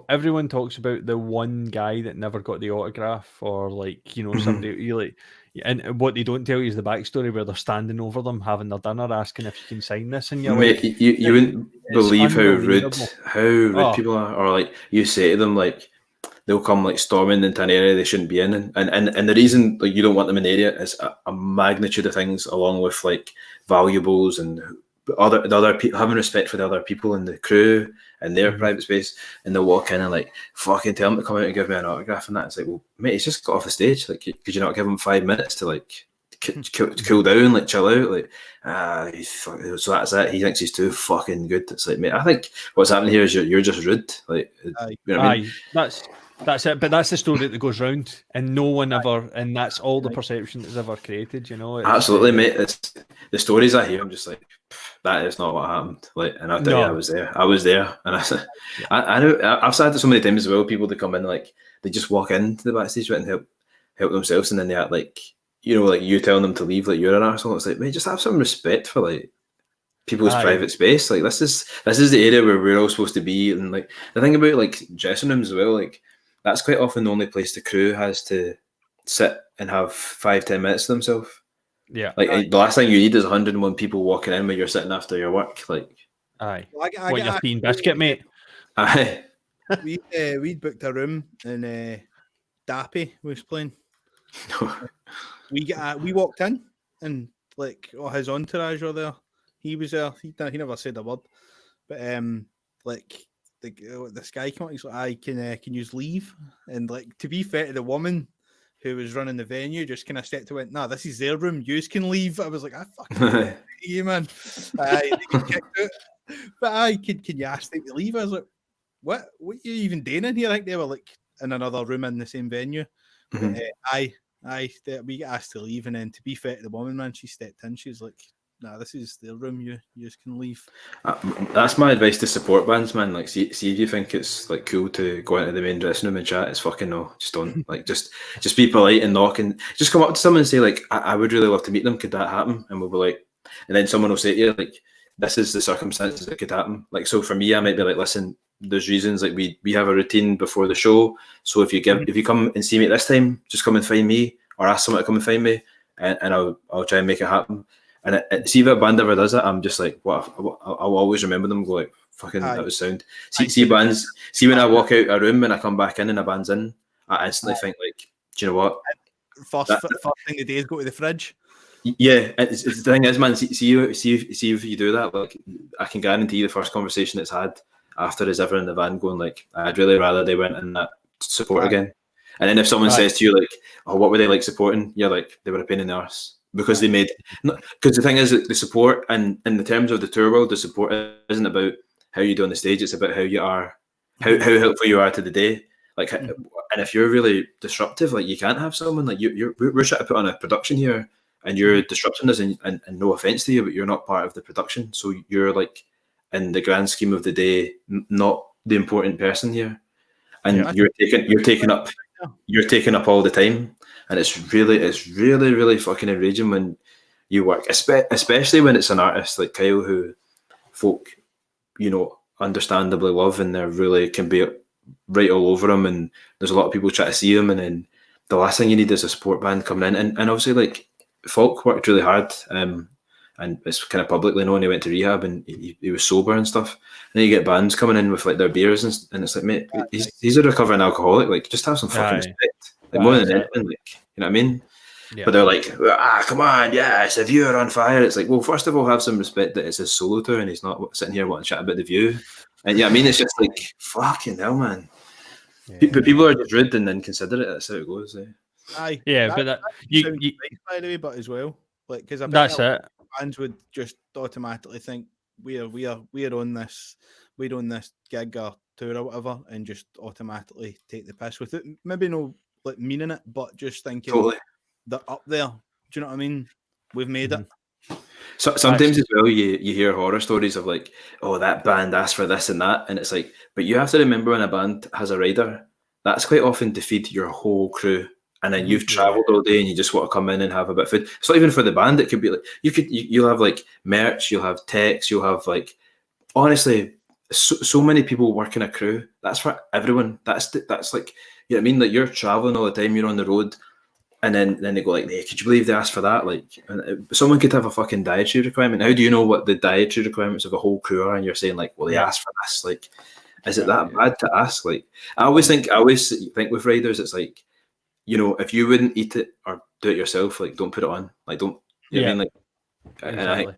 everyone talks about the one guy that never got the autograph, or like somebody like. And what they don't tell you is the backstory where they're standing over them having their dinner, asking if you can sign this, and you're mate, like, you wouldn't believe how rude people are. Or like you say to them, like they'll come like storming into an area they shouldn't be in, and the reason like you don't want them in the area is a magnitude of things, along with like valuables and the other people, having respect for the other people in the crew and their private space, and they'll walk in and like fucking tell them to come out and give me an autograph and that. It's like, well, mate, he's just got off the stage. Like, could you not give him 5 minutes to like cool down, like chill out? Like, so that's it. He thinks he's too fucking good. It's like, mate, I think what's happening here is you're just rude. Like, you know what I mean? That's it. But that's the story that goes round, and no one ever, and that's all the perception that's ever created. Absolutely, mate. It's the stories I hear. I'm just like, that is not what happened. Like, and I'll tell you, I was there, and I know I've said it so many times as well. People that come in, like, they just walk into the backstage and help themselves, and then they act like, like you telling them to leave, like you're an arsehole. It's like, mate, just have some respect for like people's private space. Like this is the area where we're all supposed to be. And like the thing about like dressing rooms as well, like that's quite often the only place the crew has to sit and have 5-10 minutes to themselves. Yeah. Like the last thing you need is 101 people walking in when you're sitting after your work. Like, aye. Well, what, your bean biscuit, mate? Aye. We'd booked a room and Dappy was playing. We walked in and like his entourage were there. He was there. He never said a word. But like this guy came up. He's like, can you leave? And like, to be fair to the woman who was running the venue, just kind of stepped and went, "Nah, this is their room. You can leave." I was like, "I fucking you, man." But can you ask them to leave? I was like, "What are you even doing in here?" I think they were like in another room in the same venue. Mm-hmm. We got asked to leave, and then to be fair to the woman, man, she stepped in. She's like, "Nah, this is their room. You just can leave." That's my advice to support bands, man. Like, see if you think it's like cool to go into the main dressing room and chat. It's fucking no, just don't. Like, just be polite and knock, and just come up to someone and say like, I would really love to meet them. Could that happen? And we'll be like, and then someone will say to you like, this is the circumstances that could happen. Like, so for me, I might be like, listen, there's reasons. Like, we have a routine before the show. So if you come and see me at this time, just come and find me, or ask someone to come and find me, and I'll try and make it happen. And see if a band ever does it, I'm just like, I'll always remember them. Go like, fucking, that was sound. See bands. See when I walk out a room and I come back in and a band's in, I instantly think like, do you know what? First thing of the day is go to the fridge. Yeah, it's the thing is, man. See if you do that. Like, I can guarantee the first conversation that's had after is ever in the van going like, I'd really rather they went in that support again. And then if someone says to you like, oh, what were they like supporting? You're like, they were a pain in the arse. Because because the thing is that the support, and in the terms of the tour world, the support isn't about how you do on the stage. It's about how you are, how helpful you are to the day. Like, and if you're really disruptive, like you can't have someone like we're trying to put on a production here, and you're disrupting us, and no offense to you, but you're not part of the production. So you're like, in the grand scheme of the day, not the important person here, and you're taking up all the time. And it's really fucking enraging when you work, especially when it's an artist like Kyle, who folk, understandably love, and they really can be right all over him. And there's a lot of people try to see him, and then the last thing you need is a support band coming in. And obviously, like, Falk worked really hard, and it's kind of publicly known he went to rehab and he was sober and stuff. And then you get bands coming in with like their beers, and it's like, mate, he's a recovering alcoholic. Like, just have some fucking respect. Like, more than anything, like, you know what I mean? But they're like, come on, yes, The View are on fire. It's like, well, first of all, have some respect that it's his solo tour and he's not sitting here wanting to chat about The View. And yeah, I mean, it's just like, fucking hell, man. But people are just rude and inconsiderate. That's how it goes. Aye. But that you nice, by the way, but as well, like, because that's it. Fans would just automatically think we're on this gig or tour or whatever, and just automatically take the piss with it. Maybe no like meaning it, but just thinking Totally. they're up there. Do you know what I mean? We've made it. So sometimes as well, you hear horror stories of like, oh, that band asked for this and that, and it's like, but you have to remember when a band has a rider, that's quite often to feed your whole crew. And then you've travelled all day and you just want to come in and have a bit of food. It's not even for the band. It could be like you'll have like merch, you'll have techs, you'll have like, honestly, so many people working a crew. That's for everyone. That's like, you know what I mean? Like, you're travelling all the time, you're on the road, and then they go like, hey, could you believe they asked for that? Like, someone could have a fucking dietary requirement. How do you know what the dietary requirements of a whole crew are? And you're saying like, well, they asked for this. Like, is it that bad to ask? Like, I always think with riders, it's like, you know, if you wouldn't eat it or do it yourself, like, don't put it on. Like, don't, you know what I mean? Like, exactly. And I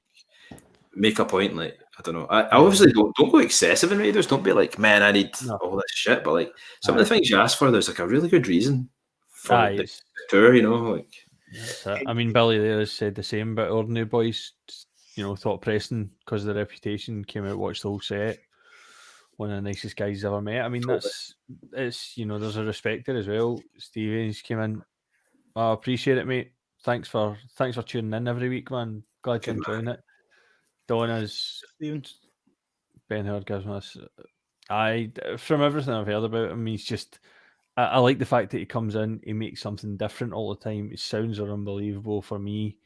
make a point, like, I don't know. I obviously don't go excessive in raiders. Don't be like, man, I need all this shit. But like, some of the things you ask for, there's like a really good reason for the tour, you know. Like, I mean, Billy there has said the same about Ordinary Boys. You know, thought Preston, because of their reputation, came out, watched the whole set. One of the nicest guys he's ever met. I mean, it's you know, there's a respect there as well. Stevens came in. I appreciate it, mate. Thanks for tuning in every week, man. Glad you're enjoying it. Donna's Stevens. Ben Howard gives us. From everything I've heard about him, he's just. I like the fact that he comes in, he makes something different all the time. His sounds are unbelievable for me.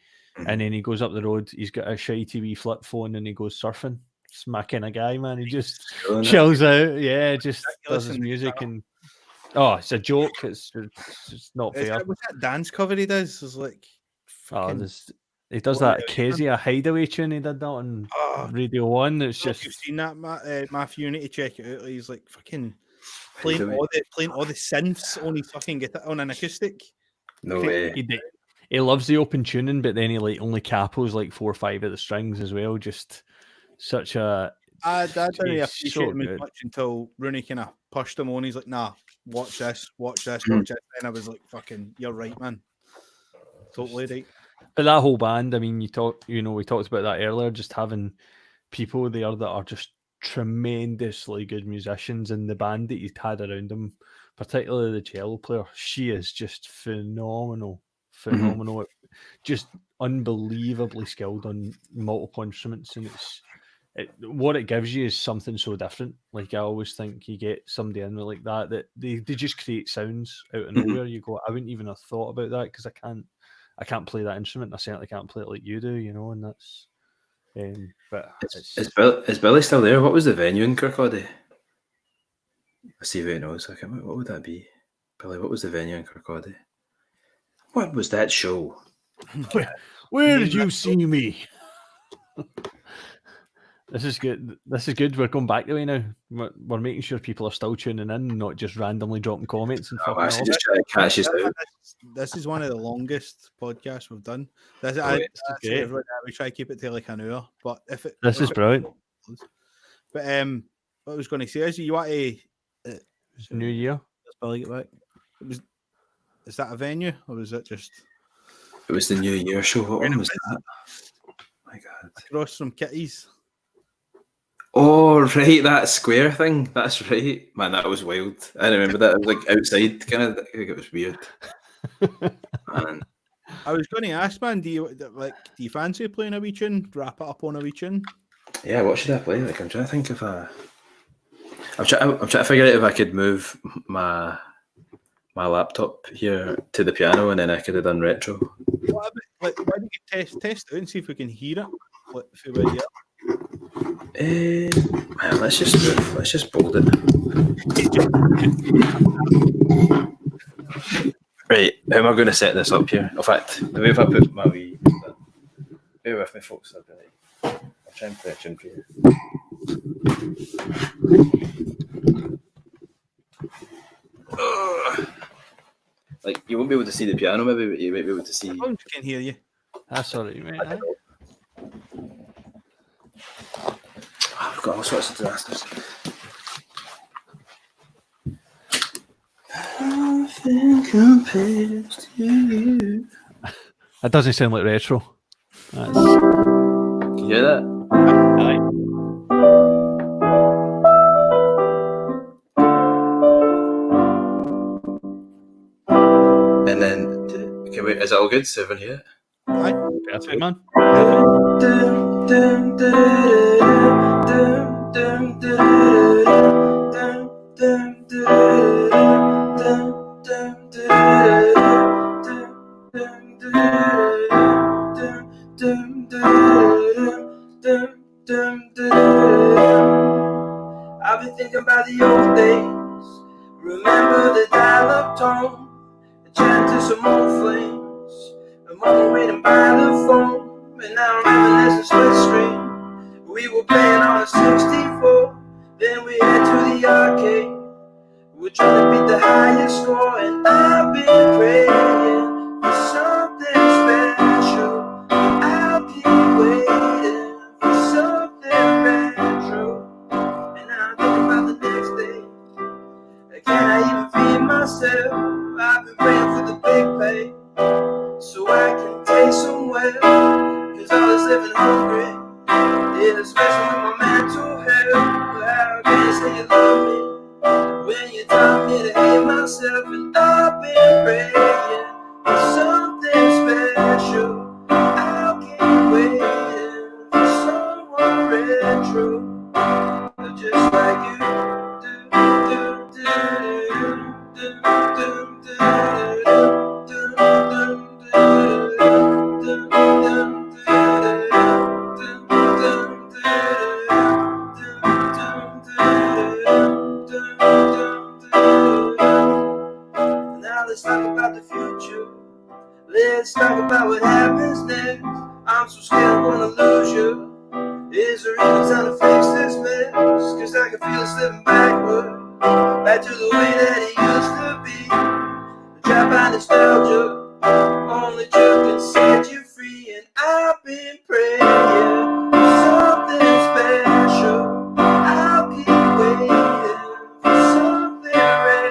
And then he goes up the road, he's got a shitey wee flip phone and he goes surfing. It's my kind of guy, man. He just chills out. Yeah, just does his music and it's a joke. It's not fair. What's that dance cover he does? It's like he does that Kezia Hideaway tune. He did that on Radio 1. It's just, you've seen that, Matthew, you need to check it out. He's like fucking playing all the synths on his fucking guitar on an acoustic. No way. He loves the open tuning, but then he like only capos like 4 or 5 of the strings as well. Just such a. I didn't appreciate him as much until Rooney kind of pushed him on. He's like, nah, watch this. And I was like, fucking, you're right, man. Totally right. But that whole band, I mean, we talked about that earlier, just having people there that are just tremendously good musicians, and the band that he's had around him, particularly the cello player, she is just phenomenal, just unbelievably skilled on multiple instruments, and what it gives you is something so different. Like, I always think you get somebody in like that they just create sounds out of nowhere. You go, I wouldn't even have thought about that because I can't play that instrument. I certainly can't play it like you do, you know, and that's. But is Billy still there? What was the venue in Kirkcaldy? Let's see if he knows. What would that be? Billy, what was the venue in Kirkcaldy? What was that show? Where did you see me? This is good. We're going back the way now. We're making sure people are still tuning in, not just randomly dropping comments and fucking off. Just trying to catch us out. This is one of the longest podcasts we've done. We try to keep it to like an hour, but this is brilliant. But what I was going to say is, you want to New Year. Let's Billy get back. Is that a venue or was it just? It was the New Year show. What one was that? Oh my God! Across from Kitty's. Oh, right, that square thing. That's right. Man, that was wild. I remember that. It was like outside, kind of. I think it was weird. Man. I was going to ask, man, do you fancy playing a wee tune? Wrap it up on a wee tune? Yeah, what should I play? Like, I'm trying to think of I'm trying to figure out if I could move my laptop here to the piano and then I could have done retro. Why don't you test it out and see if we can hear it? If we were here. Man, let's just bold it. Right, how am I going to set this up here? In fact, the way if I put my wee... Bear with me, folks. I'll try and play a tune for you. Like you won't be able to see the piano, maybe, but you might be able to see. I can hear you. That's all right, mate. Aye. I've got all sorts of disasters. Nothing compares to you. That doesn't sound like retro. That's... Can you hear that? Aye. And then, okay, wait, is that all good? So everyone hear it? Aye. Perfect, man. I've been thinking about the old days. Remember the dial-up tone, chat to some old flames. A mama waiting by the phone, and now I'm reminiscing split screen. We were playing on a 64, then we head to the arcade. We're trying to beat the highest score, and I've been praying for something special. I'll keep waiting for something retro. And now I'm thinking about the next day. Can I even feed myself? I've been praying for the big pay, so I can taste somewhere. Cause all this living hungry, yeah, especially with my mental health. How can you say you love me when you taught me to hate myself? And I've been praying for something special. I'll keep waiting for someone retro, just like you. Now let's talk about the future. Let's talk about what happens next. I'm so scared I'm gonna lose you. Is there even time to fix this mess? Cause I can feel it slipping backward, back to the way that it used to be. Trapped by nostalgia, only you can set you free. And I've been praying for something special. I'll keep waiting for something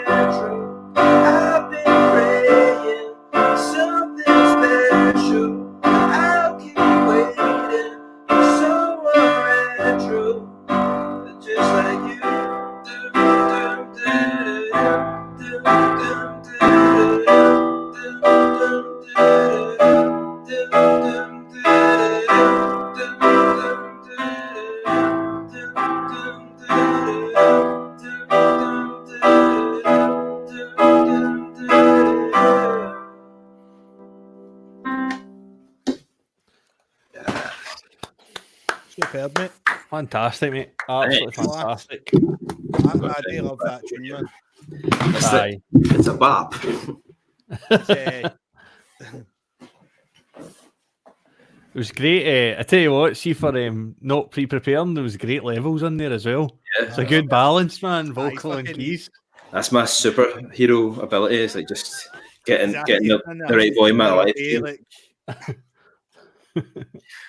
retro. I've been praying for something special. I'll keep waiting for someone retro, just like you. Superb, mate. Fantastic, mate. Absolutely fantastic. I do love that tune, man. Aye. It's a bop. It's, It was great. I tell you what, see for not pre-preparing, there was great levels on there as well. Yeah. It's a good balance, man. Vocal and fucking- keys. That's my superhero ability. Is like just getting the right volume out of life. like,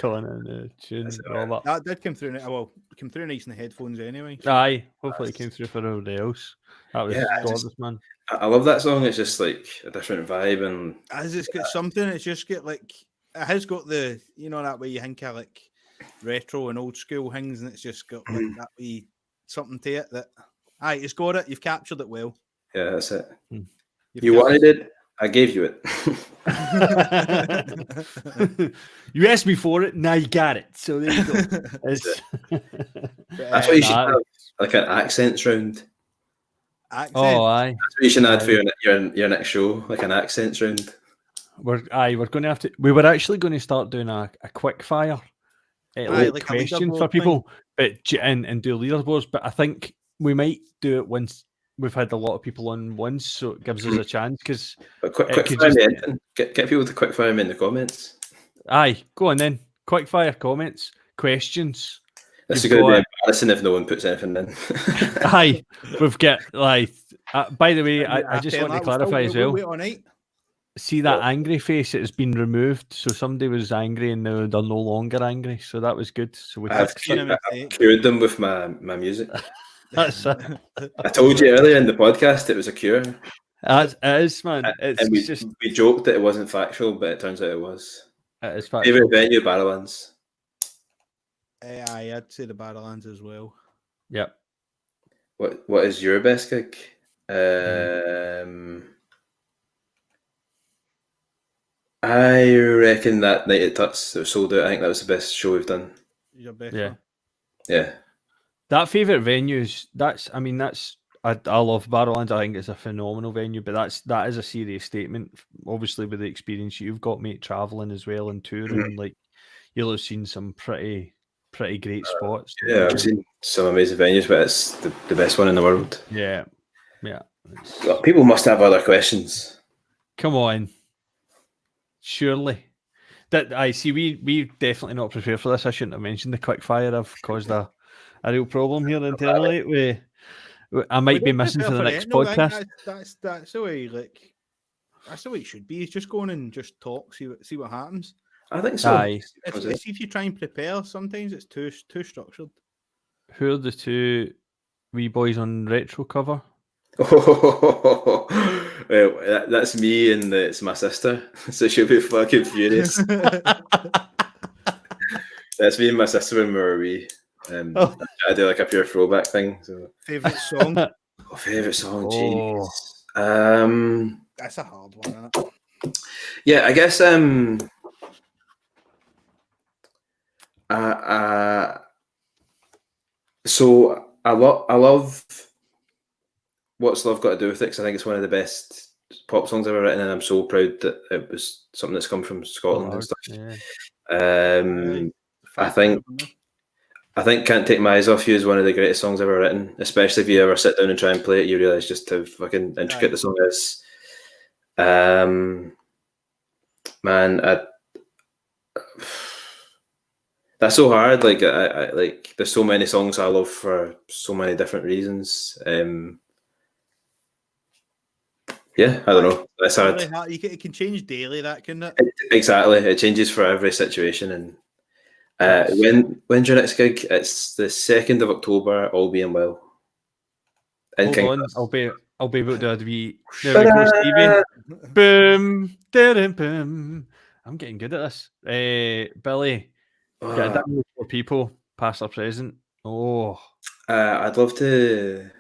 Tone and the tune. That's and all that. that did come through. Well, came through nice in the headphones anyway. Aye, hopefully it came through for everybody else. That was Yeah, I gorgeous, man. I love that song. It's just like a different vibe, and Has it's got something? It's just got like it has got the that way you think of like retro and old school things, and it's just got like that wee something to it that. Aye, it's got it. You've captured it well. yeah, that's it. You've You wanted it, I gave you it. You asked me for it, now you got it. So there you go. That's what you should have, like an accents round. Accent. Oh, aye. That's what you should add for your next show, like an accents round. We're going to have to. We were actually going to start doing a quick fire, like a question leaderboard for people, but and do leaderboards. But I think we might do it once we've had a lot of people on once, so it gives us a chance. Because quick fire me in. Get people to quick fire me in the comments. Aye, go on then. Quick fire comments, questions. This is going to be embarrassing if no one puts anything in. Aye, we've got like. By the way, I just want to clarify as well. Wait all night. see that angry face, it has been removed. So somebody was angry and now they're no longer angry. So that was good. So we I've fixed it. cured them with my music. That's it. I told you earlier in the podcast it was a cure. It is, man. It's and we just joked that it wasn't factual, but it turns out it was. it is factual. Favorite venue, Barrowlands. I'd say the Barrowlands as well. Yep. What is your best gig? I reckon that night at Tuts, it was sold out. I think that was the best show we've done. Your best Yeah. one? Yeah. That favourite venues, I love Barrowlands. I think it's a phenomenal venue, but that is a serious statement. Obviously, with the experience you've got, mate, travelling as well and touring, like you'll have seen some pretty great spots. Yeah, I've seen some amazing venues, but it's the best one in the world. Yeah. Well, people must have other questions. Come on. Surely. That I see. We definitely not prepared for this. I shouldn't have mentioned the quick fire. I've caused a real problem here internally. I might be missing for the next podcast. That's the way. Like that's the way it should be. It's just going and just talk, see what happens. I think so. Aye. If you try and prepare, sometimes it's too structured. Who are the two wee boys on retro cover? Oh, well, that's me and it's my sister, so she'll be fucking furious. That's me and my sister when we were wee. I do like a pure throwback thing. So. Favorite song? Favorite song? Oh. Jeez. That's a hard one, isn't it? Yeah, I guess. So I love What's Love Got to Do with It? Because I think it's one of the best pop songs I've ever written, and I'm so proud that it was something that's come from Scotland and stuff. Yeah. I think Can't Take My Eyes Off You is one of the greatest songs I've ever written, especially if you ever sit down and try and play it, you realise just how fucking intricate the song is. Man, that's so hard. Like, I like. There's so many songs I love for so many different reasons. Yeah, I don't know. That's hard. It can change daily. That can it? Exactly. It changes for every situation. And when's your next gig? It's the 2nd of October. All being well. Hold on, I'll be able to do a wee. There we go, Stevie. Boom, boom. I'm getting good at this. Billy, get it down with 4 people, past or present. Oh, I'd love to.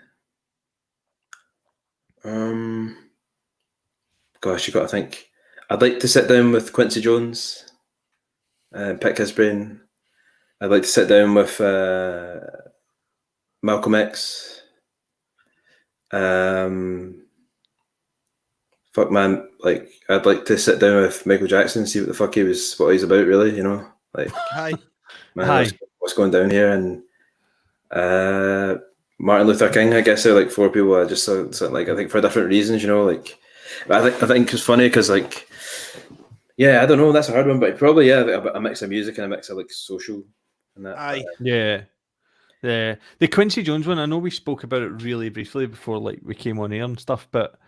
Gosh, you got to think. I'd like to sit down with Quincy Jones and pick his brain. I'd like to sit down with Malcolm X. Fuck man, like I'd like to sit down with Michael Jackson and see what the fuck what he's about, really, you know? Like, man, what's going down here? And Martin Luther King, I guess they're like 4 people. I just like, I think for different reasons, you know, like. But I think it's funny because, like, yeah, I don't know, that's a hard one, but probably a mix of music and a mix of like social and that. Yeah. The Quincy Jones one, I know we spoke about it really briefly before, like we came on air and stuff. But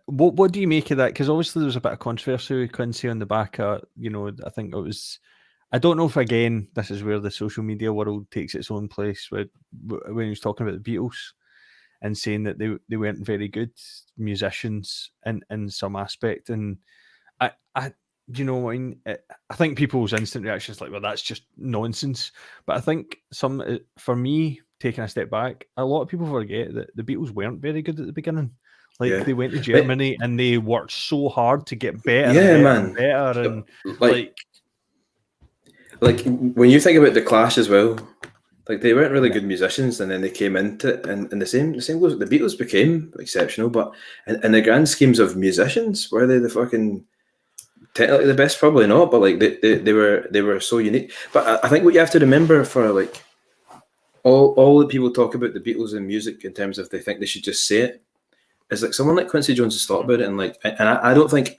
what do you make of that? Because obviously there was a bit of controversy with Quincy on the back of, you know, I think it was. I don't know if, again, this is where the social media world takes its own place. When he was talking about the Beatles and saying that they weren't very good musicians in some aspect, and I you know, I think people's instant reaction is like, well, that's just nonsense. But I think for me, taking a step back, a lot of people forget that the Beatles weren't very good at the beginning. Like they went to Germany and they worked so hard to get better, and better, and like when you think about the Clash as well, like they weren't really good musicians, and then they came into it, and the same goes. The Beatles became exceptional, but in the grand schemes of musicians, were they the fucking technically the best? Probably not, but like they were so unique. But I think what you have to remember for like all the people talk about the Beatles and music in terms of they think they should just say it, is like someone like Quincy Jones has thought about it, and I don't think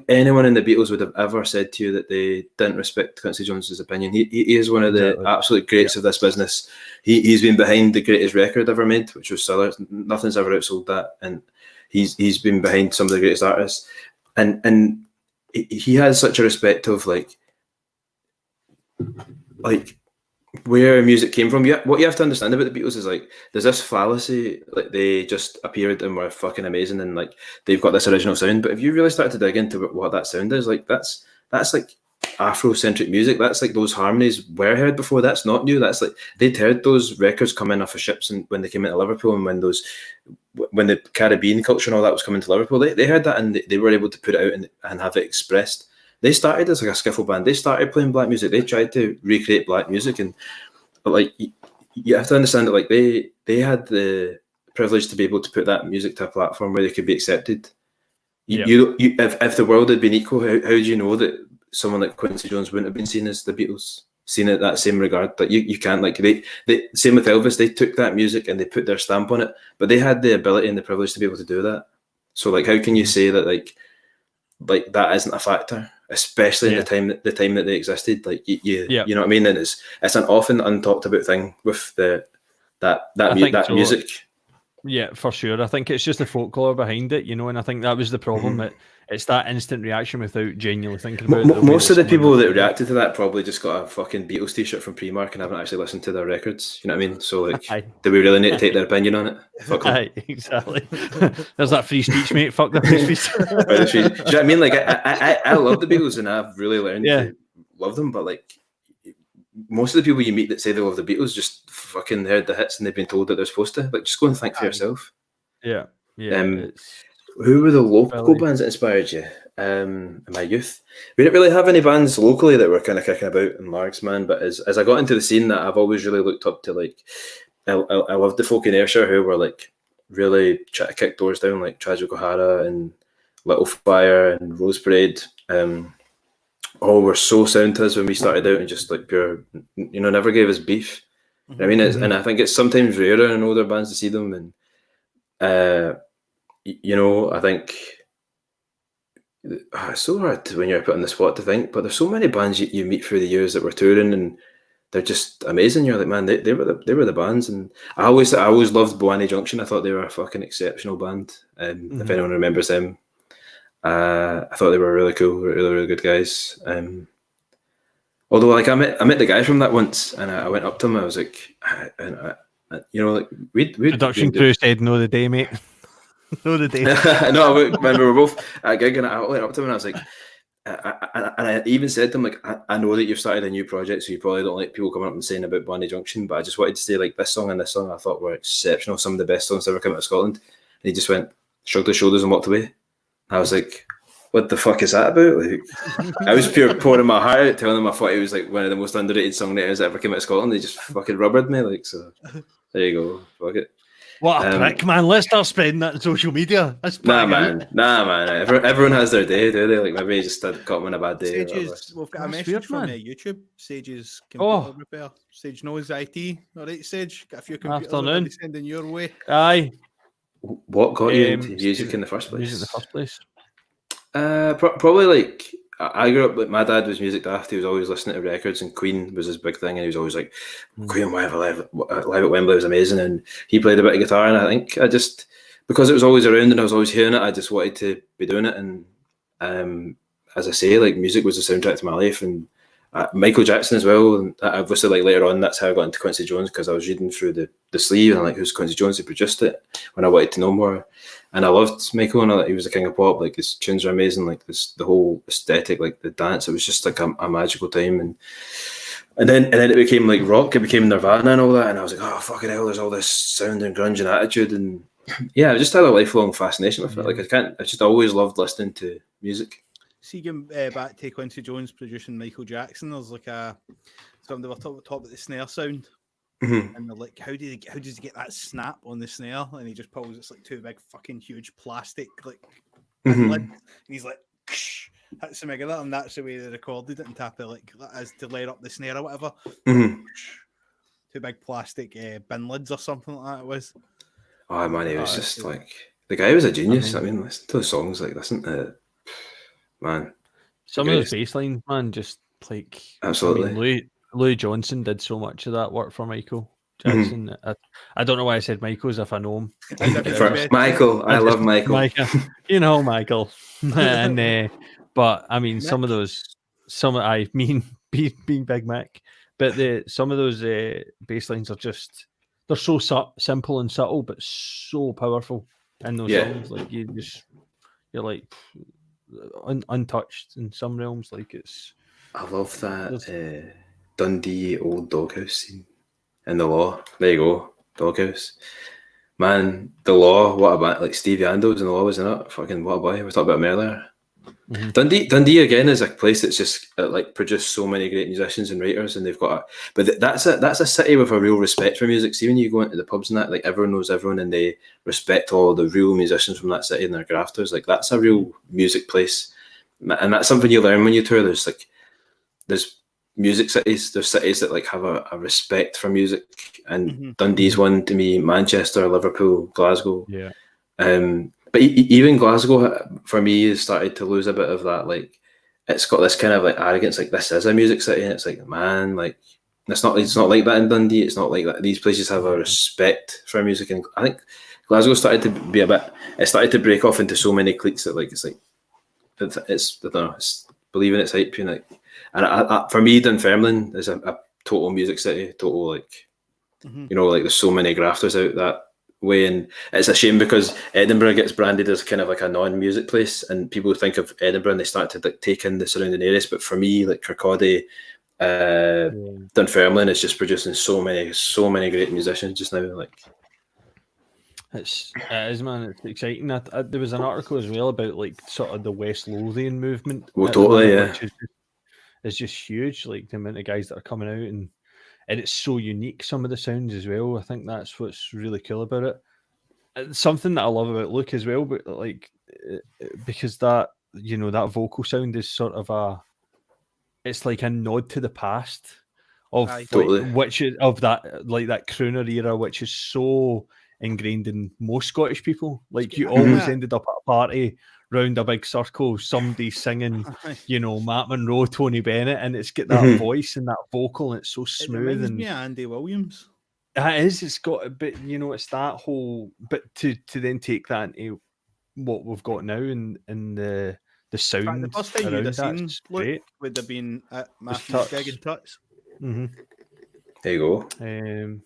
anyone in the Beatles would have ever said to you that they didn't respect Quincy Jones's opinion. He is one of the absolute greats of this business. He's been behind the greatest record ever made, which was Thriller. Nothing's ever outsold that, and he's been behind some of the greatest artists. and he has such a respect of like where music came from. Yeah, what you have to understand about the Beatles is like there's this fallacy, like they just appeared and were fucking amazing and like they've got this original sound. But if you really start to dig into what that sound is, like that's like Afrocentric music. That's like those harmonies were heard before. That's not new. That's like they'd heard those records come in off of ships and when they came into Liverpool and when the Caribbean culture and all that was coming to Liverpool, they heard that and they were able to put it out and have it expressed. They started as like a skiffle band. They started playing black music. They tried to recreate black music, but like you have to understand that like they had the privilege to be able to put that music to a platform where they could be accepted. If the world had been equal, how do you know that someone like Quincy Jones wouldn't have been seen as the Beatles, seen in that same regard? Like you can't like they same with Elvis. They took that music and they put their stamp on it, but they had the ability and the privilege to be able to do that. So like, how can you say that like that isn't a factor, especially in the time that they existed? Like you know what I mean? And it's an often untalked about thing with that music. Yeah, for sure. I think it's just the folklore behind it, you know, and I think that was the problem. That it's that instant reaction without genuinely thinking about it. Most of the people that reacted to that probably just got a fucking Beatles t-shirt from Primark and haven't actually listened to their records. You know what I mean? So like, do we really need to take their opinion on it? Fuck them. Exactly. There's that free speech, mate. Fuck the free speech. Do you know what I mean? Like I love the Beatles and I've really learned to love them, but like most of the people you meet that say they love the Beatles just fucking heard the hits and they've been told that they're supposed to. Like, just go and think for yourself. Yeah. Who were the local bands that inspired you in my youth? We didn't really have any bands locally that were kind of kicking about in Largs, man. But as I got into the scene, that I've always really looked up to, like, I loved the folk in Ayrshire who were like really trying to kick doors down, like Tragic O'Hara and Little Fire and Rose Parade. All were so sound to us when we started out and just like pure, you know, never gave us beef. I mean, and I think it's sometimes rarer in older bands to see them. And, you know, I think it's so hard when you're put on the spot to think, but there's so many bands you meet through the years that were touring and they're just amazing. You're like, man, they were the bands. And I always loved Boanny Junction. I thought they were a fucking exceptional band. If anyone remembers them. I thought they were really cool, really, really good guys. Although, like, I met the guy from that once, and I went up to him. I was like, you know, like we Production crew said, "No, the day, mate." No, the day. No, when we were both at a gig, and I went up to him, and I was like, and I even said to him, like, I know that you've started a new project, so you probably don't like people coming up and saying about Boanny Junction, but I just wanted to say, like, this song and this song I thought were exceptional, some of the best songs ever come out of Scotland. And he just shrugged his shoulders and walked away. I was like, what the fuck is that about? Like, I was pure pouring my heart out, telling him I thought he was like one of the most underrated songwriters that ever came out of Scotland. They just fucking rubbered me, like, so there you go. Fuck it. What a prick, man. Let's start spreading that on social media. Nah, man. Everyone has their day, do they? Like, maybe he just caught him on a bad day. We've got a message from YouTube. Sage's computer repair. Sage knows IT. All right, Sage. Got a few computers sending your way. Aye. What got you into music in the first place? Music in the first place? Probably like I grew up, like, my dad was music daft. He was always listening to records, and Queen was his big thing, and he was always like, Queen live at Wembley was amazing, and he played a bit of guitar, and I think I just, because it was always around and I was always hearing it, I just wanted to be doing it. And as I say, like, music was the soundtrack to my life, and Michael Jackson as well. And obviously, like, later on, that's how I got into Quincy Jones, because I was reading through the sleeve and I'm like, who's Quincy Jones? He produced it when I wanted to know more. And I loved Michael, and he was the king of pop. Like, his tunes are amazing. Like, the whole aesthetic, like the dance, it was just like a magical time. And then it became like rock. It became Nirvana and all that. And I was like, oh, fucking hell, there's all this sound and grunge and attitude. And yeah, I just had a lifelong fascination with it. Like, I just always loved listening to music. See, going back to Quincy Jones producing Michael Jackson, there's like something they were talking about the snare sound. And they're like, how does he get that snap on the snare? And he just pulls it's like two big fucking huge plastic like lids, and he's like, hits the meg of that, and that's the way they recorded it, and tap it like as to light up the snare or whatever. Two big plastic bin lids or something like that it was. Oh man, he was just like, the guy was a genius. I mean, listen to the songs, like, listen to, man. Some of those bass lines, man, just like, absolutely. I mean, Louis Johnson did so much of that work for Michael. Jackson. I don't know why I said Michael, as if I know him. Michael, I love Michael. You know Michael. And but I mean, some of those, being Big Mac, but some of those bass lines are just, they're so simple and subtle, but so powerful in those songs. Like you're like untouched in some realms. Like it's. I love that Dundee old doghouse scene in The Law. There you go, doghouse. Man, The Law, what about like Stevie Andrews in The Law, was in it? Fucking what a boy. We were talking about him earlier. Mm-hmm. Dundee again is a place that's just like produced so many great musicians and writers, and they've got but that's a city with a real respect for music. See, when you go into the pubs and that, like everyone knows everyone, and they respect all the real musicians from that city and their grafters. Like that's a real music place, and that's something you learn when you tour. There's music cities. There's cities that like have a respect for music, and Dundee's one to me. Manchester, Liverpool, Glasgow. Yeah. But even Glasgow, for me, has started to lose a bit of that. Like, it's got this kind of like arrogance. Like, this is a music city, and it's like, man, like it's not like that in Dundee. It's not like that. These places have a respect for music, and I think Glasgow started to be it started to break off into so many cliques that like it's I don't know. It's believing its hype, and for me, Dunfermline is a total music city. Total like, you know, like there's so many grafters out that way, and it's a shame because Edinburgh gets branded as kind of like a non-music place, and people think of Edinburgh and they start to like take in the surrounding areas. But for me, like Kirkcaldy, Dunfermline is just producing so many great musicians just now. Like it is, man. It's exciting. There was an article as well about like sort of the West Lothian movement. Well, totally, yeah. Which is just huge. Like the amount of guys that are coming out, and it's so unique, some of the sounds as well. I think that's what's really cool about it. It's something that I love about Luke as well, but like because that, you know, that vocal sound is sort of it's like a nod to the past of which is of that, like that crooner era, which is so ingrained in most Scottish people. Like you always ended up at a party round a big circle, somebody singing, you know, Matt Monro, Tony Bennett, and it's got that voice and that vocal, and it's so smooth. It reminds me of Andy Williams. It is. It's got a bit, you know, it's that whole. But to then take that into what we've got now and the sound. In fact, the first time you'd have seen Luke would have been at Matthew's gig in Tuts. Mm-hmm. There you go. There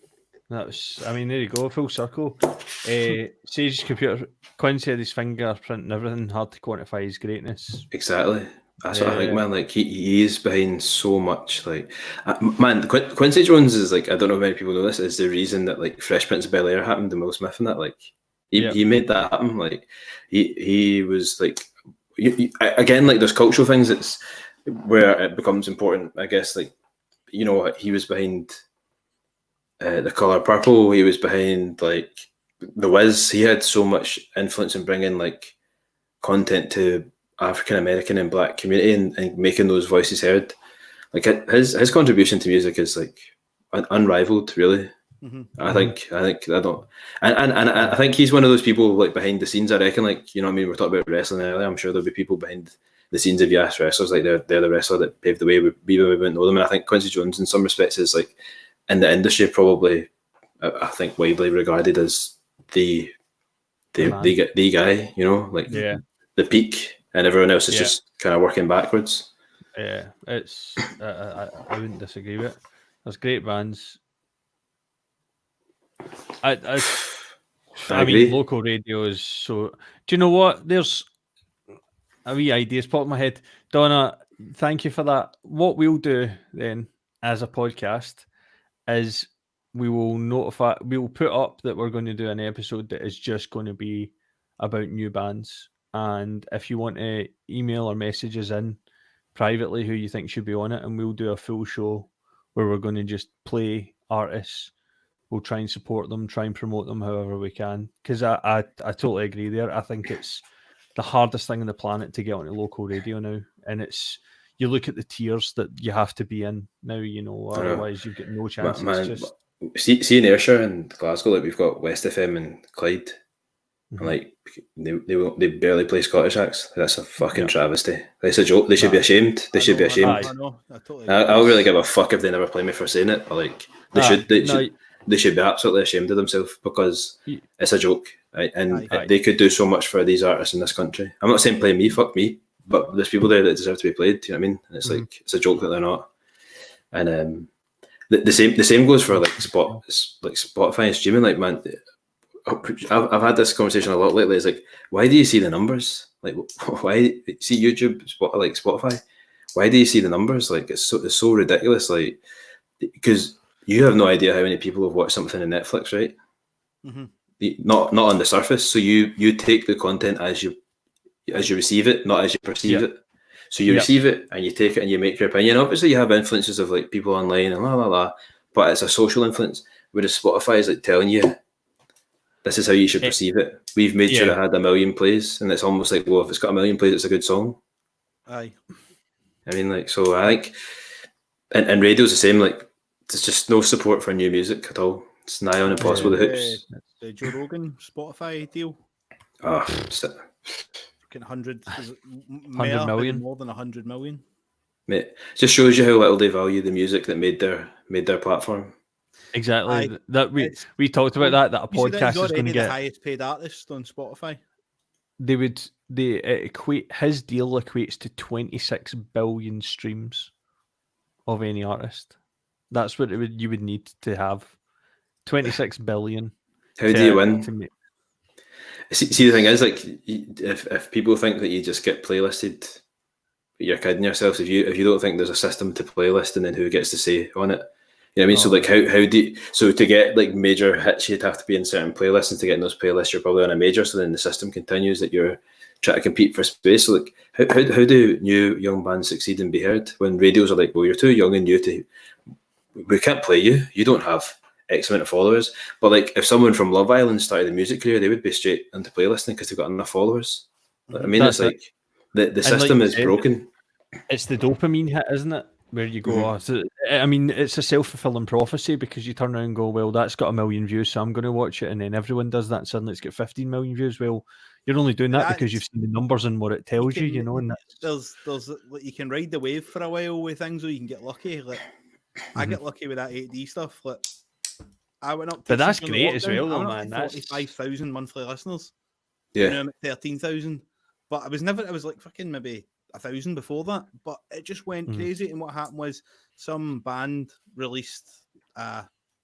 you go, full circle. Sage's computer, Quincy had his fingerprint and everything, hard to quantify his greatness. Exactly. That's what I think, man. Like he is behind so much. Like, man, Quincy Jones is like, I don't know if many people know this, is the reason that like Fresh Prince of Bel-Air happened to Will Smith and that. Like, he made that happen. Like, he was like, again, like there's cultural things. It's where it becomes important, I guess. Like, you know, he was behind The Colour Purple. He was behind like The Wiz. He had so much influence in bringing like content to African American and Black community and making those voices heard. Like his contribution to music is like unrivaled, really. I think I don't, and I think he's one of those people like behind the scenes. I reckon, like, you know what I mean, we're talking about wrestling earlier. I'm sure there'll be people behind the scenes if you ask wrestlers, like they're the wrestler that paved the way. We wouldn't know them, and I think Quincy Jones, in some respects, is like in the industry probably I think widely regarded as the guy. You know, like the peak, and everyone else is just kind of working backwards. Yeah, it's I wouldn't disagree with it. There's great bands. I mean, local radio is so. Do you know what? There's a wee idea's popped in my head. Donna, thank you for that. What we'll do then, as a podcast, is we will put up that we're going to do an episode that is just going to be about new bands. And if you want to email or messages in privately who you think should be on it, and we'll do a full show where we're going to just play artists. We'll try and support them, try and promote them however we can. Because I totally agree there. I think it's the hardest thing on the planet to get onto local radio now. And it's, you look at the tiers that you have to be in now, you know, otherwise you've got no chance. Man, see in Ayrshire and Glasgow, like we've got West FM and Clyde. And like they barely play Scottish acts. That's a fucking travesty. That's a joke. They should be ashamed. They should be ashamed. I know. I totally I'll really give a fuck if they never play me for saying it. But like they should. they should be absolutely ashamed of themselves because it's a joke, right? And Aye. they could do so much for these artists in this country. I'm not saying play me, fuck me, but there's people there that deserve to be played. Do you know what I mean? And it's like it's a joke that they're not. And the same goes for like Spotify and streaming. Like, man, I've had this conversation a lot lately. It's like, why do you see the numbers? Like, why see YouTube, Spotify? Why do you see the numbers? Like, it's so ridiculous. Like, because you have no idea how many people have watched something on Netflix, right? Not on the surface. So you take the content as you receive it, not as you perceive it. So you receive it and you take it and you make your opinion. Obviously, you have influences of like people online and la la la, but it's a social influence. Whereas Spotify is like telling you, this is how you should perceive it. We've made sure it had 1 million plays, and it's almost like, well, if it's got 1 million plays, it's a good song. Aye. I mean, like, so I think, and radio's the same. Like, there's just no support for new music at all. It's nigh on impossible. The hoops. The Joe Rogan Spotify deal. Oh, 100 million? more than 100 million. Mate, it just shows you how little they value the music that made their platform. Exactly. That we talked about that a podcast is going to get the highest paid artist on Spotify. His deal equates to 26 billion streams of any artist. That's what you would need to have. 26 billion. How do you win? See, the thing is, like, if people think that you just get playlisted, you're kidding yourselves. If you don't think there's a system to playlist and then who gets to say on it, you know what I mean? So like, how do you, so to get like major hits, you'd have to be in certain playlists, and to get in those playlists, you're probably on a major. So then the system continues that you're trying to compete for space. So like, how do new young bands succeed and be heard when radios are like, well, you're too young and new to, we can't play you. You don't have X amount of followers. But like, if someone from Love Island started a music career, they would be straight into playlisting because they've got enough followers. I mean, it's like the system is broken. It's the dopamine hit, isn't it? Where you go, I mean, it's a self-fulfilling prophecy because you turn around and go, well, that's got 1 million views, so I'm going to watch it, and then everyone does that, and suddenly it's got 15 million views. Well, you're only doing that because you've seen the numbers and what it tells you, you know. And there's like, you can ride the wave for a while with things, or you can get lucky. Like, I get lucky with that 8D stuff. Like, I went up to, but that's great as well, though, man. That's 45,000 monthly listeners. Yeah, you know, I'm at 13,000, but I was like fucking maybe 1,000 before that, but it just went crazy. And what happened was some band released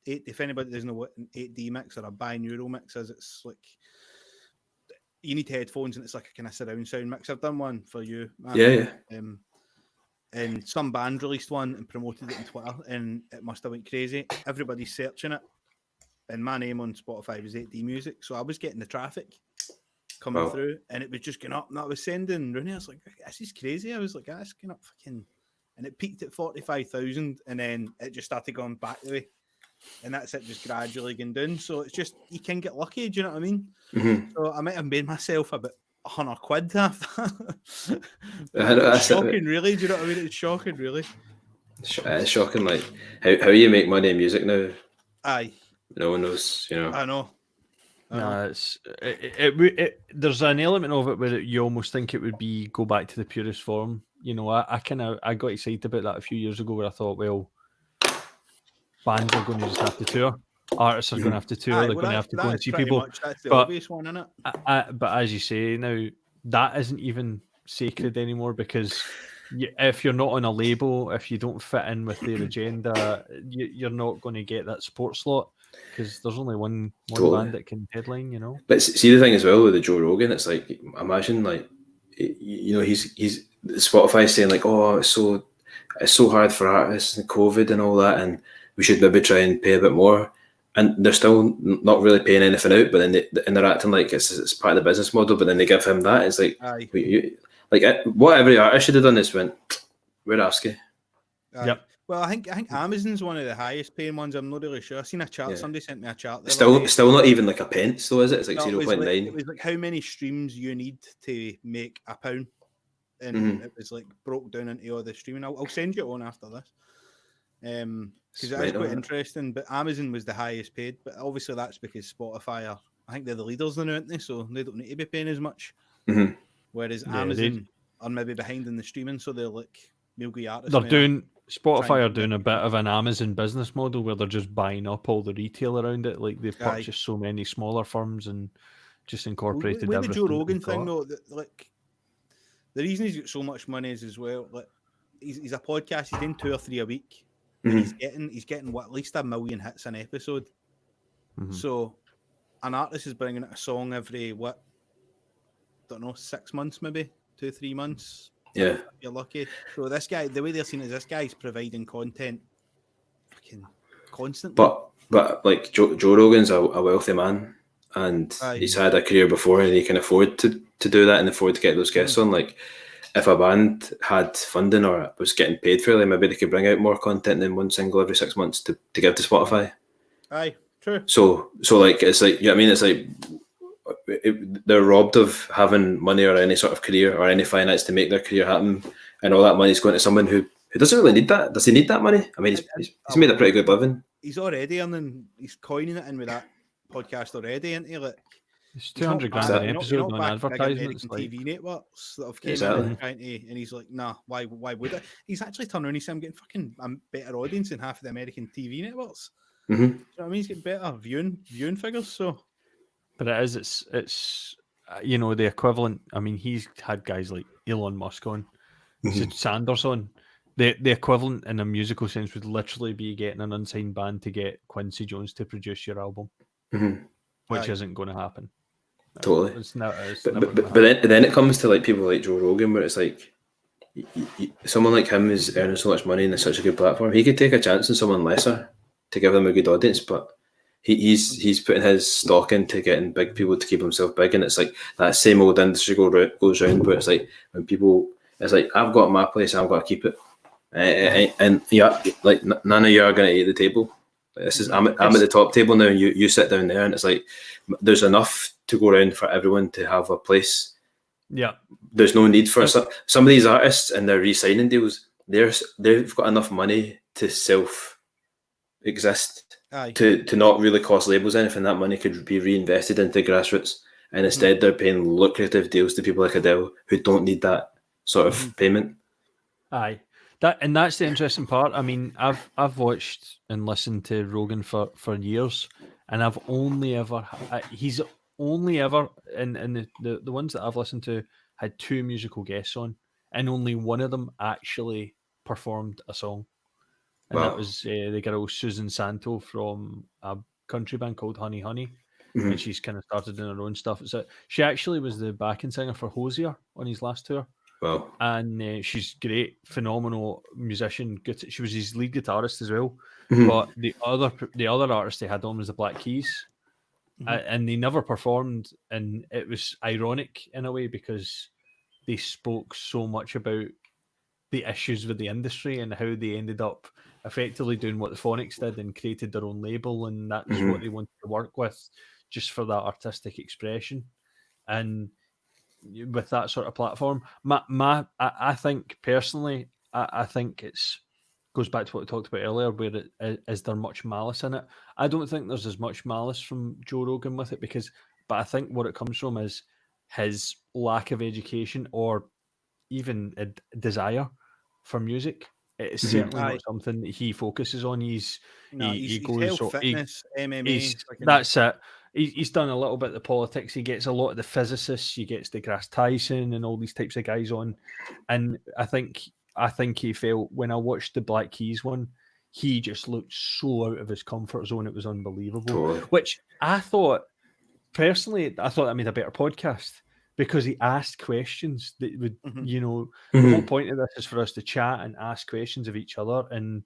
if anybody doesn't know what an 8D mix or a binaural mix is, it's like you need headphones and it's like a kind of surround sound mix. I've done one for you, man. Yeah. And some band released one and promoted it on Twitter, and it must have went crazy. Everybody's searching it, and my name on Spotify was 8D Music, so I was getting the traffic coming through, and it was just going up, and I was sending Rooney. I was like, this is crazy. I was like, that's going up fucking, and it peaked at 45,000, and then it just started going back the way, and that's it, just gradually going down. So it's just, you can get lucky, do you know what I mean? So I might have made myself about £100 after that. It's shocking, really. Do you know what I mean? It's shocking, really. It's shocking, like how you make money in music now. Aye, no one knows, you know. I know. No, there's an element of it where you almost think it would be go back to the purest form. You know, I got excited about that a few years ago, where I thought, well, bands are going to just have to tour, artists are going to have to tour, they're going to have to go and see people. That's the obvious one, isn't it? But as you say, now that isn't even sacred anymore, because if you're not on a label, if you don't fit in with their agenda, you're not going to get that support slot. Because there's only one band that can headline, you know. But see, the thing as well with the Joe Rogan, it's like, imagine, like, you know, he's Spotify saying like, oh, it's so hard for artists and COVID and all that, and we should maybe try and pay a bit more, and they're still not really paying anything out, but then they're acting like it's part of the business model, but then they give him that. It's like, what every artist should have done is went, we're asking. Yep. Well, I think Amazon's one of the highest paying ones. I'm not really sure. I've seen a chart. Yeah. Somebody sent me a chart. Still not even like a pence, though, is it? It's like 0.9. It was like how many streams you need to make £1, and it was like broke down into all the streaming. I'll send you on after this, because it is quite interesting. But Amazon was the highest paid, but obviously that's because Spotify I think they're the leaders now, aren't they? So they don't need to be paying as much. Whereas Amazon are maybe behind in the streaming, so they're like milky artists. They're doing Spotify are doing a bit of an Amazon business model where they're just buying up all the retail around it. Like they've purchased so many smaller firms and just incorporated with everything. the Joe Rogan thing, though, like the reason he's got so much money is as well. Like he's a podcast. He's doing 2 or 3 a week. And he's getting what, at least 1 million hits an episode. So an artist is bringing out a song every don't know, 6 months maybe, 2-3 months. Yeah, if you're lucky. So this guy, the way they're seeing it is this guy's providing content fucking constantly. But like Joe Rogan's a wealthy man, and he's had a career before, and he can afford to do that and afford to get those guests on. Like if a band had funding or was getting paid fairly, maybe they could bring out more content than one single every 6 months to give to Spotify. Aye, true. So like it's like, you know what I mean? It's like they're robbed of having money or any sort of career or any finance to make their career happen, and all that money's going to someone who doesn't really need that. Does he need that money? I mean, he's made a pretty good living. He's already earning. He's coining it in with that podcast already, isn't he? Like it's $200 an episode on advertisements, like TV networks that have came in trying to, and he's like, nah, why would it? He's actually turned around and said, I'm getting fucking a better audience than half of the American TV networks. You know what I mean? He's getting better viewing figures. So. But it's you know, the equivalent. I mean, he's had guys like Elon Musk on, Sanders on. The equivalent in a musical sense would literally be getting an unsigned band to get Quincy Jones to produce your album, which isn't going to happen. Totally. But then it comes to like people like Joe Rogan, where it's like someone like him is earning so much money and it's such a good platform. He could take a chance on someone lesser to give them a good audience, but he's putting his stock into getting big people to keep himself big, and it's like that same old industry goes round where it's like when people, it's like, I've got my place, I've got to keep it, and yeah, like none of you are going to eat the table. This is I'm at the top table now, and you sit down there, and it's like there's enough to go around for everyone to have a place. Yeah, there's no need for some of these artists and their re-signing deals. They've got enough money to self-exist. To not really cost labels anything. That money could be reinvested into grassroots, and instead they're paying lucrative deals to people like Adele who don't need that sort of payment. Aye, that's the interesting part. I mean, I've watched and listened to Rogan for years, and I've only ever he's only ever in the ones that I've listened to had 2 musical guests on, and only one of them actually performed a song. And that was the girl Susan Santo from a country band called Honey Honey. And she's kind of started doing her own stuff. So she actually was the backing singer for Hosier on his last tour. Wow. And she's great, phenomenal musician. Good. She was his lead guitarist as well. But the other artist they had on was the Black Keys. And they never performed. And it was ironic in a way because they spoke so much about the issues with the industry and how they ended up effectively doing what the Phonics did and created their own label, and that was what they wanted to work with, just for that artistic expression. And with that sort of platform, I think personally, I think it's goes back to what we talked about earlier, where is there much malice in it? I don't think there's as much malice from Joe Rogan with it, but I think what it comes from is his lack of education or even a desire for music. It's certainly not something that he focuses on. He goes health, fitness, MMA. That's it. He's done a little bit of the politics. He gets a lot of the physicists. He gets DeGrasse Tyson and all these types of guys on. And I think he felt when I watched the Black Keys one, he just looked so out of his comfort zone. It was unbelievable. Totally. Which I thought personally, that made a better podcast. Because he asked questions that would, the whole point of this is for us to chat and ask questions of each other and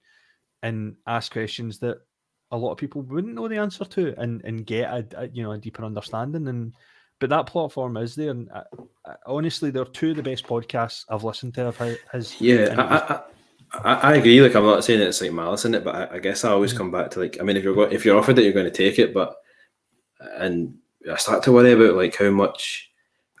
ask questions that a lot of people wouldn't know the answer to and get a deeper understanding. But that platform is there. And honestly, they're 2 of the best podcasts I've listened to of his. Yeah, I agree. Like, I'm not saying it's like malice in it, but I guess I always come back to like, I mean, if you're offered it, you're going to take it. And I start to worry about like how much,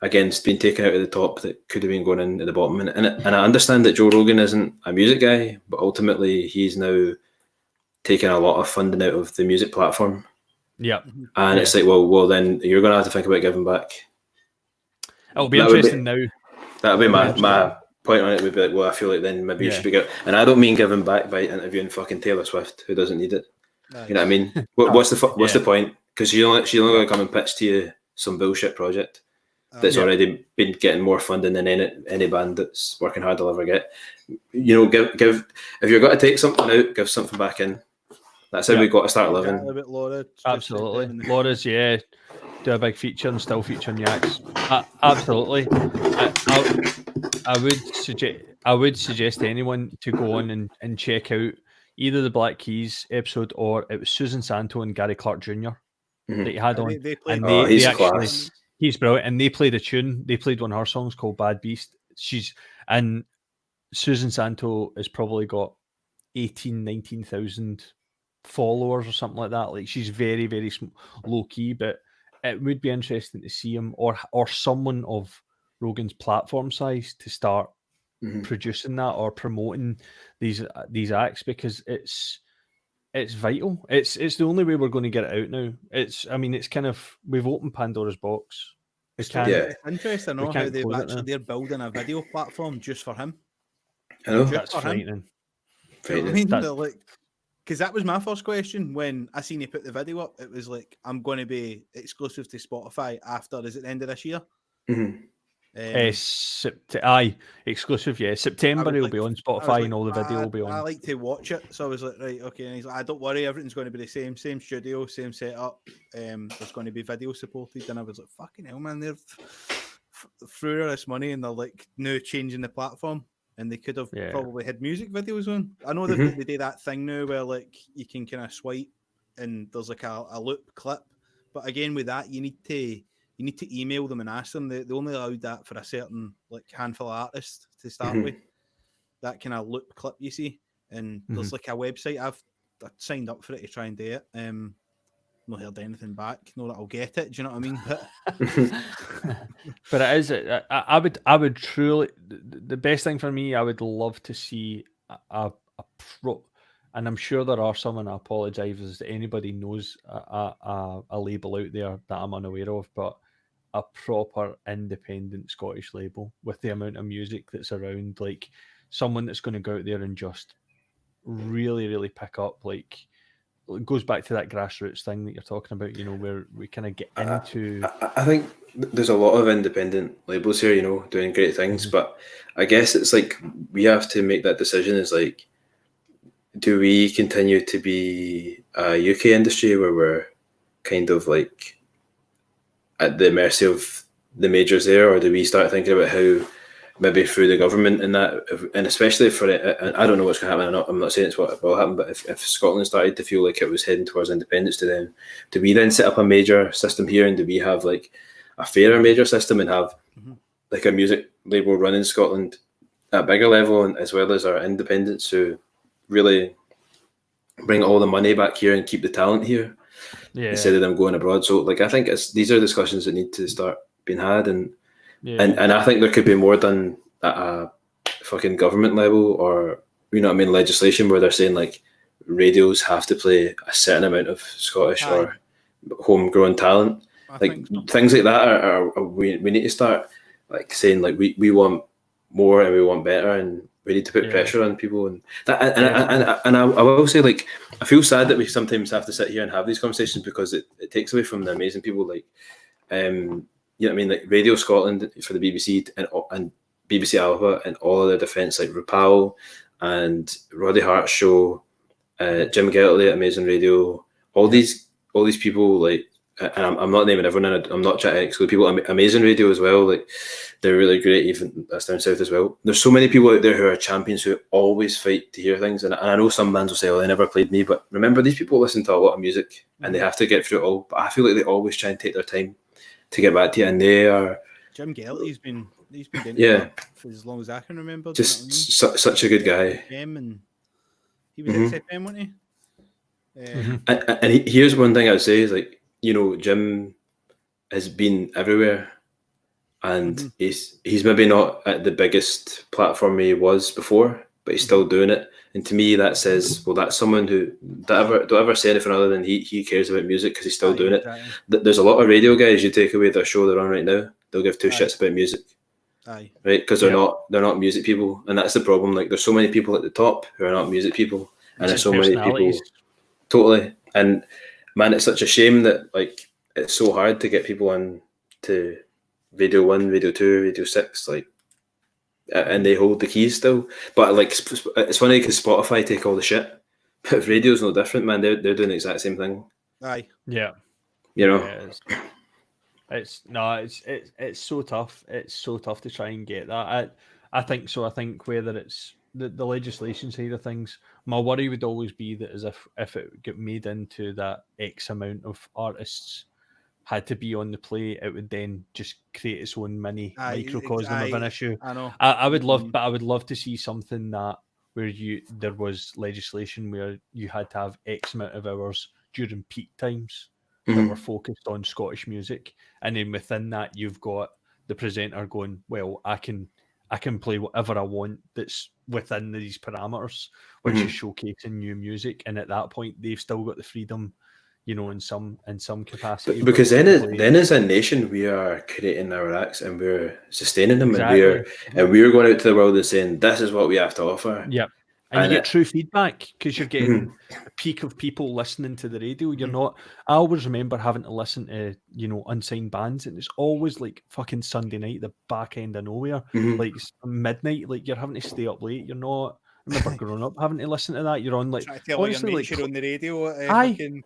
again, it's been taken out of the top that could have been going in at the bottom. And I understand that Joe Rogan isn't a music guy, but ultimately he's now taking a lot of funding out of the music platform. Yeah. And it's like, well, then you're going to have to think about giving back. It'll be interesting now. That'll be my point on it would be like, well, I feel like then maybe you should be good. And I don't mean giving back by interviewing fucking Taylor Swift, who doesn't need it. Nice. You know what I mean? What's the point? Because she's only going to come and pitch to you some bullshit project that's already been getting more funding than any band that's working hard will ever get. You know, give if you're going to take something out, give something back in. That's how we got to start living. Exactly, Laura, absolutely. Laura's, do a big feature and still feature on the acts. Absolutely. I would suggest to anyone to go on and check out either the Black Keys episode or it was Susan Santo and Gary Clark Jr. that he had on. He's class. He's brilliant. And they played a tune. They played one of her songs called Bad Beast. And Susan Santo has probably got 19,000 followers or something like that. Like, she's very, very low key, but it would be interesting to see him or someone of Rogan's platform size to start producing that or promoting these acts, because it's vital. It's the only way we're going to get it out now. It's kind of, we've opened Pandora's box. It's interesting how they're building a video platform just for him. I know. That's frightening. You know what I mean? Because that was my first question when I seen he put the video up. It was like, I'm going to be exclusive to Spotify after, is it the end of this year? Exclusive, September he'll be on Spotify and all the video will be on. I like to watch it, so I was like, right, okay. And he's like, don't worry, everything's going to be the same studio, same setup. There's going to be video supported. And I was like, fucking hell, man, they're through all this money and they're like now changing the platform. And they could have probably had music videos on. I know they do that thing now where like you can kind of swipe and there's like a loop clip. But again, with that, you need to email them and ask them. They only allowed that for a certain like handful of artists to start with. That kind of loop clip, you see. And there's like a website. I've signed up for it to try and do it. Not heard anything back. Know that I'll get it. Do you know what I mean? But it is. I would truly. The best thing for me, I would love to see a pro. And I'm sure there are some, and I apologise if anybody knows a label out there that I'm unaware of, but a proper independent Scottish label with the amount of music that's around, like someone that's going to go out there and just really, really pick up, like. It goes back to that grassroots thing that you're talking about, you know, where we kind of get into. I think there's a lot of independent labels here, you know, doing great things, but I guess it's like we have to make that decision. Is like, do we continue to be a UK industry where we're kind of like at the mercy of the majors there, or do we start thinking about how maybe through the government and that, and especially for it, I don't know what's going to happen. I'm not saying it's what will happen, but if Scotland started to feel like it was heading towards independence to them, do we then set up a major system here, and do we have like a fairer major system and have like a music label run in Scotland at a bigger level, and as well as our independents who really bring all the money back here and keep the talent here instead of them going abroad? So like, I think these are discussions that need to start being had, and I think there could be more done at a fucking government level, or, you know what I mean, legislation where they're saying like radios have to play a certain amount of Scottish or homegrown talent. Things like that are we need to start like saying like we want more and we want better, and we need to put pressure on people, and that, and I will say, like, I feel sad that we sometimes have to sit here and have these conversations because it takes away from the amazing people like you know what I mean, like Radio Scotland for the BBC and BBC Alpha and all of their defence, like RuPaul and Roddy Hart's show, Jim Gettley at Amazing Radio, all these people, like, and I'm not naming everyone, and I'm not trying to exclude people. Amazing Radio as well, like, they're really great. Even that's down south as well. There's so many people out there who are champions who always fight to hear things, and I know some bands will say, "Oh, they never played me," but remember, these people listen to a lot of music and they have to get through it all. But I feel like they always try and take their time to get back to you, and they are. Jim Gelty's been doing it for as long as I can remember. Just such a good guy. And he was XFM, wasn't he? And here's one thing I would say is, like, you know, Jim has been everywhere, and he's maybe not at the biggest platform he was before, but he's still doing it. And to me, that says, well, that's someone who don't ever say anything other than he cares about music because he's still doing it. There's a lot of radio guys, you take away their show they're on right now, they'll give two shits about music. Aye. right? Because they're not music people, and that's the problem. Like, there's so many people at the top who are not music people, and there's so many people totally. And man, it's such a shame that like it's so hard to get people on to Radio 1, Radio 2, Radio 6, like, and they hold the keys still. But like, it's funny because Spotify take all the shit, but radio's no different, man. They're doing the exact same thing. Aye. Yeah. You know. Yeah, it's so tough. It's so tough to try and get that. I think so. I think whether it's the legislation side of things, my worry would always be that as if it get made into that X amount of artists had to be on the play, it would then just create its own mini microcosm of an issue. I know. I would love, but I would love to see something that where there was legislation where you had to have X amount of hours during peak times that were focused on Scottish music, and then within that you've got the presenter going, well, I can play whatever I want that's within these parameters, which is showcasing new music, and at that point they've still got the freedom, you know, in some capacity. Because then as a nation, we are creating our acts and we're sustaining them, and we're going out to the world and saying this is what we have to offer. Yeah. And you get true feedback because you're getting a peak of people listening to the radio. You're not. I always remember having to listen to, you know, unsigned bands, and it's always like fucking Sunday night, the back end of nowhere, like midnight. Like you're having to stay up late. You're not. I remember growing up having to listen to that. You're on like honestly, like you're on the radio.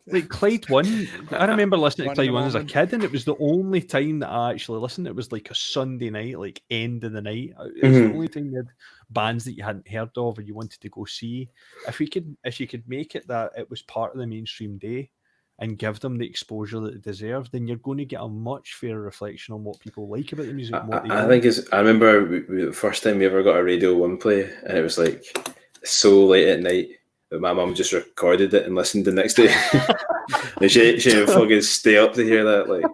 Like Clyde One. I remember listening to Clyde One as a kid, and it was the only time that I actually listened. It was like a Sunday night, like end of the night. It was the only time you had bands that you hadn't heard of or you wanted to go see. If you could make it that it was part of the mainstream day and give them the exposure that they deserve, then you're going to get a much fairer reflection on what people like about the music. I remember the first time we ever got a Radio 1 play, and it was like so late at night that my mum just recorded it and listened the next day. And she would fucking stay up to hear that. Like,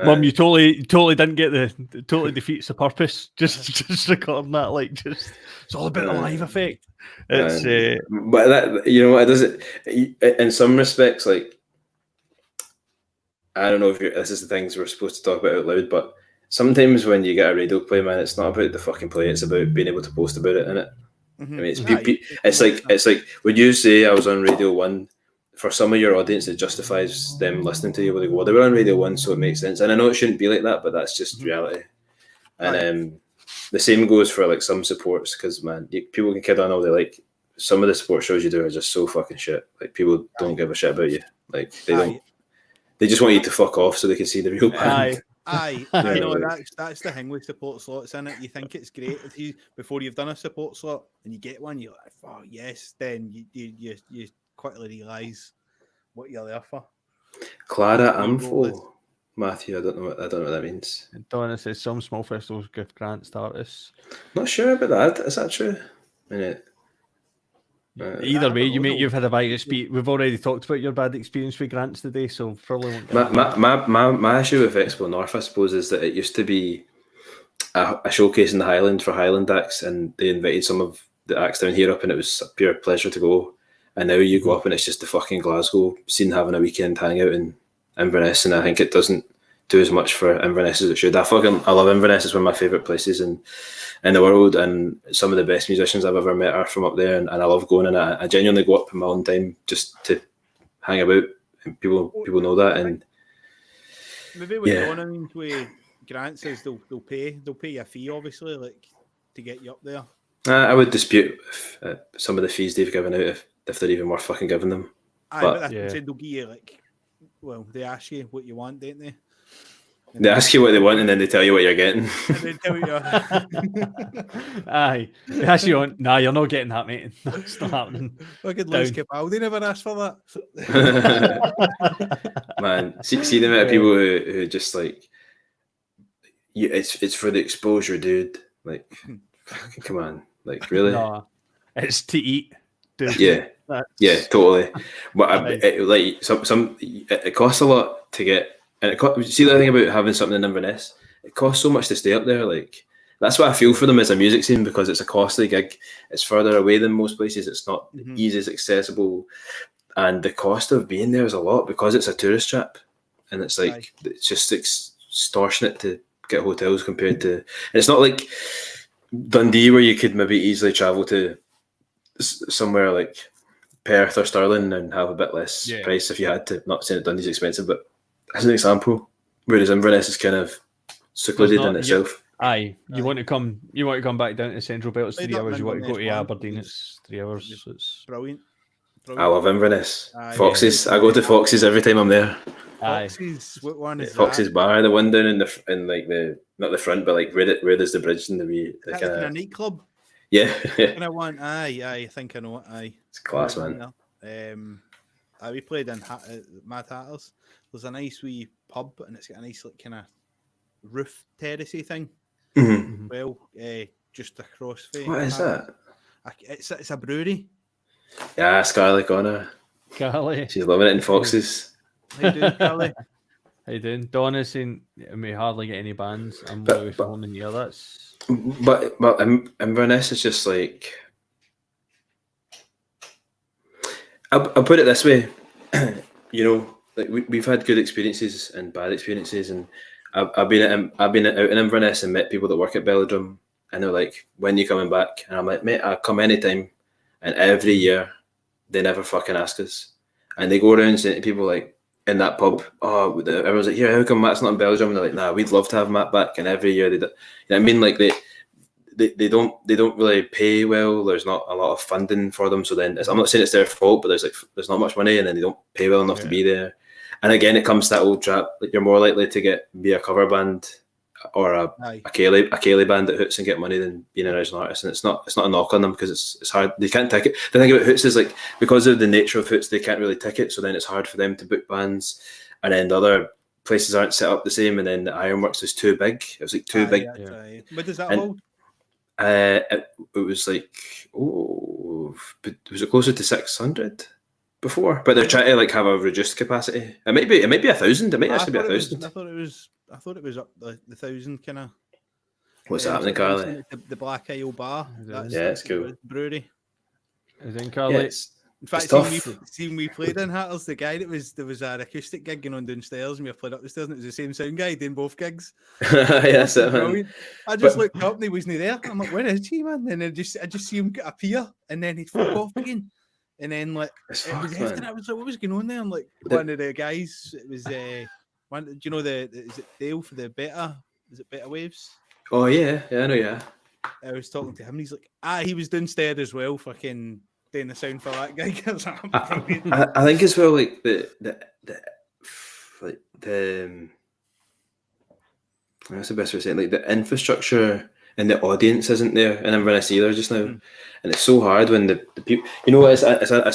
Mum, you totally didn't get totally defeats the purpose. Just recording that, like, just it's all about the live effect. It's but that, you know, it does it in some respects. Like, I don't know if this is the things we're supposed to talk about out loud, but sometimes when you get a radio play, man, it's not about the fucking play; it's about being able to post about it, innit? I mean, it's like when you say I was on Radio 1. For some of your audience, it justifies them listening to you. They go, well, they were on Radio 1, so it makes sense. And I know it shouldn't be like that, but that's just reality. And the same goes for like some supports, because man, people can kid on all they like. Some of the support shows you do are just so fucking shit. Like, people don't give a shit about you. Like, they don't. They just want you to fuck off so they can see the real band. I know that's the thing with support slots, in it. You think it's great before you've done a support slot and you get one, you're like, oh yes, then you quickly realise what you're there for. Clara Amfo, Matthew, I don't know what that means. Donna says some small festivals give grants to artists. Not sure about that. Is that true? Either way, you've had a bad experience. We've already talked about your bad experience with grants today, so probably won't get my issue with Expo North, I suppose, is that it used to be a showcase in the Highland for Highland acts, and they invited some of the acts down here up, and it was a pure pleasure to go. And now you go up and it's just the fucking Glasgow scene having a weekend hangout in Inverness, and I think it doesn't do as much for Inverness as it should. I love Inverness. It's one of my favourite places in the world, and some of the best musicians I've ever met are from up there, and I love going, and I genuinely go up in my own time just to hang about, and people know that. And maybe what Donna means with grants is they'll pay a fee, obviously, like, to get you up there. I would dispute some of the fees they've given out if they're even worth fucking giving them. But that's they'll give you, like, well, they ask you what you want, don't they? They ask you what they want, and then they tell you what you're getting. They tell you. Aye, they ask you on. Nah, you're not getting that, mate. That's not happening. Look at Liz Capaldi never asked for that. Man, see the amount of people who just like, it's for the exposure, dude. Like, fucking come on, like, really? No, it's to eat, dude. Yeah, totally. But it costs a lot to get. And see the thing about having something in Inverness, it costs so much to stay up there. Like, that's what I feel for them as a music scene, because it's a costly gig. It's further away than most places. It's not easy as accessible, and the cost of being there is a lot because it's a tourist trap, and it's like it's just extortionate to get hotels compared to. And it's not like Dundee where you could maybe easily travel to somewhere like Perth or Stirling and have a bit less price if you had to. Not saying that Dundee's expensive, but as an example, whereas Inverness is kind of secluded in itself. You want to come back down to Central Belt, it's 3 hours. You want to go to Aberdeen, it's 3 hours. It's brilliant. I love Inverness. Foxes. I go to Foxes every time I'm there. Foxes. What one is Foxes that? Bar, the one down in like the not the front, but like where there's the bridge and the kind of a nightclub. Yeah. And I want I think I know it. It's class, man. We played in Mad Hatters. There's a nice wee pub, and it's got a nice like kind of roof terracey thing. Mm-hmm. Well, just across. What is that? It's a brewery. Yeah, Scarlett Connor. Carly. She's loving it in Foxes. How you doing, Carly? How you doing? Donna's saying we hardly get any bands. I'm away from home in the year. That's. But Inverness is just like. I'll put it this way, like we've had good experiences and bad experiences, and I've been out in Inverness and met people that work at Belladrum, and they're like, "When are you coming back?" And I'm like, "Mate, I come anytime." And every year, they never fucking ask us, and they go around saying to people like in that pub, "Oh, everyone's like, yeah, how come Matt's not in Belgium?" And they're like, "Nah, we'd love to have Matt back." And every year they do. You know what I mean? Like they don't really pay well. There's not a lot of funding for them. So then I'm not saying it's their fault, but there's not much money, and then they don't pay well enough to be there. And again, it comes to that old trap. Like you're more likely to be a cover band or a Cayley band that hoots and get money than being an original artist. And it's not a knock on them because it's hard. They can't tick it. The thing about hoots is like because of the nature of hoots, they can't really tick it. So then it's hard for them to book bands. And then the other places aren't set up the same. And then the Ironworks was too big. It was like too big. What does that hold? It was like was it closer to 600 before? But they're trying to like have a reduced capacity. It might be 1,000. It might actually be 1,000. I thought it was up the 1,000 kind of. What's happening, Carly? The Black Isle Bar. It's cool. Brewery. I think Carly. In fact, seeing we played in Hatters, the guy there was an acoustic gig going on downstairs, and we played up the stairs, and it was the same sound guy doing both gigs. Yes, I just looked up and he wasn't there. I'm like, where is he, man? And I just see him appear, and then he'd fuck off again. And then like I was like, what was going on there? I'm like, one of the guys. It was one. Do you know is it Dale for the Beta? Is it Beta Waves? Oh yeah, I know. Yeah, I was talking to him, and he's like, he was downstairs as well, fucking doing the sound for that guy. I think as well, like that's the best way of saying it, like the infrastructure and the audience isn't there in Inverness either just now, and it's so hard when the people, it's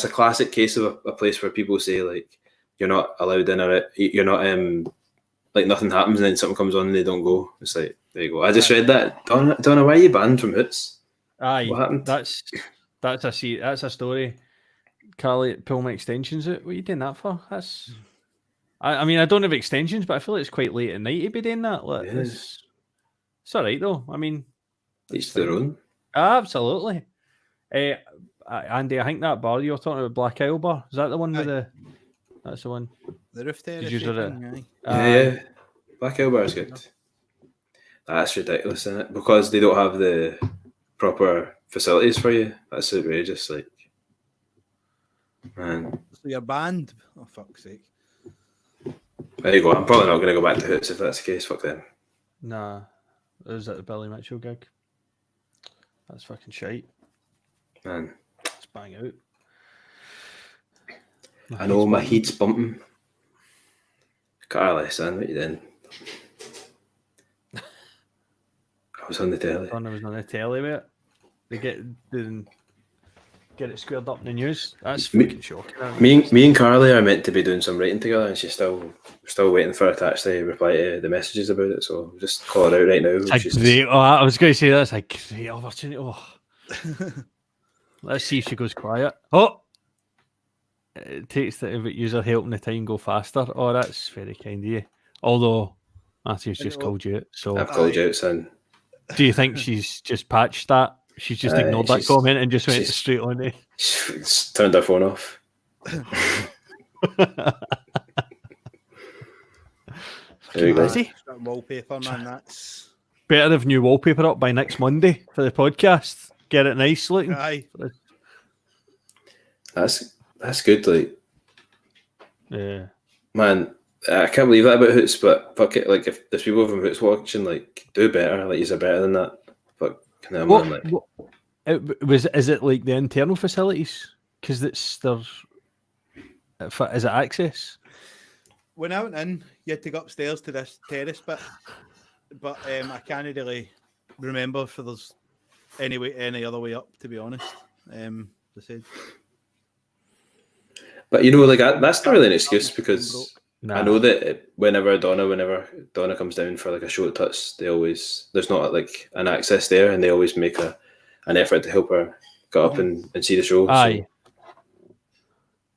a classic case of a place where people say like you're not allowed in, or you're not like nothing happens, and then something comes on and they don't go. It's like, there you go. I just read that. Don't know why you banned from Hoots. Aye, what happened? That's a story. Carly, pull my extensions out. What are you doing that for? That's. I mean, I don't have extensions, but I feel like it's quite late at night to be doing that. Like, it's all right though. I mean, each their own. Absolutely. Andy, I think that bar you're talking about, Black Isle Bar, is that the one with the? That's the one. The roof terrace. Yeah. Black Isle Bar is good. That's ridiculous, isn't it? Because they don't have the proper facilities for you. That's outrageous. Like, man. So you're banned? Oh, fuck's sake. There you go. I'm probably not going to go back to Hoots if that's the case. Fuck them. Nah. It was at the Billy Mitchell gig. That's fucking shite. Man. Let's bang out. I know my heat's bumping. Carly, son, what you doing? I was on the telly. I was on the telly, mate. They get it squared up in the news. That's fucking shocking. Me and Carly are meant to be doing some writing together, and she's still waiting for her to actually reply to the messages about it. So I'll just call her out right now. I was going to say that's a great opportunity. Oh. Let's see if she goes quiet. Oh, it takes the user helping the time go faster. Oh, that's very kind of you. Although Matthew's just called you out, so I've called you out, son. Do you think she's just patched that? She's just ignored that comment and just went straight on it. She's turned her phone off. There we go. Busy. That wallpaper, man. That's Better have new wallpaper up by next Monday for the podcast. Get it nice looking. aye. That's good. Like, Yeah. man, I can't believe that about Hoots, but fuck it. Like, if there's people from Hoots watching, like, do better. Like, you're better than that. Fuck, man, like, Is it like the internal facilities? Because is it access? When I went in, you had to go upstairs to this terrace bit, but I can't really remember if there's any other way up. To be honest, they said. but you know, like, that's not really an excuse because Nah. I know that whenever Donna comes down for like a show at Tuts, there's not like an access there, and they always make an effort to help her get up and see the show. Aye.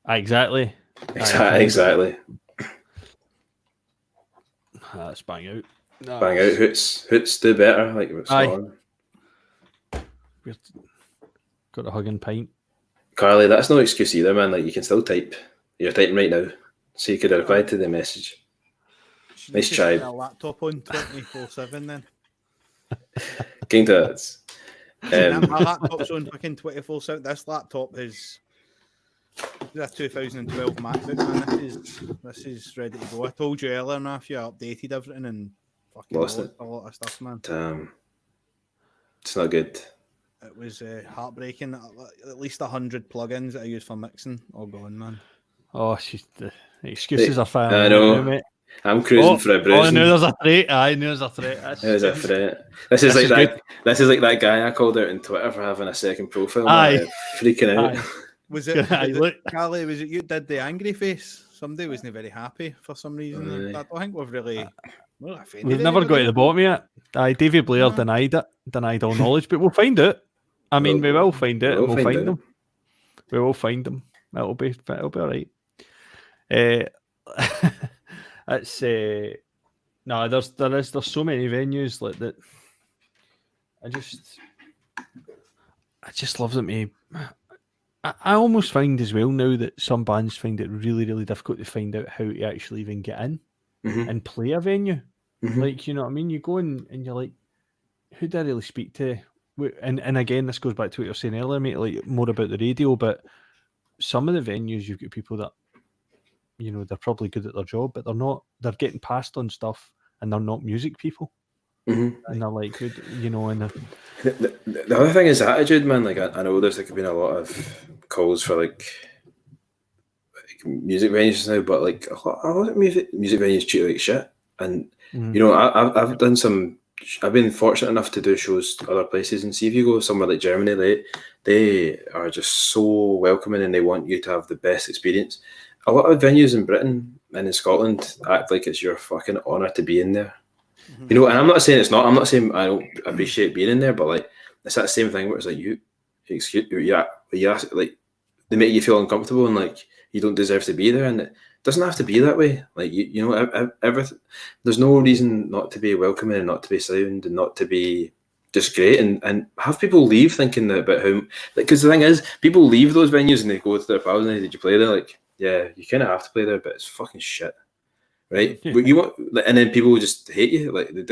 Exactly. Exactly. That's bang out. No, Bang out. Hoots do better. Like, what's Aye. on? we've got a hugging pint. Carly, that's no excuse either, man. Like, you can still type. You're typing right now, so you could have replied to the message. She Nice needs to try. set a laptop on 24/7 then. Getting to that. My laptop's on fucking 24/7. This laptop is a 2012 MacBook, man. This is ready to go. I told you earlier, Matthew, I updated everything and fucking Lost it. a lot of stuff, man. It's not good. It was heartbreaking. At least 100 plugins that I use for mixing all gone, man. Oh, the excuses are fine. I know. Mate. I'm cruising for a I bruising. knew there's a threat. I knew there's a threat. There's a threat. This is like that guy I called out on Twitter for having a second profile. Aye. Freaking out. Aye. Was it, Look. Carly, was it you did the angry face? Somebody wasn't very happy for some reason. Aye. I don't think we've really... We've never got to the bottom yet. David Blair denied all knowledge, but we'll find it. I mean, we will find it. We'll find them. We will find them. It'll be all right. It's no, there's so many venues like that. I just love them. I almost find as well now that some bands find it really, really difficult to find out how to actually even get in and play a venue. Like, you know what I mean? You go in and you're like, who do I really speak to? And again, this goes back to what you were saying earlier, mate, like more about the radio, but some of the venues, you've got people that, you know, they're probably good at their job, but they're getting passed on stuff and they're not music people. And they're like, you know, and the other thing is attitude, man. Like, I know there's been a lot of calls for like music venues now, but like a lot of music venues treat like shit. And you know, I've done some. I've been fortunate enough to do shows other places, and see if you go somewhere like Germany, they are just so welcoming and they want you to have the best experience. A lot of venues in Britain and in Scotland act like it's your fucking honour to be in there. You know, and I'm not saying it's not. I'm not saying I don't appreciate being in there, but like it's that same thing where it's like like they make you feel uncomfortable and like you don't deserve to be there, and it doesn't have to be that way. Like you know, everything. There's no reason not to be welcoming and not to be sound and not to be just great, and have people leave thinking about how. Because the thing is, people leave those venues and they go to their pals and they, did you play there? Like, yeah, you kind of have to play there, but it's fucking shit. Right, Yeah. But you want, and then people just hate you. Like they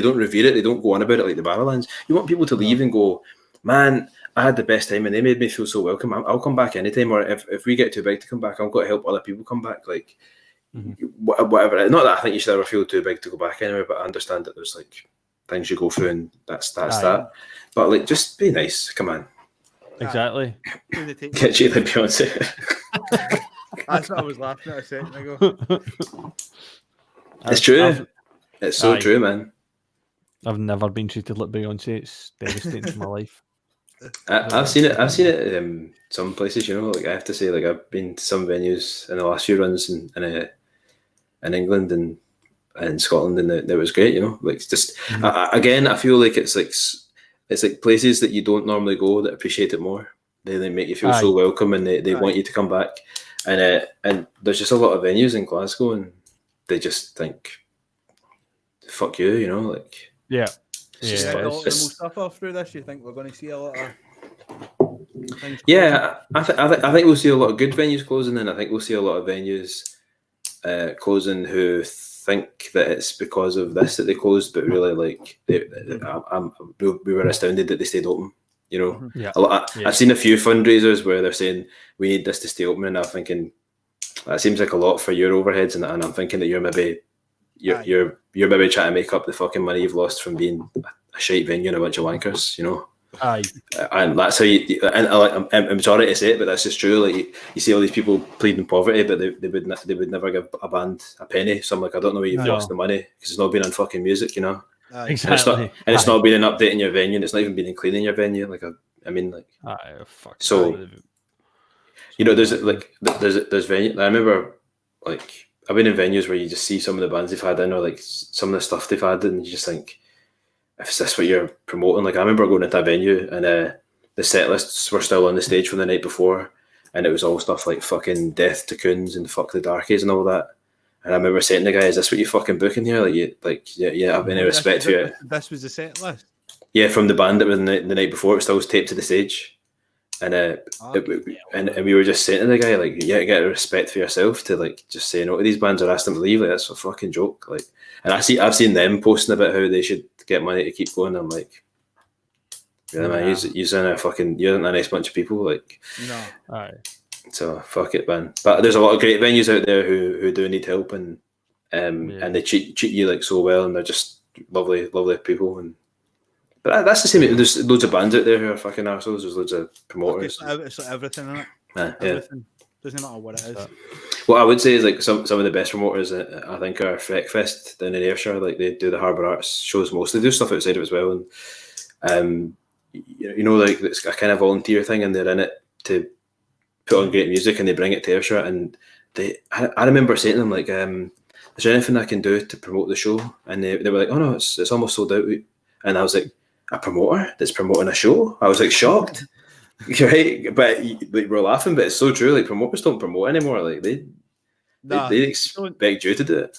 don't revere it. They don't go on about it like the Barrowlands. You want people to leave and go, man, I had the best time and they made me feel so welcome. I'll come back anytime. Or if we get too big to come back, I've got to help other people come back. Like whatever. Not that I think you should ever feel too big to go back anywhere, but I understand that there's like things you go through and that's that. But like, just be nice. Come on. exactly. Get you like Beyonce. That's what I was laughing at a second ago. It's true. It's so true, man. I've never been treated like Beyonce. It's devastating to my life. I've seen it. I've seen it in some places. You know, like I have to say, like I've been to some venues in the last few runs in England and in Scotland, and it was great. You know, like it's just again, I feel like it's like places that you don't normally go that appreciate it more. They make you feel so welcome, and they want you to come back. And there's just a lot of venues in Glasgow, and they just think, "Fuck you," you know, like Yeah. just Yeah, like- a lot of it's- them will suffer through this. You think we're going to see a lot of things Yeah, I think we'll see a lot of good venues closing, and I think we'll see a lot of venues closing who think that it's because of this that they closed, but really, like, we were astounded that they stayed open. You know, Yeah. I've seen a few fundraisers where they're saying we need this to stay open, and I'm thinking that seems like a lot for your overheads, and I'm thinking that you're maybe trying to make up the fucking money you've lost from being a shite venue and a bunch of wankers, you know. Aye. And that's how you. And I'm sorry to say it, but that's just true. Like you see all these people pleading poverty, but they would never give a band a penny. So I'm like, I don't know where you've lost the money because it's not been on fucking music, you know. Exactly. And it's not been in updating your venue, and it's not even been in cleaning your venue. Like I mean, like. So. You know, there's venue. I remember, like, I've been in venues where you just see some of the bands they've had in, or like some of the stuff they've had, and you just think, if this what you're promoting? Like, I remember going into a venue and the set lists were still on the stage from the night before, and it was all stuff like fucking Death to Coons and Fuck the Darkies and all that. And I remember saying to the guy, "Is this what you fucking booking here? Yeah, I've any respect for you." This was the set list. Yeah, from the band that was the night before, it was still taped to the stage. And and we were just saying to the guy, like, yeah, get a respect for yourself to like just say no to these bands or ask them to leave. Like, that's a fucking joke. Like, and I've seen them posting about how they should get money to keep going. I'm like, really, man, you're a nice bunch of people. Like, no, alright. So fuck it, man. But there's a lot of great venues out there who do need help, and they treat you like so well, and they're just lovely people. But that's the same. There's loads of bands out there who are fucking arseholes. There's loads of promoters. It's like everything, isn't it? Everything. Doesn't matter what it is. What I would say is like some of the best promoters I think are Freckfest down in Ayrshire. Like they do the Harbour Arts shows mostly. They do stuff outside of it as well. And you know, like it's a kind of volunteer thing, and they're in it to put on great music, and they bring it to Ayrshire. And I remember saying to them like, "Is there anything I can do to promote the show?" And they were like, "Oh no, it's almost sold out." And I was like, a promoter that's promoting a show? I was like shocked, right? But we're laughing, but it's so true. Like promoters don't promote anymore. Like they expect you to do it.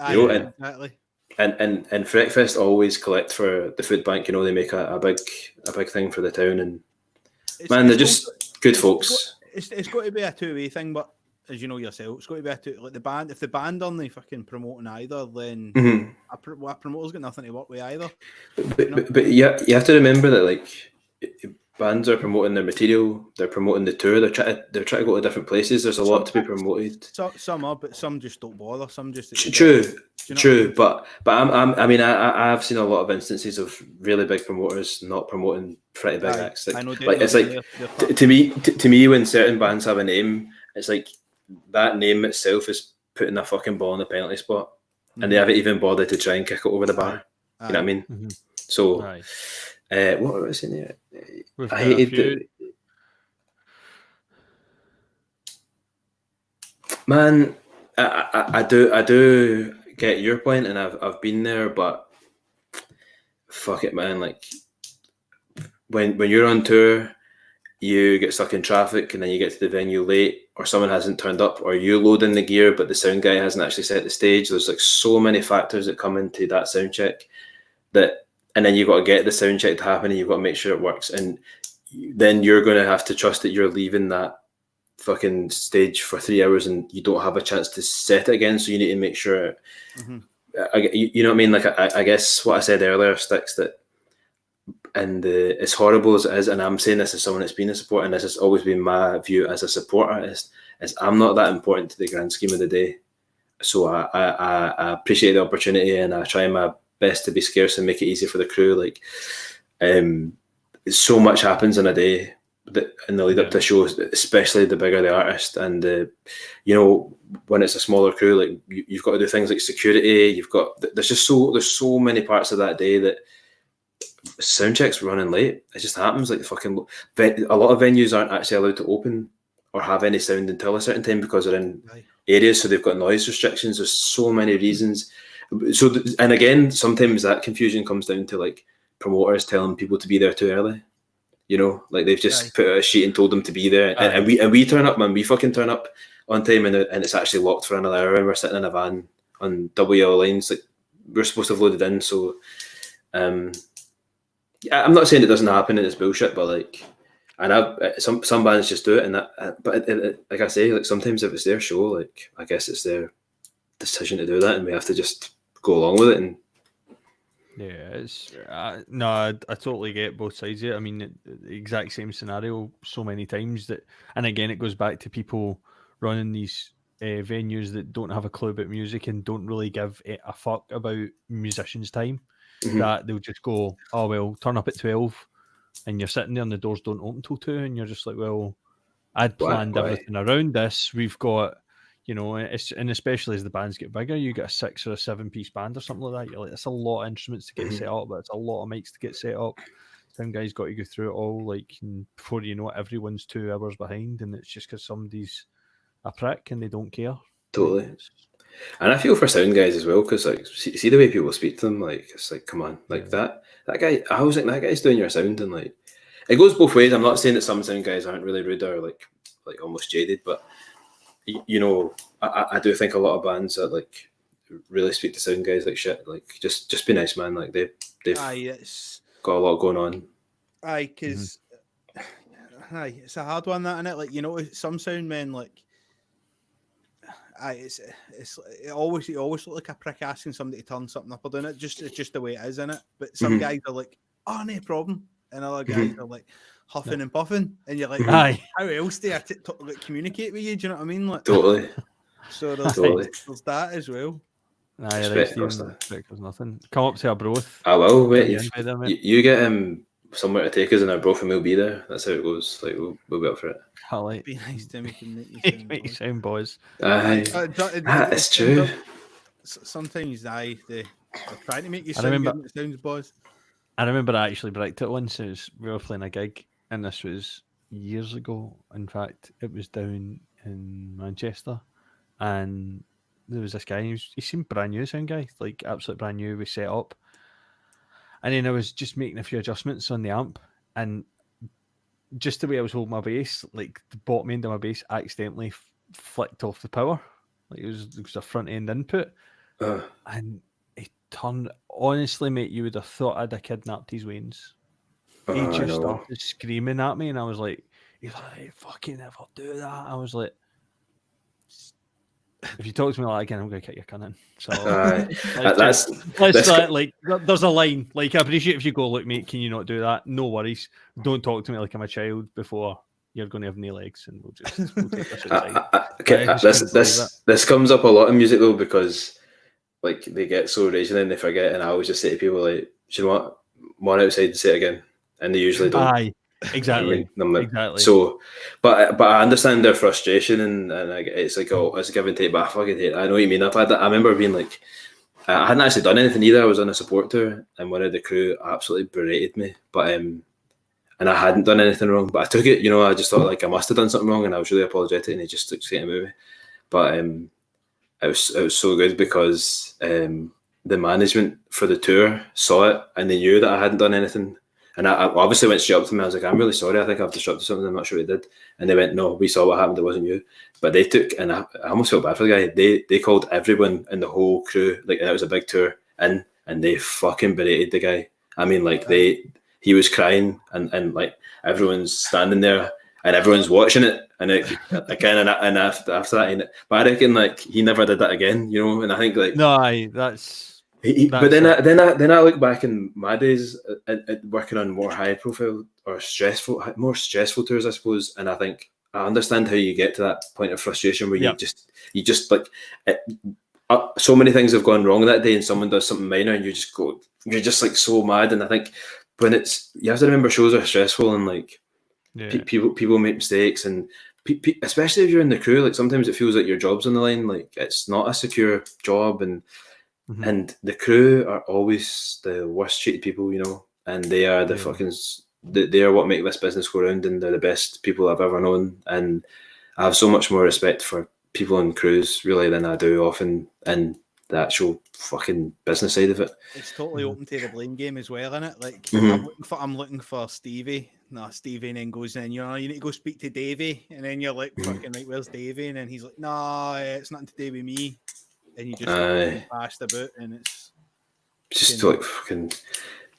You know, exactly. And Freckfest always collect for the food bank. You know, they make a big thing for the town, and they're just good folks. It's got to be a two-way thing, but as you know yourself, it's got to be like the band. If the band aren't fucking promoting either, then a promoter's got nothing to work with either. But you have to remember that like bands are promoting their material, they're promoting the tour, they're trying to go to different places. There's a lot to be promoted. Some are, but some just don't bother. Some just true. But I've seen a lot of instances of really big promoters not promoting pretty big acts. Like, I know. Like it's like to me when certain bands have a name, it's like that name itself is putting a fucking ball in the penalty spot, and they haven't even bothered to try and kick it over the bar. You know what I mean? Mm-hmm. So, what was I saying there? I hated it. Man, I do get your point, and I've been there, but fuck it, man. Like when you're on tour, you get stuck in traffic, and then you get to the venue late, or someone hasn't turned up, or you load in the gear, but the sound guy hasn't actually set the stage. There's like so many factors that come into that sound check and then you've got to get the sound check to happen, and you've got to make sure it works. And then you're going to have to trust that you're leaving that fucking stage for 3 hours and you don't have a chance to set it again. So you need to make sure, you know what I mean? Like, I guess what I said earlier sticks, that, and as horrible as it is, and I'm saying this as someone that's been a supporter, and this has always been my view as a support artist, is I'm not that important to the grand scheme of the day. So I appreciate the opportunity, and I try my best to be scarce and make it easy for the crew. Like, so much happens in a day in the lead up to shows, especially the bigger the artist, and you know, when it's a smaller crew, like you've got to do things like security. There's so many parts of that day that sound checks running late. It just happens. Like a lot of venues aren't actually allowed to open or have any sound until a certain time because they're in areas, so they've got noise restrictions. There's so many reasons. So, and again, sometimes that confusion comes down to like promoters telling people to be there too early. You know, like they've just put out a sheet and told them to be there, and we turn up, man. We fucking turn up on time, and it's actually locked for another hour, and we're sitting in a van on double yellow lines. Like we're supposed to have loaded in. So, I'm not saying it doesn't happen and it's bullshit, but like, and some bands just do it, and that. But like I say, like sometimes if it's their show, like I guess it's their decision to do that, and we have to just go along with it. And Yeah, it's no, I totally get both sides of it. I mean, the exact same scenario so many times that, and again, it goes back to people running these venues that don't have a clue about music and don't really give a fuck about musicians' time. That they'll just go, oh well, turn up at 12, and you're sitting there and the doors don't open till 2, and you're just like, well, I'd planned Why? everything around this. We've got, and especially as the bands get bigger, you get a 6 or a 7-piece band or something like that. You're like, it's a lot of instruments to get set up, but it's a lot of mics to get set up. Some guys got to go through it all, like, and before you know it, everyone's 2 hours behind, and it's just because somebody's a prick and they don't care. Totally. And I feel for sound guys as well, because like see the way people speak to them, like it's like, come on, like that guy. I was like, that guy's doing your sound, and like it goes both ways. I'm not saying that some sound guys aren't really rude or like almost jaded, but I do think a lot of bands that like really speak to sound guys like shit. Like just be nice, man. Like they've got a lot going on. Because it's a hard one, that, isn't it? Like, some sound men, like, it always look like a prick asking somebody to turn something up or doing it. It's just the way it is, isn't it? But some guys are like, oh, no problem, and other guys are like huffing and puffing, and you're like, how else do I like communicate with you? Do you know what I mean? Like, Totally. So there's that as well. There's nothing. Come up to a broth. I will, mate. You get somewhere to take us, and our broth, and we'll be there. That's how it goes. Like we'll be up for it. Like, be nice to make you sound boys. It's true. Sometimes they're trying to make you sound good. It sounds boys. I remember I actually bricked it once. We were playing a gig, and this was years ago. In fact, it was down in Manchester, and there was this guy. He seemed brand new, sound guy, like absolutely brand new. We set up, and then I was just making a few adjustments on the amp, and just the way I was holding my bass, like the bottom end of my bass accidentally flicked off the power. Like it was a front end input, and he turned. Honestly, mate, you would have thought I'd have kidnapped his veins. He just started screaming at me, and I was like, "He's like, hey, fucking never do that." I was like, "If you talk to me like that again, I'm going to kick your cunt in." So like, there's a line. Like, I appreciate if you go, look, mate, can you not do that? No worries. Don't talk to me like I'm a child before you're going to have no legs, and we'll take this outside. This comes up a lot in music though, because like they get so raging and they forget, and I always just say to people like, "Do you know what? One outside and say it again," and they usually don't. Aye, exactly. Exactly. So, but I understand their frustration, and it's like, oh, it's a give and take. But I fucking hate it. I know what you mean. I remember being like, I hadn't actually done anything either. I was on a support tour, and one of the crew absolutely berated me. But and I hadn't done anything wrong. But I took it. I just thought like I must have done something wrong, and I was really apologetic. And he just took straight to me. But it was so good because the management for the tour saw it, and they knew that I hadn't done anything. And I obviously went straight up to me. I was like, "I'm really sorry. I think I've disrupted something. I'm not sure we did." And they went, "No, we saw what happened. It wasn't you." But they took, and I almost felt bad for the guy. They called everyone in the whole crew, like, and it was a big tour, and they fucking berated the guy. I mean, like he was crying, and like everyone's standing there, and everyone's watching it, and after that, but I reckon like he never did that again, And I think like that's. But then I look back in my days at working on more high profile or more stressful tours, I suppose, and I think I understand how you get to that point of frustration where you just like so many things have gone wrong that day, and someone does something minor, and you're just like so mad. And I think when you have to remember, shows are stressful, and like people make mistakes, and especially if you're in the crew, like sometimes it feels like your job's on the line, like it's not a secure job, and the crew are always the worst treated people, and they are the fucking, they are what make this business go round, and they're the best people I've ever known. And I have so much more respect for people in crews really than I do often in the actual fucking business side of it. It's totally open to the blame game as well, isn't it? Like I'm looking for Stevie. No, Stevie, and then goes in, you need to go speak to Davey, and then you're like, fucking right, where's Davey? And then he's like, no, it's nothing to do with me. And you just passed about, and it's just like fucking.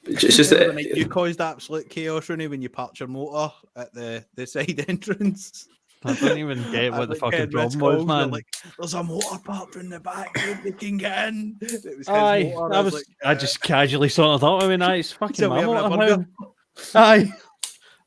It's just you caused absolute chaos, Rooney, when you parked your motor at the side entrance. I don't even get what the fucking problem was, man. Like, there's a motor parked in the back. They can get in. It was his Aye, motor. I just casually sorted out. I mean, it's fucking So we my having a motor. burger? Aye.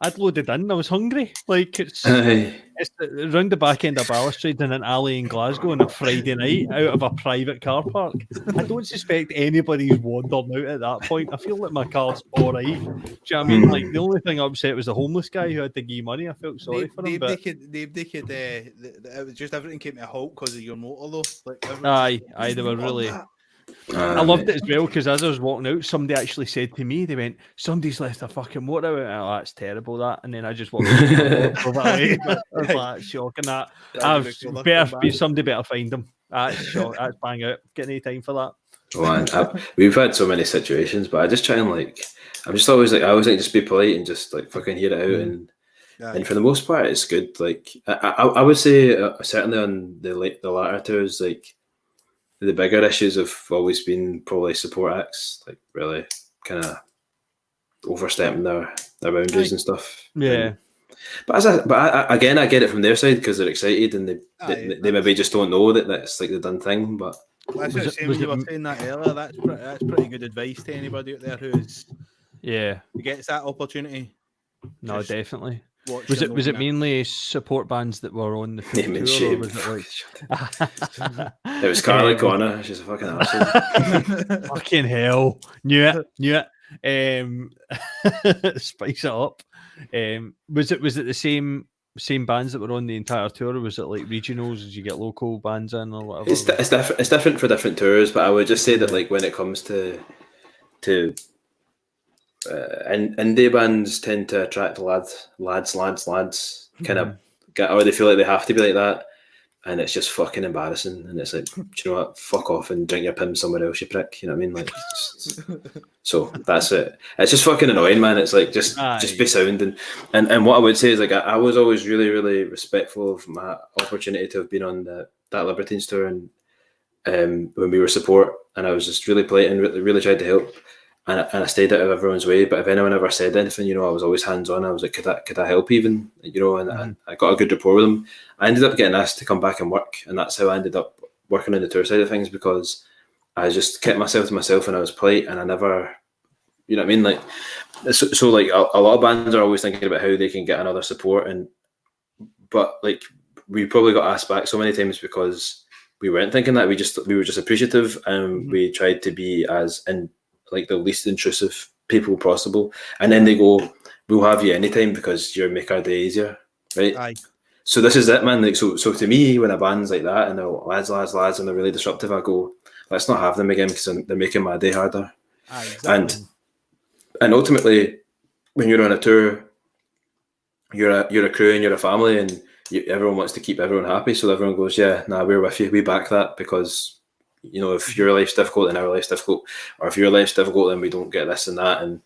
I'd loaded in. I was hungry. Like it's Aye. round the back end of Balustrade in an alley in Glasgow on a Friday night out of a private car park. I don't suspect anybody's wandered out at that point. I feel like my car's all right. Do you know what I mean? Like the only thing upset was the homeless guy who had to give money. I felt sorry for him. But it was just everything came to a halt because of your motor, though. Like, aye, they were really. I loved it as well because as I was walking out, somebody actually said to me, they went, "Somebody's left a fucking motor out." Oh, that's terrible, that. And then I just walked away. I was like, shocking that. Somebody better find them. That's shock. That's bang out. Get any time for that. Oh, we've had so many situations, but I just try and I'm just always I always just be polite and just fucking hear it out, and for the most part, it's good. Like I would say, certainly on the latter tours, the bigger issues have always been probably support acts, really kind of overstepping their boundaries and stuff. Yeah. Mm. I get it from their side because they're excited and they maybe just don't know that that's the done thing. But that's what you were saying that earlier. That's pretty good advice to anybody out there who gets that opportunity. No, definitely. Was it mainly support bands that were on the tour, or was it it was Carly Connor? She's a fucking arsehole. Fucking hell! Knew it. Spice it up. Was it the same bands that were on the entire tour, or was it like regionals? Did you get local bands in or whatever? It's different for different tours, but I would just say that when it comes to indie bands tend to attract lads kind of or they feel like they have to be like that, and it's just fucking embarrassing, and it's like, do you know what, fuck off and drink your pim somewhere else, you prick, you know what I mean? So that's it. It's just fucking annoying, man. It's like just be sound, and what I would say is I was always really, really respectful of my opportunity to have been on that Libertines tour, and when we were support, and I was just really polite and really tried to help. And I stayed out of everyone's way, but if anyone ever said anything, I was always hands on. I was like, could I help even, and I got a good rapport with them. I ended up getting asked to come back and work, and that's how I ended up working on the tour side of things, because I just kept myself to myself and I was polite, and I never, you know what I mean? Like, so a lot of bands are always thinking about how they can get another support, but we probably got asked back so many times because we weren't thinking that. We were just appreciative, and we tried to be as the least intrusive people possible, and then they go, "We'll have you anytime because you make our day easier," right? Aye. So this is it, man. So to me, when a band's like that and they're lads, and they're really disruptive, I go, let's not have them again because they're making my day harder. Aye, exactly. And ultimately, when you're on a tour, you're a crew and you're a family, and everyone wants to keep everyone happy. So everyone goes, "Yeah, we're with you. We back that because." If your life's difficult, then our life's difficult, or if your life's difficult, then we don't get this and that.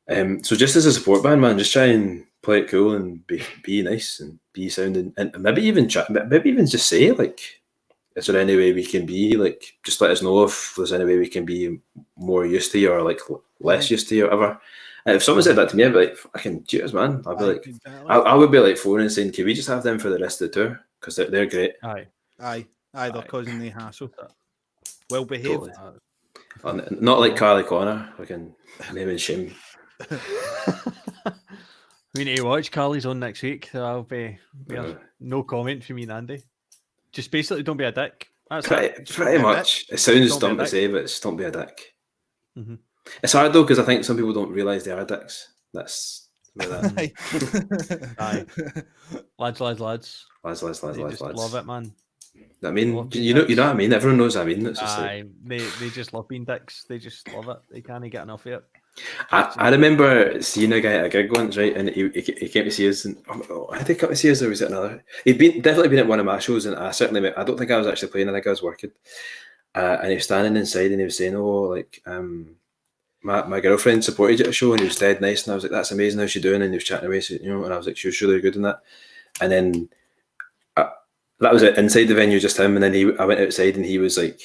And so, just as a support band, man, just try and play it cool and be nice and be sound, and maybe even just say is there any way we can be just let us know if there's any way we can be more used to you or less used to you or whatever. And if someone said that to me, I'd be like, fucking cheers, man. I'd be I would be phoning and saying, can we just have them for the rest of the tour because they're great. Aye, they're causing the hassle. Well behaved. Totally. Not like Carly Connor, fucking name and shame. We need to watch. Carly's on next week. So I'll be no comment from me and Andy. Just basically don't be a dick. That's pretty much. It sounds dumb to say, but just don't be a dick. Mm-hmm. It's hard though because I think some people don't realise they are dicks. That's where that. Aye. Lads. Lads. Love it, man. I mean, you know what I mean. Everyone knows what I mean. It's just they just love being dicks. They just love it. They can't get enough of it. I remember seeing a guy at a gig once, right? And he came to see us. And I think he came to see us, or was it another? He'd definitely been at one of my shows, and I don't think I was actually playing. I think I was working. And he was standing inside, and he was saying, my girlfriend supported you at a show, and he was dead nice. And I was like, that's amazing. How's she doing? And he was chatting away, so, and I was like, she was really good in that. And then that was it, inside the venue, just him. And then I went outside, and he was like,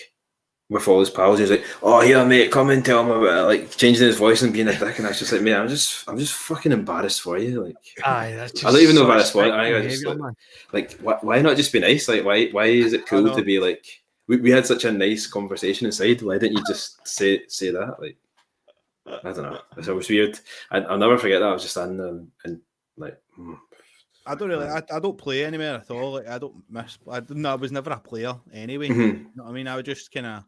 with all his pals. He was like, "Oh, yeah, mate, come and tell him about it," like changing his voice and being a dick. And I was just like, "Mate, I'm just fucking embarrassed for you." Like, Aye, that's just I don't even know about such this one. thick I just behaviour, man. like why not just be nice? Like, why is it cool to be like? We had such a nice conversation inside. Why didn't you just say that? Like, I don't know. It's always weird. I'll never forget that. I was just standing there and like. I don't really. I don't play anywhere at all. Like I don't miss. I was never a player anyway. Mm-hmm. You know what I mean? I would just kind of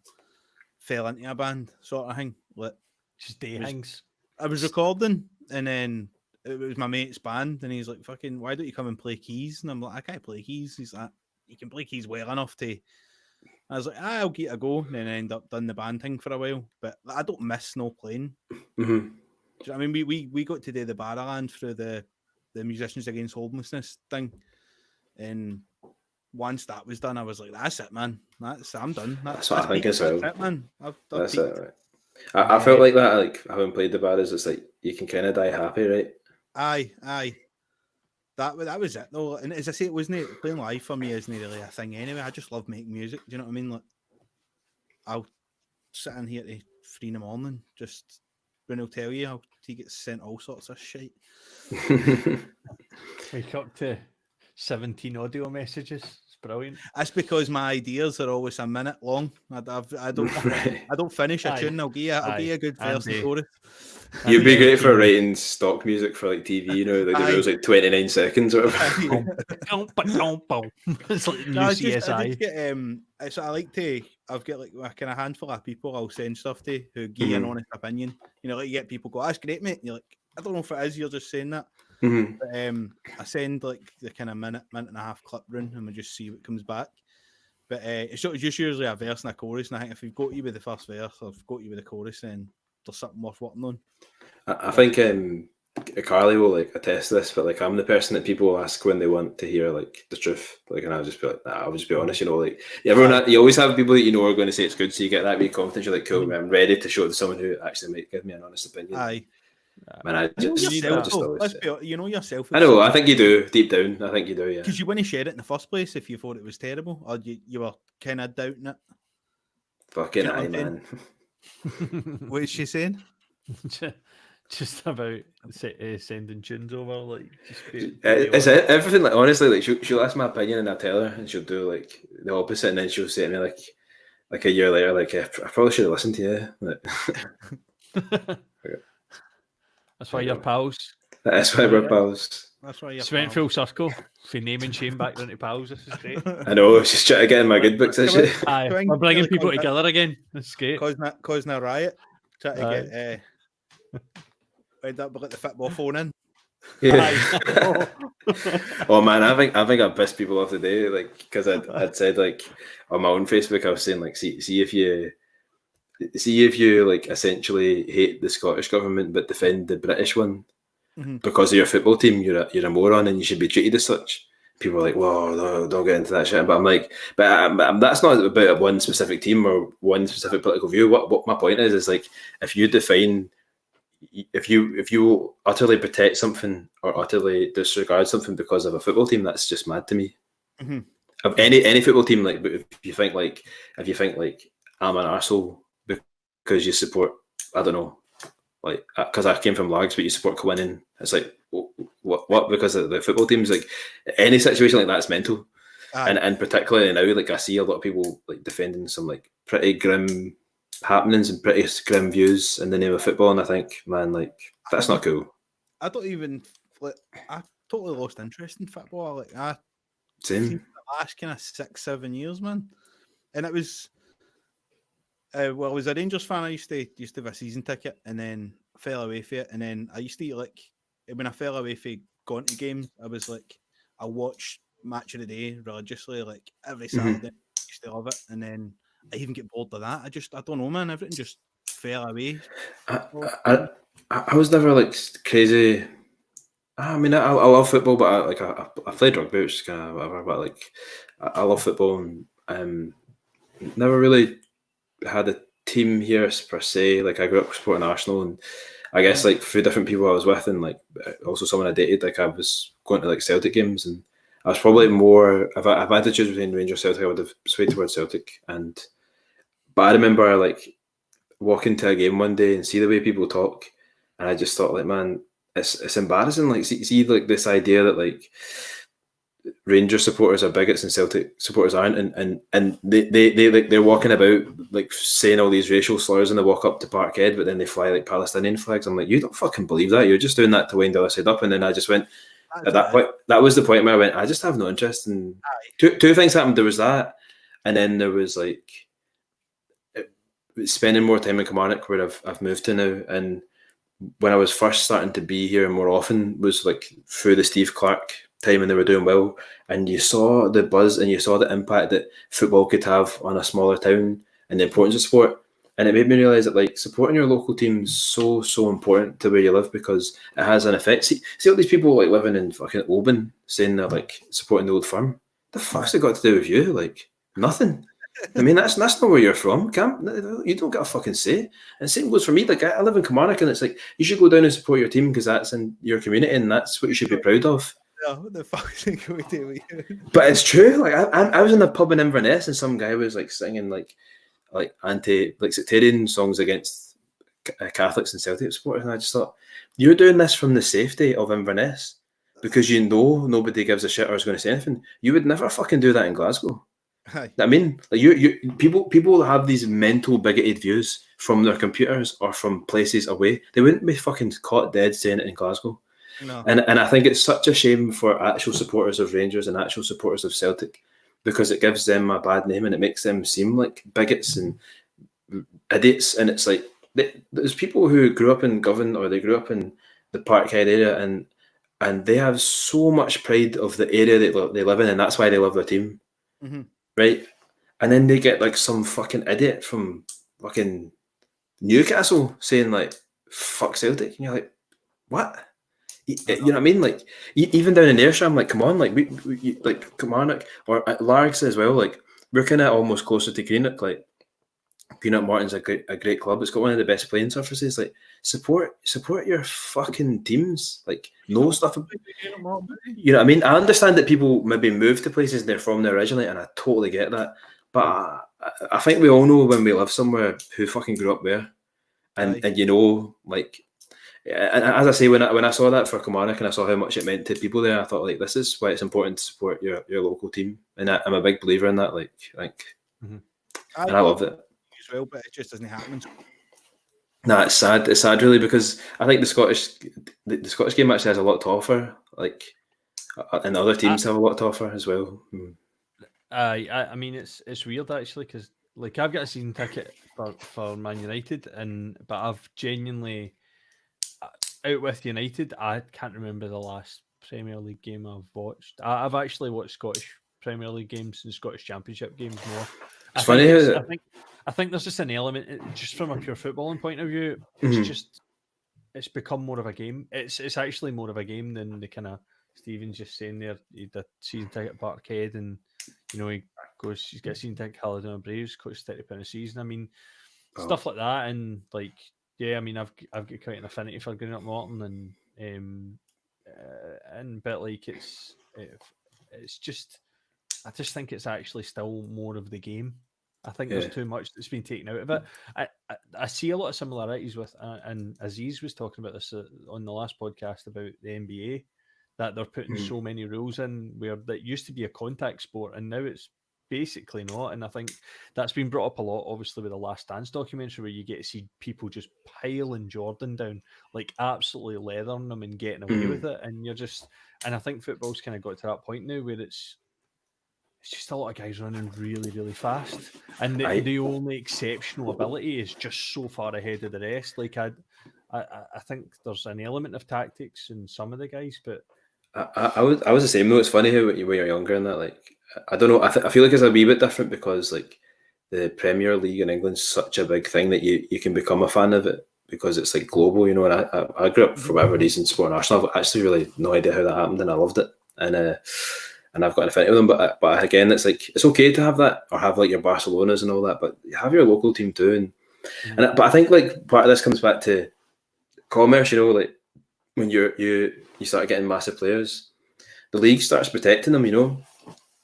fell into a band sort of thing. Like Just day things. I was recording, and then it was my mate's band, and he's like, "Fucking, why don't you come and play keys?" And I'm like, "I can't play keys." He's like, "You can play keys well enough to." I was like, "I'll give it a go," and then I end up doing the band thing for a while. But I don't miss no playing. Mm-hmm. Do you know what I mean? We got to do the Barraland through the Musicians Against Homelessness thing, and once that was done, I was like, "That's it, man. I'm done." That's what I think as well. That's it, man. That's it. Right. I felt like that. Like having played the Barras, it's like you can kind of die happy, right? Aye. That was it though. And as I say, it wasn't playing live for me. Isn't really a thing anyway. I just love making music. Do you know what I mean? Like, I'll sit in here to 3 a.m. just. When he'll tell you, he gets sent all sorts of shit. Wake up to 17 audio messages. It's brilliant. That's because my ideas are always a minute long. I don't finish a tune. I'll give you a good verse and chorus. You'd be great for writing stock music for like TV. You know, like the rules like 29 seconds or whatever. It's like new I CSI. Get, so I like to. I've got like a kind of handful of people I'll send stuff to who give an honest opinion. You know, like you get people go, "That's great, mate." And you're like, "I don't know if it is. You're just saying that." Mm-hmm. But, I send like the kind of minute and a half clip run, and we just see what comes back. But it's just usually a verse and a chorus. And I think if we've got you with the first verse or if we've got you with the chorus, then there's something worth working on. I think Carly will like attest to this, but like I'm the person that people ask when they want to hear like the truth, like, and I'll just be like, "Nah, I'll just be honest," you know. Like everyone, you always have people that you know are going to say it's good, so you get that wee confidence. You're like, "Cool, I'm ready to show it to someone who actually might give me an honest opinion." Aye. Man, you know yourself. I know. I think you do deep down. I think you do. Yeah. Because you wouldn't share it in the first place if you thought it was terrible, or you were kind of doubting it. Fucking aye, man. What is she saying? Just about sending tunes over, like it's everything. Like honestly, like she'll ask my opinion and I'll tell her, and she'll do like the opposite, and then she'll say to me like a year later, like, "I probably should have listened to you." Like, that's why you're pals. That's why we're pals. That's why you went full circle. For name and shame back down to pals. This is great. I know. She's trying to get in my good books, is she? Aye, we're bringing people together again. That's great. Causing a riot. Trying to get end up with the football phone in. Yeah. Oh man, I think I pissed people off today, like because I'd said like on my own Facebook, I was saying like, see if you like essentially hate the Scottish government but defend the British one because of your football team, you're a moron and you should be treated as such. People are like, "Whoa, no, don't get into that shit." But I'm like, but that's not about one specific team or one specific political view. What my point is like, if you utterly protect something or utterly disregard something because of a football team, that's just mad to me. Mm-hmm. Of any football team, like, but if you think like I'm an arsehole because you support, I don't know, like because I came from Largs, but you support Coinning, it's like what because of the football teams, like any situation like that's mental. And particularly now, like I see a lot of people like defending some like pretty grim happenings and pretty grim views in the name of football, and I think, man, like that's not cool. I don't even like. I totally lost interest in football. Like Same. The last kind of 6-7 years, man. And it was, well, I was a Rangers fan. I used to have a season ticket, and then I fell away from it. And then I used to like when I fell away from going to games, I was like, I watched Match of the Day religiously, like every Saturday. I used to love it, and then I even get bored of that. I don't know, man. Everything just fell away. I was never like crazy. I mean, I love football, but I played rugby, which is kind of whatever. But like, I love football, and never really had a team here per se. Like, I grew up supporting Arsenal, and I guess like through different people I was with, and like also someone I dated. Like, I was going to like Celtic games, and I was probably more. If I had to choose between Rangers Celtic, I would have swayed towards Celtic, But I remember like walking to a game one day and see the way people talk, and I just thought like, man, it's embarrassing. Like see like this idea that like Rangers supporters are bigots and Celtic supporters aren't, and they like they're walking about like saying all these racial slurs and they walk up to Parkhead, but then they fly like Palestinian flags. I'm like, you don't fucking believe that. You're just doing that to wind the other side up. And then I just went at that point. That was the point where I went, I just have no interest. And two things happened. There was that, and then there was like spending more time in Kilmarnock, where I've moved to now. And when I was first starting to be here more often was like through the Steve Clark time when they were doing well, and you saw the buzz and you saw the impact that football could have on a smaller town and the importance of sport. And it made me realise that like supporting your local team is so important to where you live, because it has an effect. See all these people like living in fucking Oban saying they're like supporting the Old Firm. The fuck's it got to do with you? Like nothing. I mean, that's not where you're from. You don't get a fucking say. And same goes for me. Like I live in Kilmarnock, and it's like you should go down and support your team because that's in your community and that's what you should be proud of. No, what the fuck is it going to do with you? But it's true. Like I was in a pub in Inverness, and some guy was like singing like sectarian songs against Catholics and Celtic supporters, and I just thought, you're doing this from the safety of Inverness because you know nobody gives a shit or is going to say anything. You would never fucking do that in Glasgow. Aye. I mean, like people have these mental bigoted views from their computers or from places away. They wouldn't be fucking caught dead saying it in Glasgow. No. And I think it's such a shame for actual supporters of Rangers and actual supporters of Celtic, because it gives them a bad name and it makes them seem like bigots and idiots. And it's like there's people who grew up in Govan or they grew up in the Parkhead area, and they have so much pride of the area that they live in, and that's why they love their team. Mm-hmm. Right? And then they get like some fucking idiot from fucking Newcastle saying like, fuck Celtic. And you're like, what? You know what I mean? Like, even down in Ayrshire, I'm like, come on, like, we like Kilmarnock or at Largs as well. Like, we're kind of almost closer to Greenock. Like, Peanut Martin's a great club. It's got one of the best playing surfaces. Like, support your fucking teams. Like, know stuff. You know what I mean? I understand that people maybe move to places and they're from there originally, and I totally get that. But I think we all know when we live somewhere who fucking grew up there, and you know, like. And as I say, when I saw that for Kilmarnock and I saw how much it meant to people there, I thought like this is why it's important to support your local team, and I'm a big believer in that. Like, and I love it as well, but it just doesn't happen. Nah, it's sad. It's sad, really, because I think the Scottish game actually has a lot to offer. Like, and other teams have a lot to offer as well. I mean, it's weird actually, because like I've got a season ticket for Man United, but I've genuinely. Out with United, I can't remember the last Premier League game I've watched. I've actually watched Scottish Premier League games and Scottish Championship games more. It's funny. I think there's just an element, just from a pure footballing point of view. It's become more of a game. It's actually more of a game than the kind of Stephen's just saying there. The season ticket at Parkhead, and you know he's got a season ticket Caledonian Braves, costs £30 a season. I mean, stuff like that, and like. Yeah, I mean, I've got quite an affinity for Greenock Morton, but like it's just, I just think it's actually still more of the game. I think there's too much that's been taken out of it. I see a lot of similarities with, and Aziz was talking about this on the last podcast about the NBA, that they're putting so many rules in where that used to be a contact sport and now it's basically not. And I think that's been brought up a lot, obviously, with the Last Dance documentary, where you get to see people just piling Jordan down, like absolutely leathering them and getting away with it. And and I think football's kind of got to that point now where it's just a lot of guys running really, really fast, and the only exceptional ability is just so far ahead of the rest. Like I think there's an element of tactics in some of the guys, but I was the same though. It's funny how when you're younger and that, like, I don't know. I feel like it's a wee bit different because like the Premier League in England's such a big thing that you can become a fan of it because it's like global, you know. And I grew up for whatever reason supporting Arsenal. I've actually really no idea how that happened, and I loved it. And I've got an affinity with them. But again, it's like it's okay to have that or have like your Barcelonas and all that, but you have your local team too. But I think like part of this comes back to commerce, you know, like when you start getting massive players, the league starts protecting them, you know.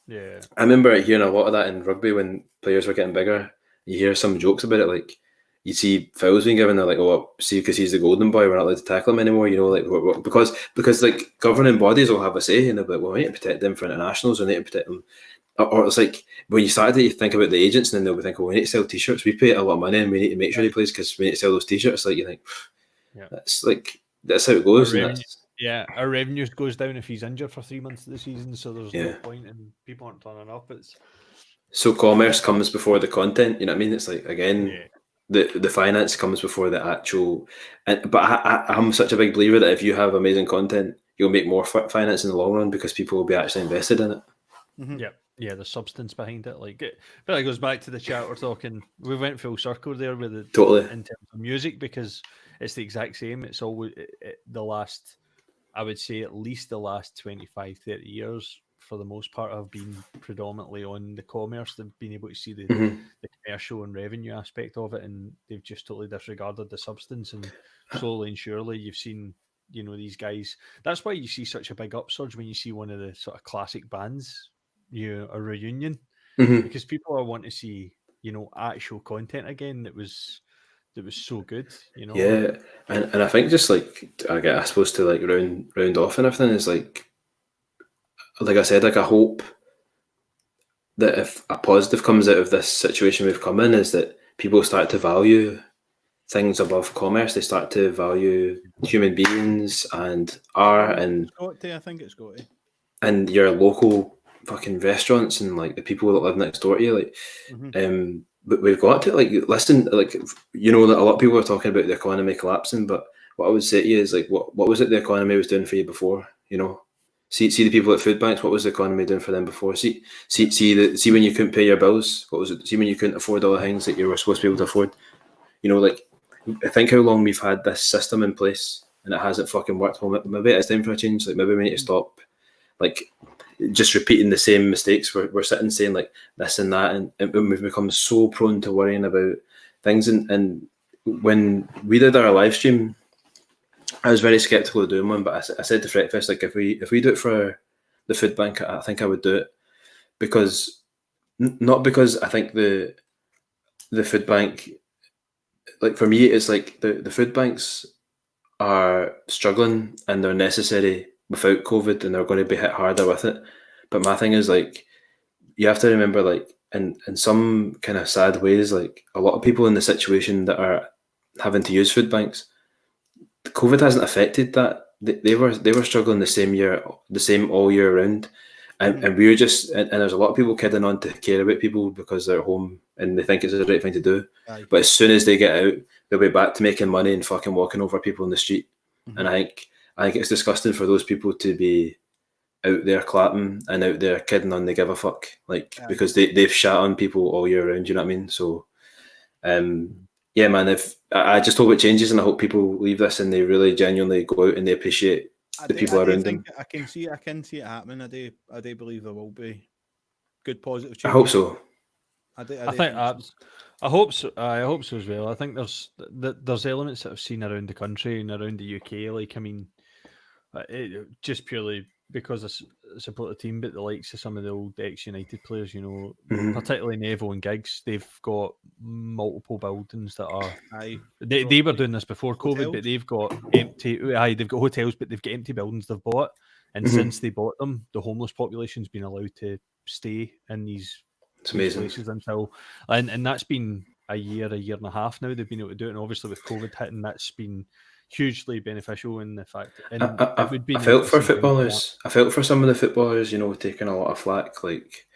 Yeah, I remember hearing a lot of that in rugby when players were getting bigger, you hear some jokes about it, like you see fouls being given, they're like, oh, see, because he's the golden boy, we're not allowed to tackle him anymore, you know, like because like governing bodies will have a say, and they'll be like, well, we need to protect them for internationals, we need to protect them. Or it's like when you started, you think about the agents, and then they'll be thinking, well, we need to sell T-shirts. We pay a lot of money, and we need to make sure he plays because we need to sell those T-shirts. Like you think, that's how it goes. Our revenue goes down if he's injured for 3 months of the season, so there's no point, and people aren't turning up. So commerce comes before the content. You know what I mean? It's like again, the finance comes before the actual. But I'm such a big believer that if you have amazing content, you'll make more finance in the long run because people will be actually invested in it. Mm-hmm. Yeah, the substance behind it. Like it goes back to the chat we're talking. We went full circle there with it in terms of music, because it's the exact same. It's always the last, I would say at least the last 25, 30 years for the most part have been predominantly on the commerce. They've been able to see the commercial and revenue aspect of it, and they've just totally disregarded the substance. And slowly and surely you've seen, you know, these guys. That's why you see such a big upsurge when you see one of the sort of classic bands, a reunion, because people are wanting to see, you know, actual content again that was so good, you know. Yeah, and I think just like I suppose to like round off and everything is like I said, like I hope that if a positive comes out of this situation we've come in is that people start to value things above commerce. They start to value human beings and art and I think it's got to. And your local fucking restaurants and like the people that live next door to you, like but we've got to like listen, like, you know, that a lot of people are talking about the economy collapsing, but what I would say to you is like what was it the economy was doing for you before? You know, see the people at food banks, what was the economy doing for them before? See when you couldn't pay your bills, what was it? See when you couldn't afford all the things that you were supposed to be able to afford. You know, like I think how long we've had this system in place and it hasn't fucking worked. Well, maybe it's time for a change. Like maybe we need to stop like just repeating the same mistakes. We're sitting saying like this and that, and we've become so prone to worrying about things. And when we did our live stream, I was very skeptical of doing one, but I said to Fretfest, like if we do it for the food bank, I think I would do it because not because I think the food bank, like for me, it's like the food banks are struggling and they're necessary without COVID, and they're going to be hit harder with it. But my thing is like you have to remember, like in some kind of sad ways, like a lot of people in the situation that are having to use food banks, COVID hasn't affected that. They were struggling the same all year round, and we were just and there's a lot of people kidding on to care about people because they're at home and they think it's the right thing to do. But as soon as they get out, they'll be back to making money and fucking walking over people in the street. And I think it's disgusting for those people to be out there clapping and out there kidding on they give a fuck, like because they've shat on people all year round. You know what I mean? So, yeah, man. If I just hope it changes, and I hope people leave this and they really genuinely go out and they appreciate the people around them. I can see it happening. I do believe there will be good positive change. I hope so. I hope so. I hope so as well. I think there's elements that I've seen around the country and around the UK. Like, I mean, just purely because I support the team, but the likes of some of the old ex-United players, you know, particularly Neville and Giggs, they've got multiple buildings that are. They were doing this before COVID, but they've got empty. They've got hotels, but they've got empty buildings they've bought, and since they bought them, the homeless population's been allowed to stay in these. It's amazing. Places until, and that's been a year and a half now. They've been able to do it, and obviously with COVID hitting, that's been hugely beneficial in the fact. And I felt for footballers. I felt for some of the footballers, you know, taking a lot of flack, like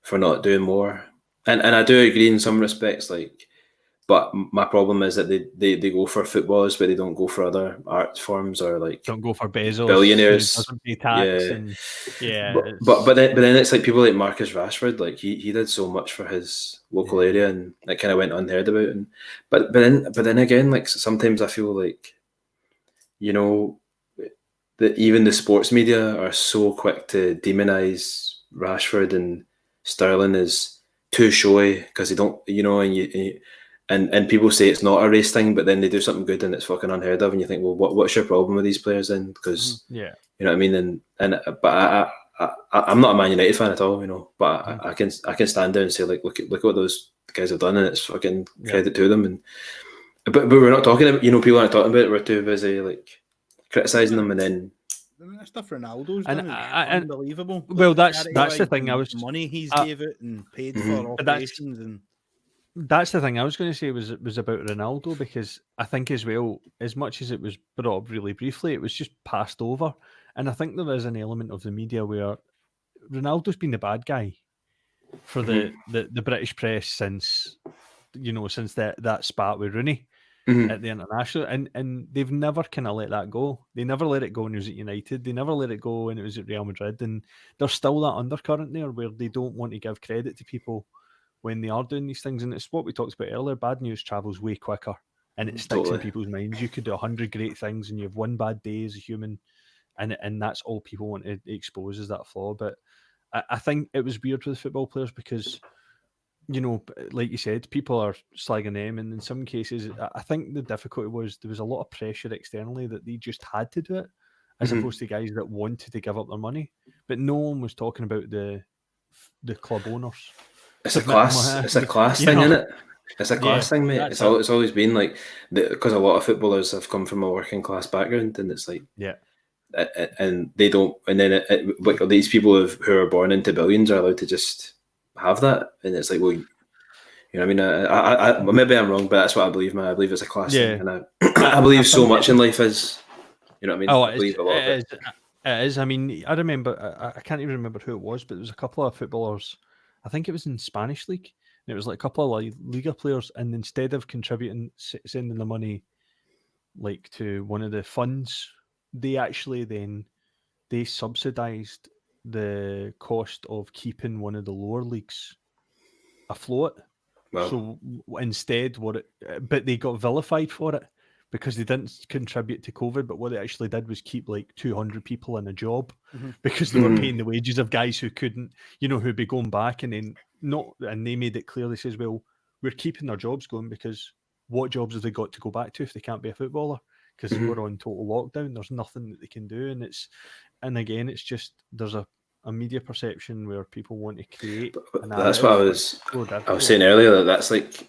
for not doing more. And I do agree in some respects, like. But my problem is that they go for footballers, but they don't go for other art forms or like don't go for Bezos, billionaires. But then it's like people like Marcus Rashford, like he did so much for his local area, and it kind of went unheard about. And but then again, like sometimes I feel like, you know, that even the sports media are so quick to demonize Rashford and Sterling as too showy because they don't, you know, and people say it's not a race thing, but then they do something good and it's fucking unheard of, and you think, well, what's your problem with these players then? Because you know what I mean. But I'm not a Man United fan at all, you know, but I can stand down and say like, look at what those guys have done, and it's fucking credit to them. And but we're not talking about, you know, people aren't talking about it. We're too busy like criticising them, and then. That stuff Ronaldo's And done is unbelievable. Well, that's Charity-wise, the thing. I was money he's gave it and paid for operations, and that's the thing I was going to say was about Ronaldo, because I think as well, as much as it was brought up really briefly, it was just passed over, and I think there is an element of the media where Ronaldo's been the bad guy for the British press since that spat with Rooney. At the international, and they've never kind of let that go. They never let it go when he was at United. They never let it go when it was at Real Madrid. And there's still that undercurrent there where they don't want to give credit to people when they are doing these things. And it's what we talked about earlier. Bad news travels way quicker, and it sticks in people's minds. You could do 100 great things, and you have one bad day as a human, and that's all people want to expose is that flaw. But I think it was weird with football players because, you know, like you said, people are slagging them, and in some cases, I think the difficulty was there was a lot of pressure externally that they just had to do it, as opposed to guys that wanted to give up their money. But no one was talking about the club owners. It's a class thing, isn't it? It's a class thing, mate. It's always been like, because a lot of footballers have come from a working class background, and it's like, and they don't, and then like these people who are born into billions are allowed to just have that, and it's like, well, you know what I mean? I maybe I'm wrong, but that's what I believe, man. I believe it's a class thing, and I believe so much in life is, you know what I mean? Oh, I believe a lot of it. It is. I mean, I remember, I can't even remember who it was, but there was a couple of footballers, I think it was in Spanish league, and it was like a couple of Liga players, and instead of contributing, sending the money like to one of the funds, they actually they subsidised the cost of keeping one of the lower leagues afloat. Wow. So instead, but they got vilified for it because they didn't contribute to COVID. But what they actually did was keep like 200 people in a job because they were paying the wages of guys who couldn't, you know, who'd be going back, and then and they made it clear. They says, well, we're keeping their jobs going because what jobs have they got to go back to if they can't be a footballer? Because we're on total lockdown. There's nothing that they can do, and again, it's just there's a media perception where people want to create. That's what I was saying earlier. That's like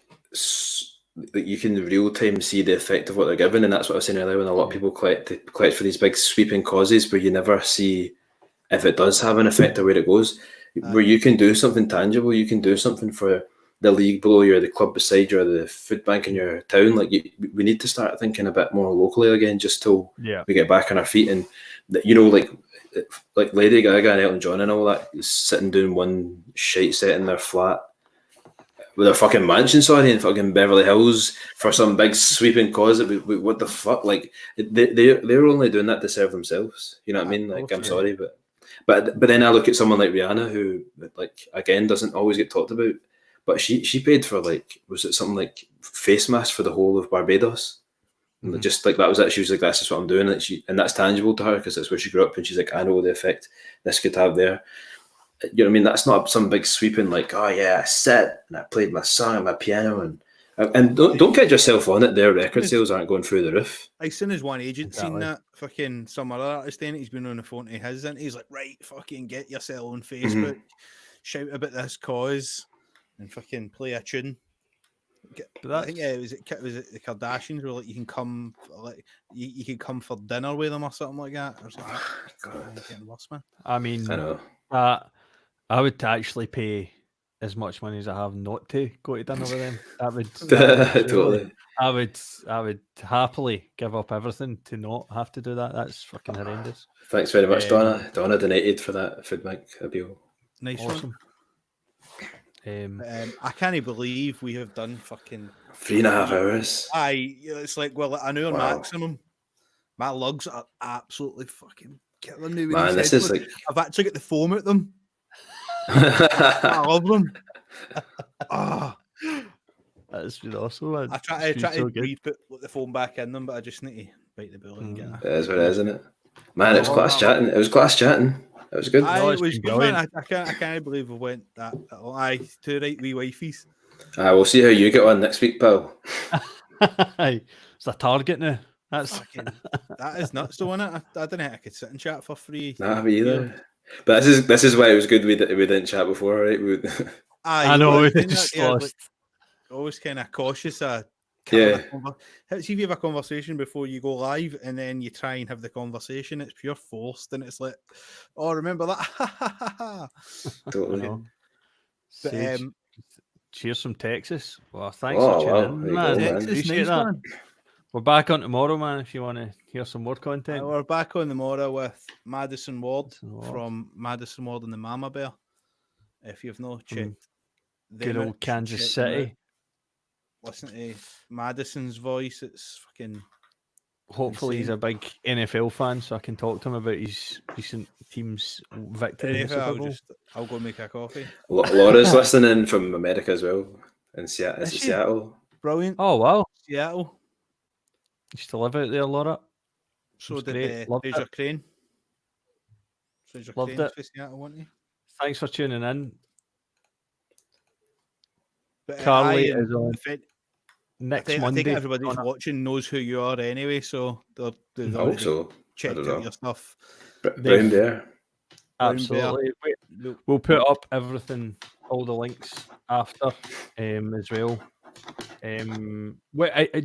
you can real time see the effect of what they're giving, and that's what I was saying earlier. When a lot of people collect for these big sweeping causes, where you never see if it does have an effect or where it goes. Where you can do something tangible, you can do something for the league below you, or the club beside you, or the food bank in your town. Like we need to start thinking a bit more locally again, just till we get back on our feet. And you know, like Lady Gaga and Elton John and all that, sitting doing one shite set in their flat with their fucking mansion, in fucking Beverly Hills for some big sweeping cause. What the fuck? Like they're only doing that to serve themselves. You know what I mean? Like, I'm sorry, but then I look at someone like Rihanna, who, like, again, doesn't always get talked about, but she paid for, like, was it something like face masks for the whole of Barbados? And just like that was it. She was like, "That's just what I'm doing," and that's tangible to her because that's where she grew up, and she's like, "I know the effect this could have there." You know what I mean? That's not some big sweeping like, "Oh yeah, I sat and I played my song on my piano," and don't get yourself on it. Their record sales aren't going through the roof. I seen his one agent seen that fucking some other artist, and he's been on the phone to his, and he's like, "Right, fucking get yourself on Facebook, shout about this cause, and fucking play a tune." I think was it the Kardashians were like, you can come, like you can come for dinner with them or something like that. I was like, God, getting lost, man. I mean, I know. I would actually pay as much money as I have not to go to dinner with them. That would totally. I would happily give up everything to not have to do that. That's fucking horrendous. Thanks very much, Donna. Donna donated for that food bank appeal. Nice, awesome. I can't believe we have done fucking 3.5 hours. It's like, well, I know maximum. My lugs are absolutely fucking killing me. Man, this is like, I've actually got the foam at them. I love them. That's been awesome, man. I try to put the foam back in them, but I just need to bite the bullet and get that. It is what it is, isn't it? Man, it was class chatting. It was class chatting. It was good. It was good, man. I can't believe we went that long. Two right wee wifeys. We'll see how you get on next week, pal. It's a target now. That's that is nuts, though, isn't it? I don't think I could sit and chat for free. Nah, me either. But this is why it was good we didn't chat before, right? I know, always it's just lost. always kind of cautious. Yeah. See if you have a conversation before you go live, and then you try and have the conversation. It's pure forced, and it's like, oh, remember that? Totally. I know. But, Sage, cheers from Texas. Well, thanks Oh, for wow. tuning There in, you go, man. man. Texas, Appreciate nice that. man. We're back on tomorrow, man, if you want to hear some more content. We're back on tomorrow with Madison Ward Madison Ward. from Madison Ward and the Mama Bear. If you've not checked Good them out, old Kansas check them out. City. Listen to Madison's voice. It's fucking Hopefully he's insane. a big NFL fan, so I can talk to him about his recent team's victory in the Super Bowl. I'll go make a coffee. Laura's listening from America as well, in Seattle. Is she? Seattle. Brilliant. Oh, wow. Seattle. Used to live out there, Laura. So That's did great. Loved Fraser it. Crane. Fraser Loved Crane's it. for Seattle, wasn't he? Thanks for tuning in. But, Carly aye, is on I next think Monday. everybody who's watching knows who you are anyway, so they've I already hope so. I checked don't out know. your stuff. Brown Bear. Absolutely. We'll put up everything, all the links after as well. Do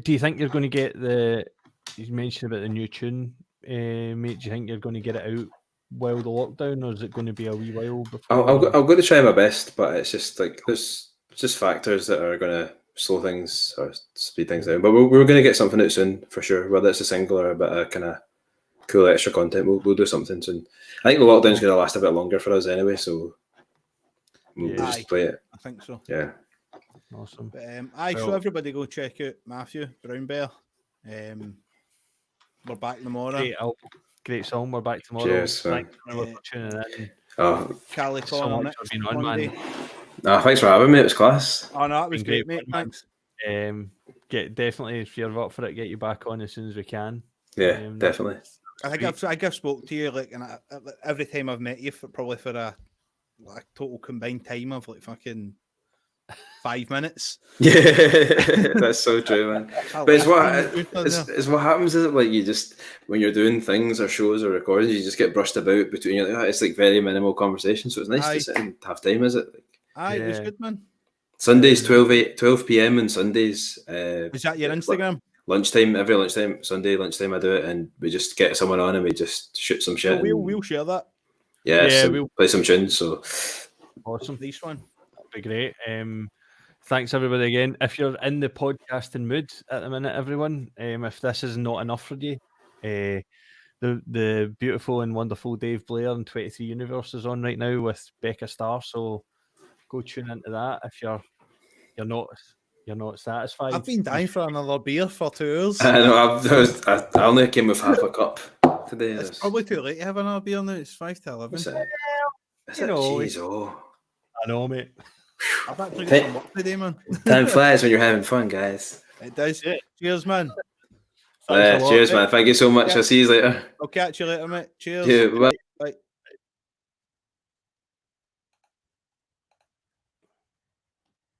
you think you're going to get you mentioned about the new tune, mate? Do you think you're going to get it out while the lockdown, or is it going to be a wee while before? I'll go to try my best, but it's just like there's just factors that are going to slow things or speed things down. But we're going to get something out soon for sure, whether it's a single or a bit of kind of cool extra content. We'll do something soon. I think the lockdown's going to last a bit longer for us anyway, so we'll just play it. I think so. Yeah. Awesome. But, so everybody go check out Matthew Brownbear. We're back tomorrow. Great song. We're back tomorrow. Cheers, Thanks for tuning in. Cali so on much for next being on, Monday. man. Thanks for having me. It was class. Oh no, it was Been great, mate. fun, Thanks. Definitely, if you're up for it, get you back on as soon as we can. Yeah, definitely. I think I've spoke to you like, and every time I've met you, probably for a total combined time of like fucking 5 minutes. Yeah, that's so true, man. But it's what happens is it like you just when you're doing things or shows or recordings, you just get brushed about between. You're like, it's like very minimal conversation, so it's nice to sit and have time. Is it? It was good, man. Sundays 12 p.m. and Sundays. Is that your Instagram? Lunchtime, every lunchtime, Sunday lunchtime, I do it, and we just get someone on and we just shoot some shit. So we'll share that. Yeah, we'll play some tunes. So awesome, nice one. That'd be great. Thanks everybody again. If you're in the podcasting mood at the minute, everyone, if this is not enough for you, the beautiful and wonderful Dave Blair and 23 Universe is on right now with Becca Starr. So go tune into that if you're not satisfied. I've been dying for another beer for 2 hours. I know. I only came with half a cup today. It's probably too late to have another beer now. It's 5 to 11. I know, mate. I've actually got some work today, man. Time flies when you're having fun, guys. It does. Yeah. Cheers, man. Cheers, man. Thank you so much. I'll see you later. I'll catch you later, mate. Cheers. Yeah, bye.